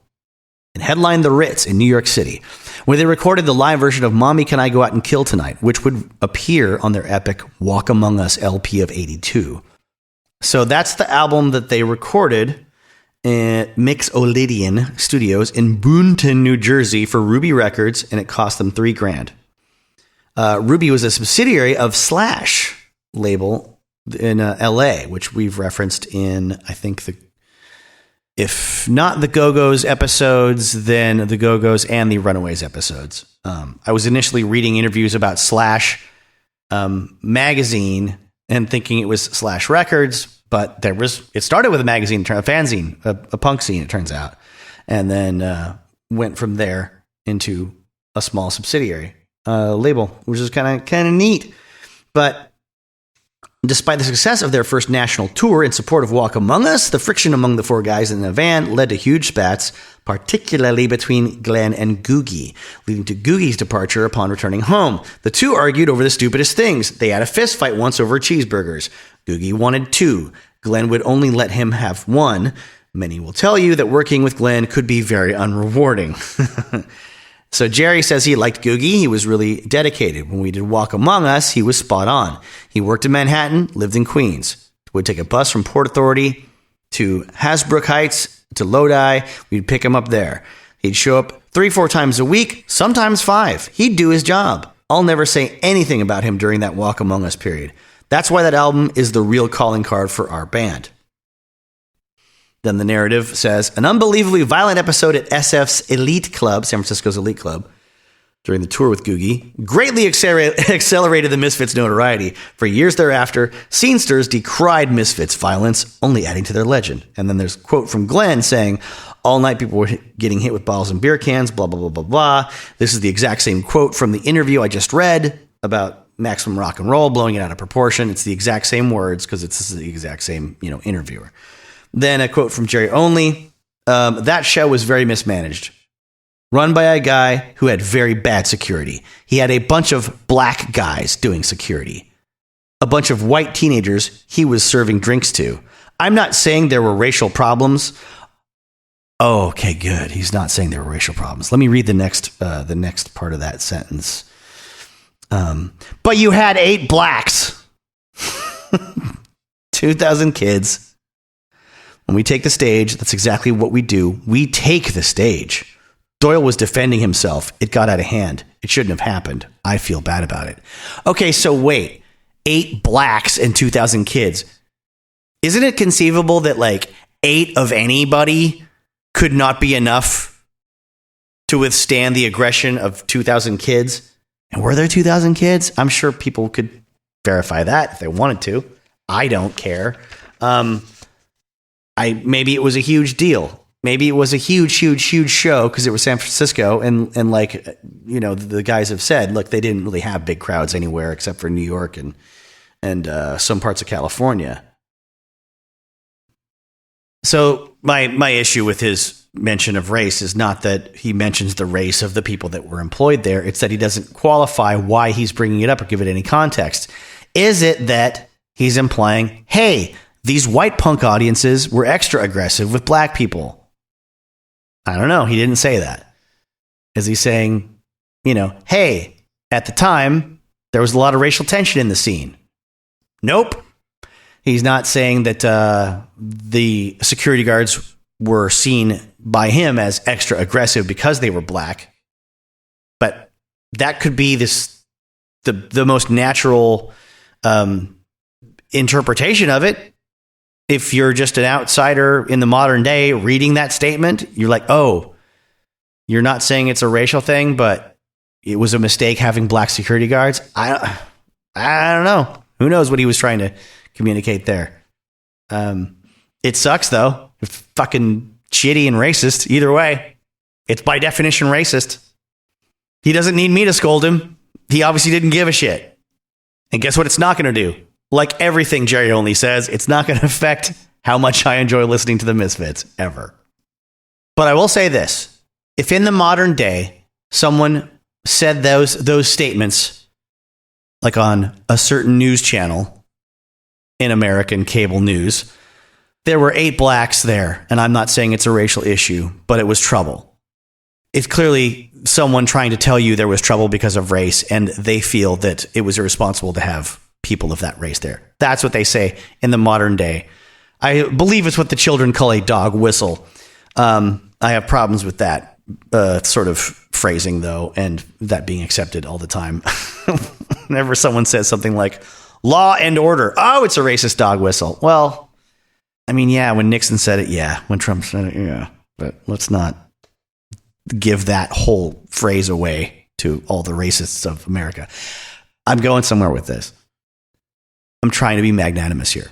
and headlined the Ritz in New York City, where they recorded the live version of Mommy Can I Go Out and Kill Tonight, which would appear on their epic Walk Among Us LP of 82. So that's the album that they recorded at Mixolydian Studios in Boonton, New Jersey for Ruby Records, and it cost them $3,000. Ruby was a subsidiary of Slash label in LA, which we've referenced in, I think, if not the Go-Go's episodes, then the Go-Go's and the Runaways episodes. I was initially reading interviews about Slash magazine and thinking it was Slash Records, but it started with a magazine, a fanzine, a punk scene, it turns out, and then went from there into a small subsidiary label, which is kind of neat. But despite the success of their first national tour in support of Walk Among Us, the friction among the 4 guys in the van led to huge spats, particularly between Glenn and Googie, leading to Googie's departure upon returning home. The two argued over the stupidest things. They had a fist fight once over cheeseburgers. Googie wanted 2. Glenn would only let him have 1. Many will tell you that working with Glenn could be very unrewarding. So Jerry says he liked Googie. He was really dedicated. When we did Walk Among Us, he was spot on. He worked in Manhattan, lived in Queens. Would take a bus from Port Authority to Hasbrook Heights to Lodi. We'd pick him up there. He'd show up 3-4 times a week, sometimes 5. He'd do his job. I'll never say anything about him during that Walk Among Us period. That's why that album is the real calling card for our band. Then the narrative says, an unbelievably violent episode at SF's Elite Club, San Francisco's Elite Club, during the tour with Googie, greatly accelerated the Misfits' notoriety. For years thereafter, scenesters decried Misfits' violence, only adding to their legend. And then there's a quote from Glenn saying, all night people were getting hit with bottles and beer cans, blah, blah, blah, blah, blah. This is the exact same quote from the interview I just read about Maximum Rock and Roll, blowing it out of proportion. It's the exact same words because it's the exact same, interviewer. Then a quote from Jerry Only. That show was very mismanaged. Run by a guy who had very bad security. He had a bunch of black guys doing security. A bunch of white teenagers he was serving drinks to. I'm not saying there were racial problems. Oh, okay, good. He's not saying there were racial problems. Let me read the next part of that sentence. But you had 8 blacks. 2,000 kids. When we take the stage, that's exactly what we do. We take the stage. Doyle was defending himself. It got out of hand. It shouldn't have happened. I feel bad about it. Okay, so wait. 8 blacks and 2,000 kids. Isn't it conceivable that like 8 of anybody could not be enough to withstand the aggression of 2,000 kids? And were there 2,000 kids? I'm sure people could verify that if they wanted to. I don't care. Maybe it was a huge deal. Maybe it was a huge show because it was San Francisco. And like, you know, the guys have said, look, they didn't really have big crowds anywhere except for New York and some parts of California. So my issue with his mention of race is not that he mentions the race of the people that were employed there. It's that he doesn't qualify why he's bringing it up or give it any context. Is it that he's implying, hey, these white punk audiences were extra aggressive with black people? I don't know. He didn't say that. Is he saying, you know, hey, at the time, there was a lot of racial tension in the scene? Nope. He's not saying that the security guards were seen by him as extra aggressive because they were black. But that could be the most natural interpretation of it. If you're just an outsider in the modern day reading that statement, you're like, oh, you're not saying it's a racial thing, but it was a mistake having black security guards. I don't know. Who knows what he was trying to communicate there. It sucks, though. It's fucking shitty and racist. Either way, it's by definition racist. He doesn't need me to scold him. He obviously didn't give a shit. And guess what it's not going to do? Like everything Jerry Only says, it's not going to affect how much I enjoy listening to the Misfits, ever. But I will say this. If in the modern day, someone said those statements, like on a certain news channel in American cable news, there were 8 blacks there, and I'm not saying it's a racial issue, but it was trouble. It's clearly someone trying to tell you there was trouble because of race, and they feel that it was irresponsible to have people of that race there. That's what they say in the modern day. I believe it's what the children call a dog whistle. I have problems with that sort of phrasing, though, and that being accepted all the time. Whenever someone says something like, law and order, oh, it's a racist dog whistle. Well, I mean, yeah, when Nixon said it, yeah. When Trump said it, yeah. But let's not give that whole phrase away to all the racists of America. I'm going somewhere with this. I'm trying to be magnanimous here.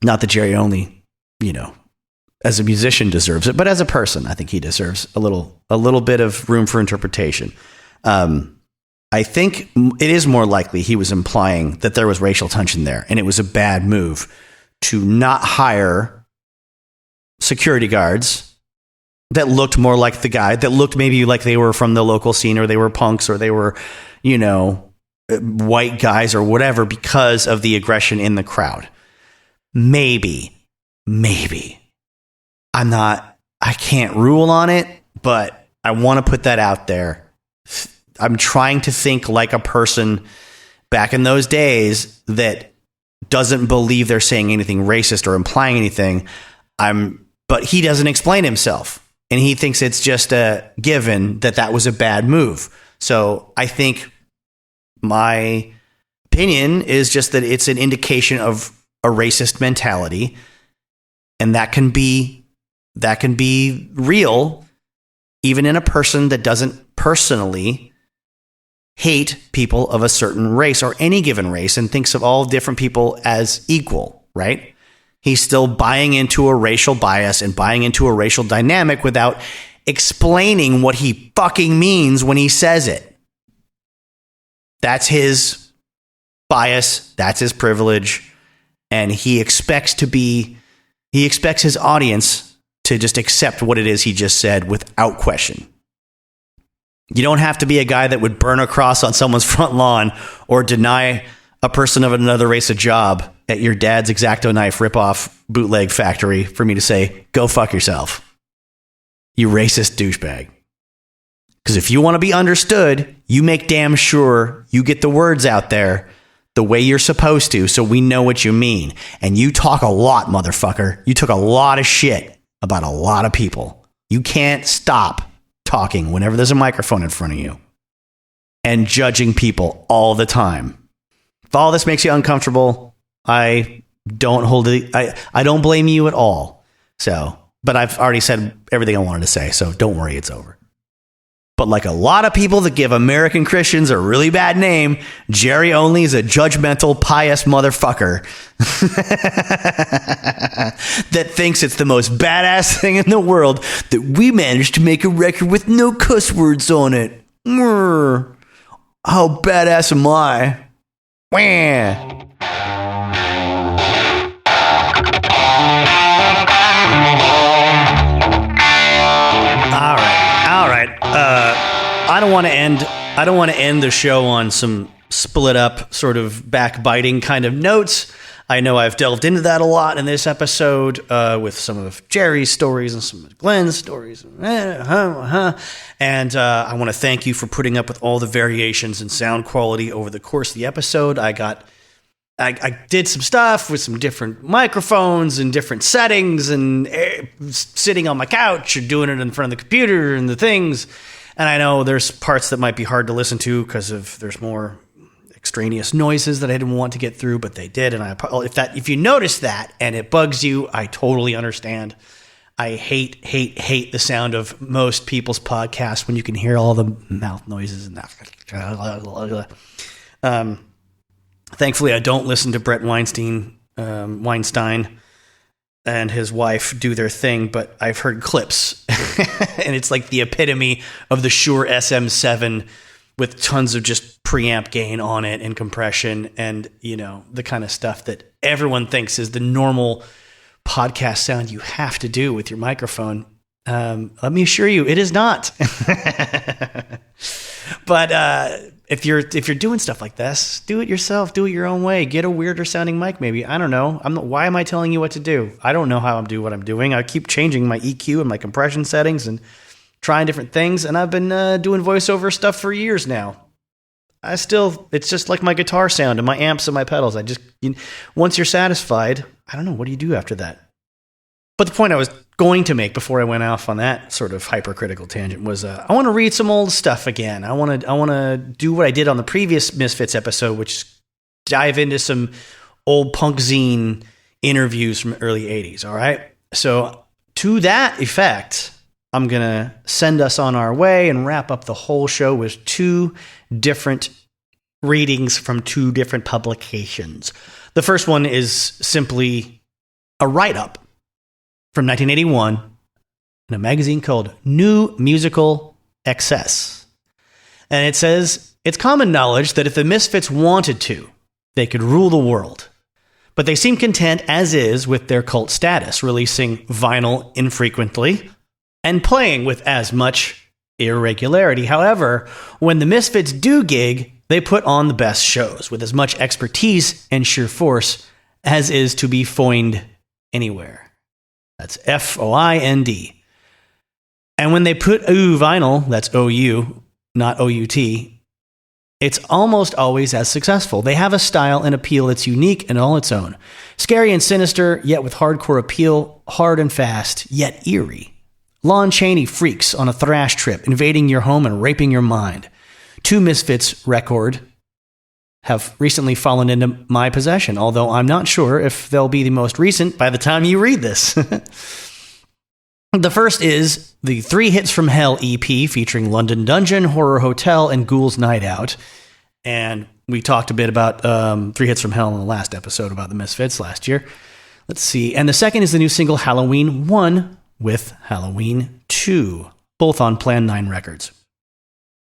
Not that Jerry Only, you know, as a musician deserves it, but as a person, I think he deserves a little bit of room for interpretation. I think it is more likely he was implying that there was racial tension there, and it was a bad move to not hire security guards that looked more like the guy, that looked maybe like they were from the local scene, or they were punks, or they were, you know, white guys or whatever, because of the aggression in the crowd. Maybe. I can't rule on it, but I want to put that out there. I'm trying to think like a person back in those days that doesn't believe they're saying anything racist or implying anything. But he doesn't explain himself, and he thinks it's just a given that was a bad move. So I think my opinion is just that it's an indication of a racist mentality, and that can be real even in a person that doesn't personally hate people of a certain race or any given race and thinks of all different people as equal, right? He's still buying into a racial bias and buying into a racial dynamic without explaining what he fucking means when he says it. That's his bias. That's his privilege. And he expects his audience to just accept what it is he just said without question. You don't have to be a guy that would burn a cross on someone's front lawn or deny a person of another race a job at your dad's X-Acto knife ripoff bootleg factory for me to say, go fuck yourself, you racist douchebag. Because if you want to be understood, you make damn sure you get the words out there the way you're supposed to, so we know what you mean. And you talk a lot, motherfucker. You took a lot of shit about a lot of people. You can't stop talking whenever there's a microphone in front of you and judging people all the time. If all this makes you uncomfortable, I don't blame you at all. So, but I've already said everything I wanted to say, so don't worry, it's over. But like a lot of people that give American Christians a really bad name, Jerry Only is a judgmental, pious motherfucker that thinks it's the most badass thing in the world that we managed to make a record with no cuss words on it. How badass am I? Wah. All right. I don't want to end the show on some split up, sort of backbiting kind of notes. I know I've delved into that a lot in this episode with some of Jerry's stories and some of Glenn's stories. And I want to thank you for putting up with all the variations in sound quality over the course of the episode. I did some stuff with some different microphones and different settings and sitting on my couch or doing it in front of the computer and the things. And I know there's parts that might be hard to listen to because there's more extraneous noises that I didn't want to get through, but they did. And if you notice that and it bugs you, I totally understand. I hate the sound of most people's podcasts when you can hear all the mouth noises and that. Thankfully, I don't listen to Brett Weinstein and his wife do their thing, but I've heard clips, and it's like the epitome of the Shure SM7 with tons of just preamp gain on it and compression and, the kind of stuff that everyone thinks is the normal podcast sound you have to do with your microphone. Let me assure you, it is not. But if you're doing stuff like this, do it yourself. Do it your own way. Get a weirder sounding mic, maybe. I don't know. Why am I telling you what to do? I don't know how I'm doing what I'm doing. I keep changing my EQ and my compression settings and trying different things. And I've been doing voiceover stuff for years now. It's just like my guitar sound and my amps and my pedals. Once you're satisfied, I don't know. What do you do after that? But the point I was going to make before I went off on that sort of hypercritical tangent was I want to read some old stuff again. I want to do what I did on the previous Misfits episode, which is dive into some old punk zine interviews from the early 80s, all right? So to that effect, I'm going to send us on our way and wrap up the whole show with two different readings from two different publications. The first one is simply a write-up from 1981 in a magazine called New Musical Excess. And it says, it's common knowledge that if the Misfits wanted to, they could rule the world. But they seem content as is with their cult status, releasing vinyl infrequently and playing with as much irregularity. However, when the Misfits do gig, they put on the best shows with as much expertise and sheer force as is to be found anywhere. That's FOIND. And when they put vinyl, that's OU, not OUT, it's almost always as successful. They have a style and appeal that's unique and all its own. Scary and sinister, yet with hardcore appeal, hard and fast, yet eerie. Lon Chaney freaks on a thrash trip, invading your home and raping your mind. Two Misfits record have recently fallen into my possession, although I'm not sure if they'll be the most recent by the time you read this. The first is the 3 Hits from Hell EP featuring London Dungeon, Horror Hotel, and Ghoul's Night Out. And we talked a bit about 3 Hits from Hell in the last episode about the Misfits last year. Let's see. And the second is the new single Halloween 1 with Halloween 2, both on Plan 9 Records.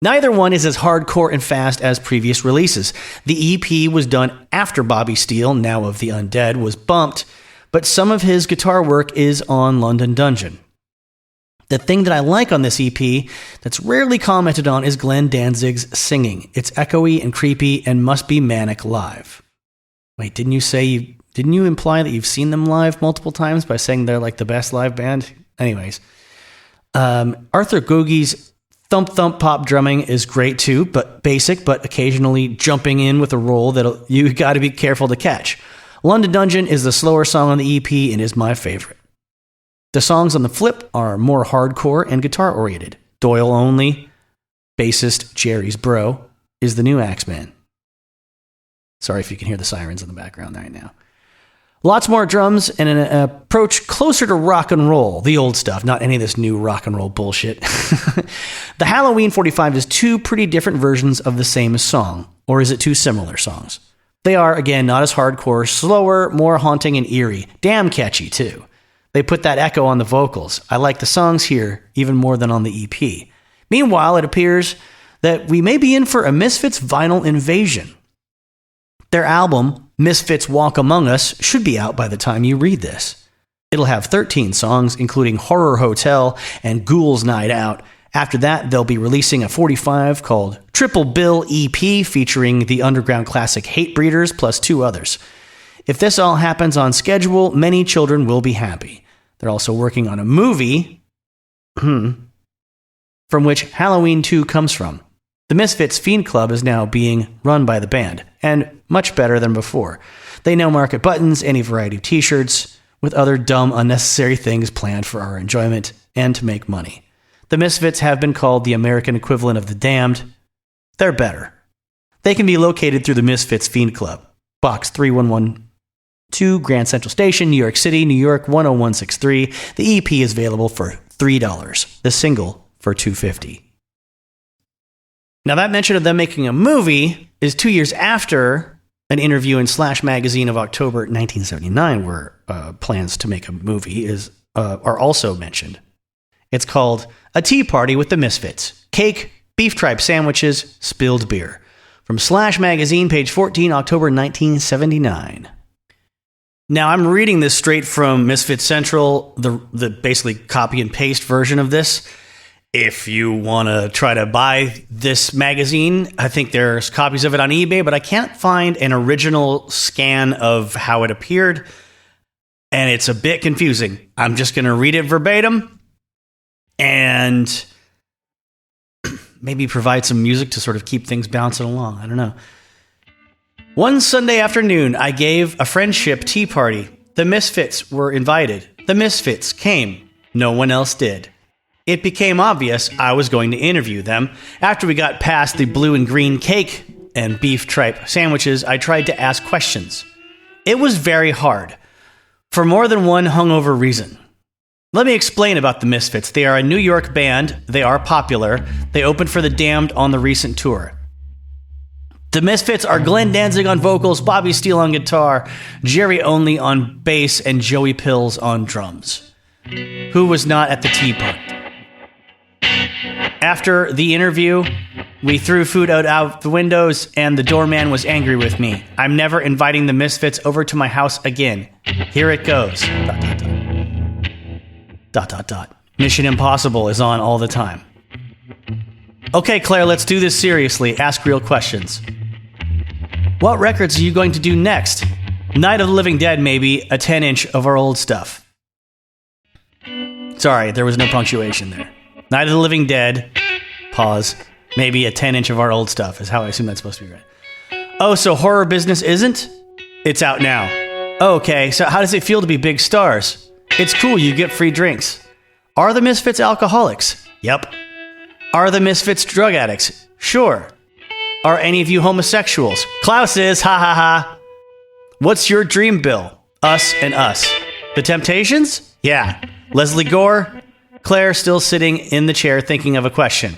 Neither one is as hardcore and fast as previous releases. The EP was done after Bobby Steele, now of the Undead, was bumped, but some of his guitar work is on London Dungeon. The thing that I like on this EP that's rarely commented on is Glenn Danzig's singing. It's echoey and creepy and must be manic live. Wait, didn't you imply that you've seen them live multiple times by saying they're like the best live band? Anyways, Arthur Googie's Thump thump pop drumming is great too, but basic, but occasionally jumping in with a roll that you got to be careful to catch. London Dungeon is the slower song on the EP and is my favorite. The songs on the flip are more hardcore and guitar oriented. Doyle Only, bassist Jerry's bro, is the new Axeman. Sorry if you can hear the sirens in the background right now. Lots more drums and an approach closer to rock and roll. The old stuff, not any of this new rock and roll bullshit. The Halloween 45 is two pretty different versions of the same song. Or is it two similar songs? They are, again, not as hardcore, slower, more haunting and eerie. Damn catchy, too. They put that echo on the vocals. I like the songs here even more than on the EP. Meanwhile, it appears that we may be in for a Misfits vinyl invasion. Their album, Misfits Walk Among Us, should be out by the time you read this. It'll have 13 songs, including Horror Hotel and Ghouls Night Out. After that, they'll be releasing a 45 called Triple Bill EP featuring the underground classic Hate Breeders plus 2 others. If this all happens on schedule, many children will be happy. They're also working on a movie from which Halloween 2 comes from. The Misfits Fiend Club is now being run by the band, and much better than before. They now market buttons, any variety of t-shirts, with other dumb, unnecessary things planned for our enjoyment and to make money. The Misfits have been called the American equivalent of the Damned. They're better. They can be located through the Misfits Fiend Club, Box 3112, Grand Central Station, New York City, New York 10163. The EP is available for $3, the single for $2.50. Now, that mention of them making a movie is 2 years after an interview in Slash magazine of October 1979, where plans to make a movie are also mentioned. It's called A Tea Party with the Misfits. Cake, beef tripe sandwiches, spilled beer. From Slash magazine, page 14, October 1979. Now, I'm reading this straight from Misfits Central, the basically copy and paste version of this. If you want to try to buy this magazine, I think there's copies of it on eBay, but I can't find an original scan of how it appeared, and it's a bit confusing. I'm just going to read it verbatim and maybe provide some music to sort of keep things bouncing along. I don't know. One Sunday afternoon, I gave a friendship tea party. The Misfits were invited. The Misfits came. No one else did. It became obvious I was going to interview them. After we got past the blue and green cake and beef tripe sandwiches, I tried to ask questions. It was very hard, for more than one hungover reason. Let me explain about the Misfits. They are a New York band. They are popular. They opened for the Damned on the recent tour. The Misfits are Glenn Danzig on vocals, Bobby Steele on guitar, Jerry Only on bass, and Joey Pills on drums, who was not at the tea party. After the interview, we threw food out the windows, and the doorman was angry with me. I'm never inviting the Misfits over to my house again. Here it goes. ... Mission Impossible is on all the time. Okay, Claire, let's do this seriously. Ask real questions. What records are you going to do next? Night of the Living Dead, maybe. A 10-inch of our old stuff. Sorry, there was no punctuation there. Night of the Living Dead, pause, maybe a 10-inch of our old stuff is how I assume that's supposed to be right. Oh, so horror business isn't? It's out now. Okay, so how does it feel to be big stars? It's cool, you get free drinks. Are the Misfits alcoholics? Yep. Are the Misfits drug addicts? Sure. Are any of you homosexuals? Klaus is, ha ha ha. What's your dream bill? Us and us. The Temptations? Yeah. Leslie Gore? Claire still sitting in the chair thinking of a question.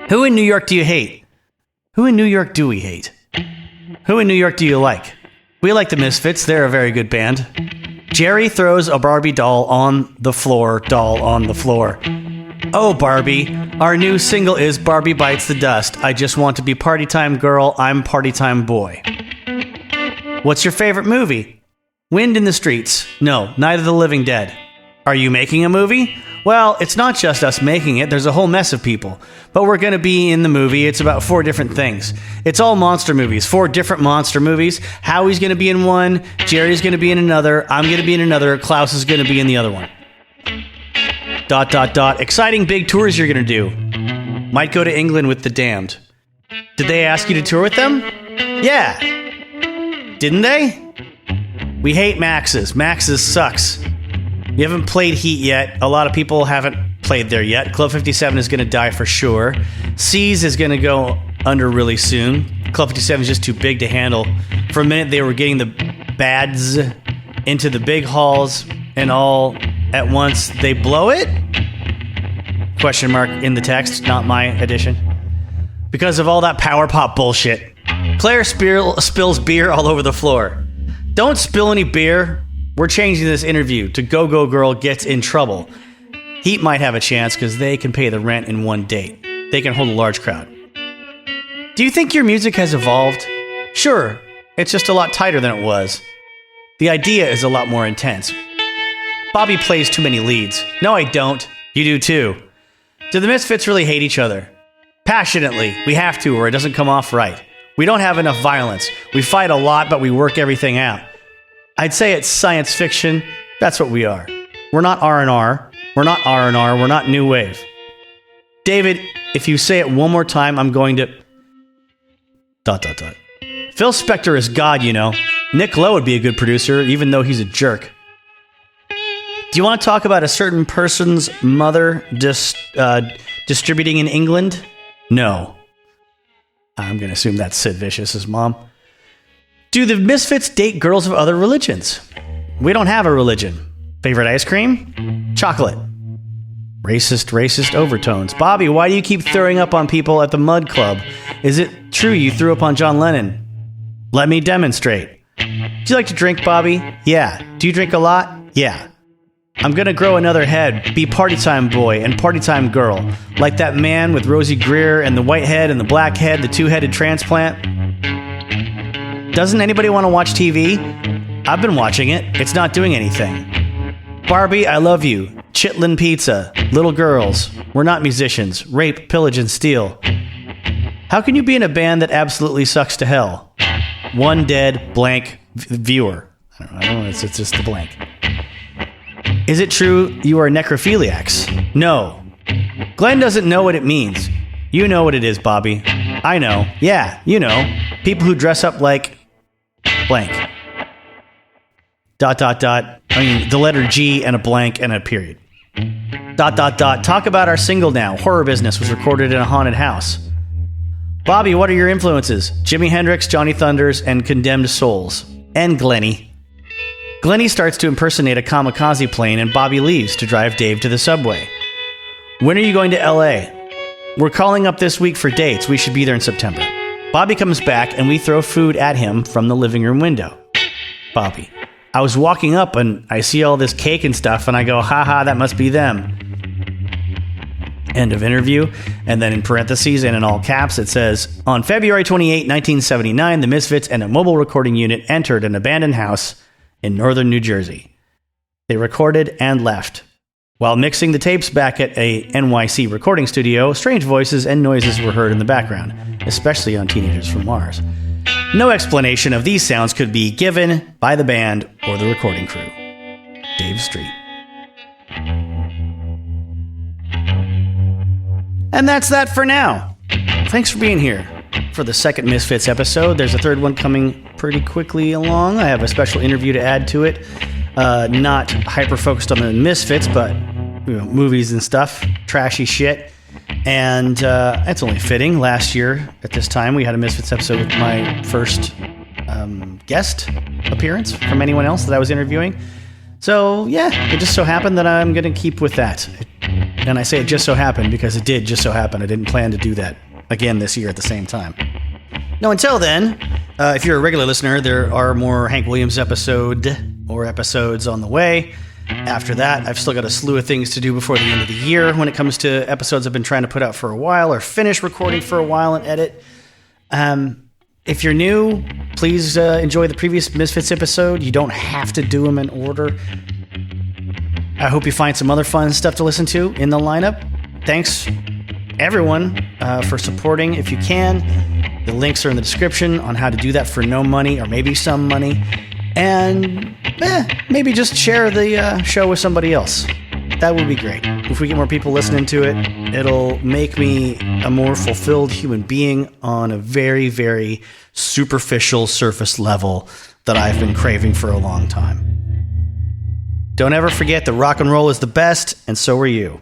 Who in New York do you hate? Who in New York do we hate? Who in New York do you like? We like the Misfits. They're a very good band. Jerry throws a Barbie doll on the floor. Oh, Barbie. Our new single is Barbie Bites the Dust. I just want to be party time girl. I'm party time boy. What's your favorite movie? Wind in the Streets. No, Night of the Living Dead. Are you making a movie? Well, it's not just us making it. There's a whole mess of people. But we're going to be in the movie. It's about 4 different things. It's all monster movies. 4 different monster movies. Howie's going to be in one. Jerry's going to be in another. I'm going to be in another. Klaus is going to be in the other one. ... Exciting big tours you're going to do. Might go to England with the Damned. Did they ask you to tour with them? Yeah. Didn't they? We hate Max's. Max's sucks. You haven't played Heat yet. A lot of people haven't played there yet. Club 57 is going to die for sure. C's is going to go under really soon. Club 57 is just too big to handle. For a minute, they were getting the bads into the big halls, and all at once they blow it? Question mark in the text, not my addition. Because of all that power pop bullshit. Claire spills beer all over the floor. Don't spill any beer. We're changing this interview to Go-Go Girl Gets in Trouble. Heat might have a chance because they can pay the rent in one date. They can hold a large crowd. Do you think your music has evolved? Sure, it's just a lot tighter than it was. The idea is a lot more intense. Bobby plays too many leads. No, I don't. You do too. Do the Misfits really hate each other? Passionately. We have to, or it doesn't come off right. We don't have enough violence. We fight a lot, but we work everything out. I'd say it's science fiction. That's what we are. We're not R&R. We're not R&R. We're not new wave. David, if you say it one more time, I'm going to... ... Phil Spector is God, you know. Nick Lowe would be a good producer, even though he's a jerk. Do you want to talk about a certain person's mother distributing in England? No. I'm going to assume that's Sid Vicious's mom. Do the Misfits date girls of other religions? We don't have a religion. Favorite ice cream? Chocolate. Racist overtones. Bobby, why do you keep throwing up on people at the Mud Club? Is it true you threw up on John Lennon? Let me demonstrate. Do you like to drink, Bobby? Yeah. Do you drink a lot? Yeah. I'm gonna grow another head, be party time boy and party time girl, like that man with Rosie Greer and the white head and the black head, the two-headed transplant. Doesn't anybody want to watch TV? I've been watching it. It's not doing anything. Barbie, I love you. Chitlin pizza. Little girls. We're not musicians. Rape, pillage, and steal. How can you be in a band that absolutely sucks to hell? One dead, blank viewer. I don't know. It's just a blank. Is it true you are necrophiliacs? No. Glenn doesn't know what it means. You know what it is, Bobby. I know. Yeah, you know. People who dress up like blank. ... I mean, the letter G and a blank and a period. ... Talk about our single now. Horror Business was recorded in a haunted house. Bobby, what are your influences? Jimi Hendrix, Johnny Thunders, and Condemned Souls. And Glennie. Glennie starts to impersonate a kamikaze plane, and Bobby leaves to drive Dave to the subway. When are you going to LA? We're calling up this week for dates. We should be there in September. Bobby comes back, and we throw food at him from the living room window. Bobby, I was walking up, and I see all this cake and stuff, and I go, haha, that must be them. End of interview. And then in parentheses and in all caps, it says, on February 28, 1979, the Misfits and a mobile recording unit entered an abandoned house in northern New Jersey. They recorded and left. While mixing the tapes back at a NYC recording studio, strange voices and noises were heard in the background, especially on Teenagers from Mars. No explanation of these sounds could be given by the band or the recording crew. Dave Street. And that's that for now. Thanks for being here for the second Misfits episode. There's a third one coming pretty quickly along. I have a special interview to add to it. Not hyper-focused on the Misfits, but movies and stuff. Trashy shit. And it's only fitting. Last year, at this time, we had a Misfits episode with my first guest appearance from anyone else that I was interviewing. So, yeah, it just so happened that I'm going to keep with that. And I say it just so happened because it did just so happen. I didn't plan to do that again this year at the same time. Now, until then, if you're a regular listener, there are more Hank Williams episodes on the way. After that, I've still got a slew of things to do before the end of the year when it comes to episodes I've been trying to put out for a while or finish recording for a while and edit. If you're new, please enjoy the previous Misfits episode. You don't have to do them in order. I hope you find some other fun stuff to listen to in the lineup. Thanks, everyone, for supporting if you can. The links are in the description on how to do that for no money or maybe some money. And maybe just share the show with somebody else. that would be great. If we get more people listening to it, it'll make me a more fulfilled human being on a very, very superficial surface level that I've been craving for a long time. Don't ever forget that rock and roll is the best, and so are you.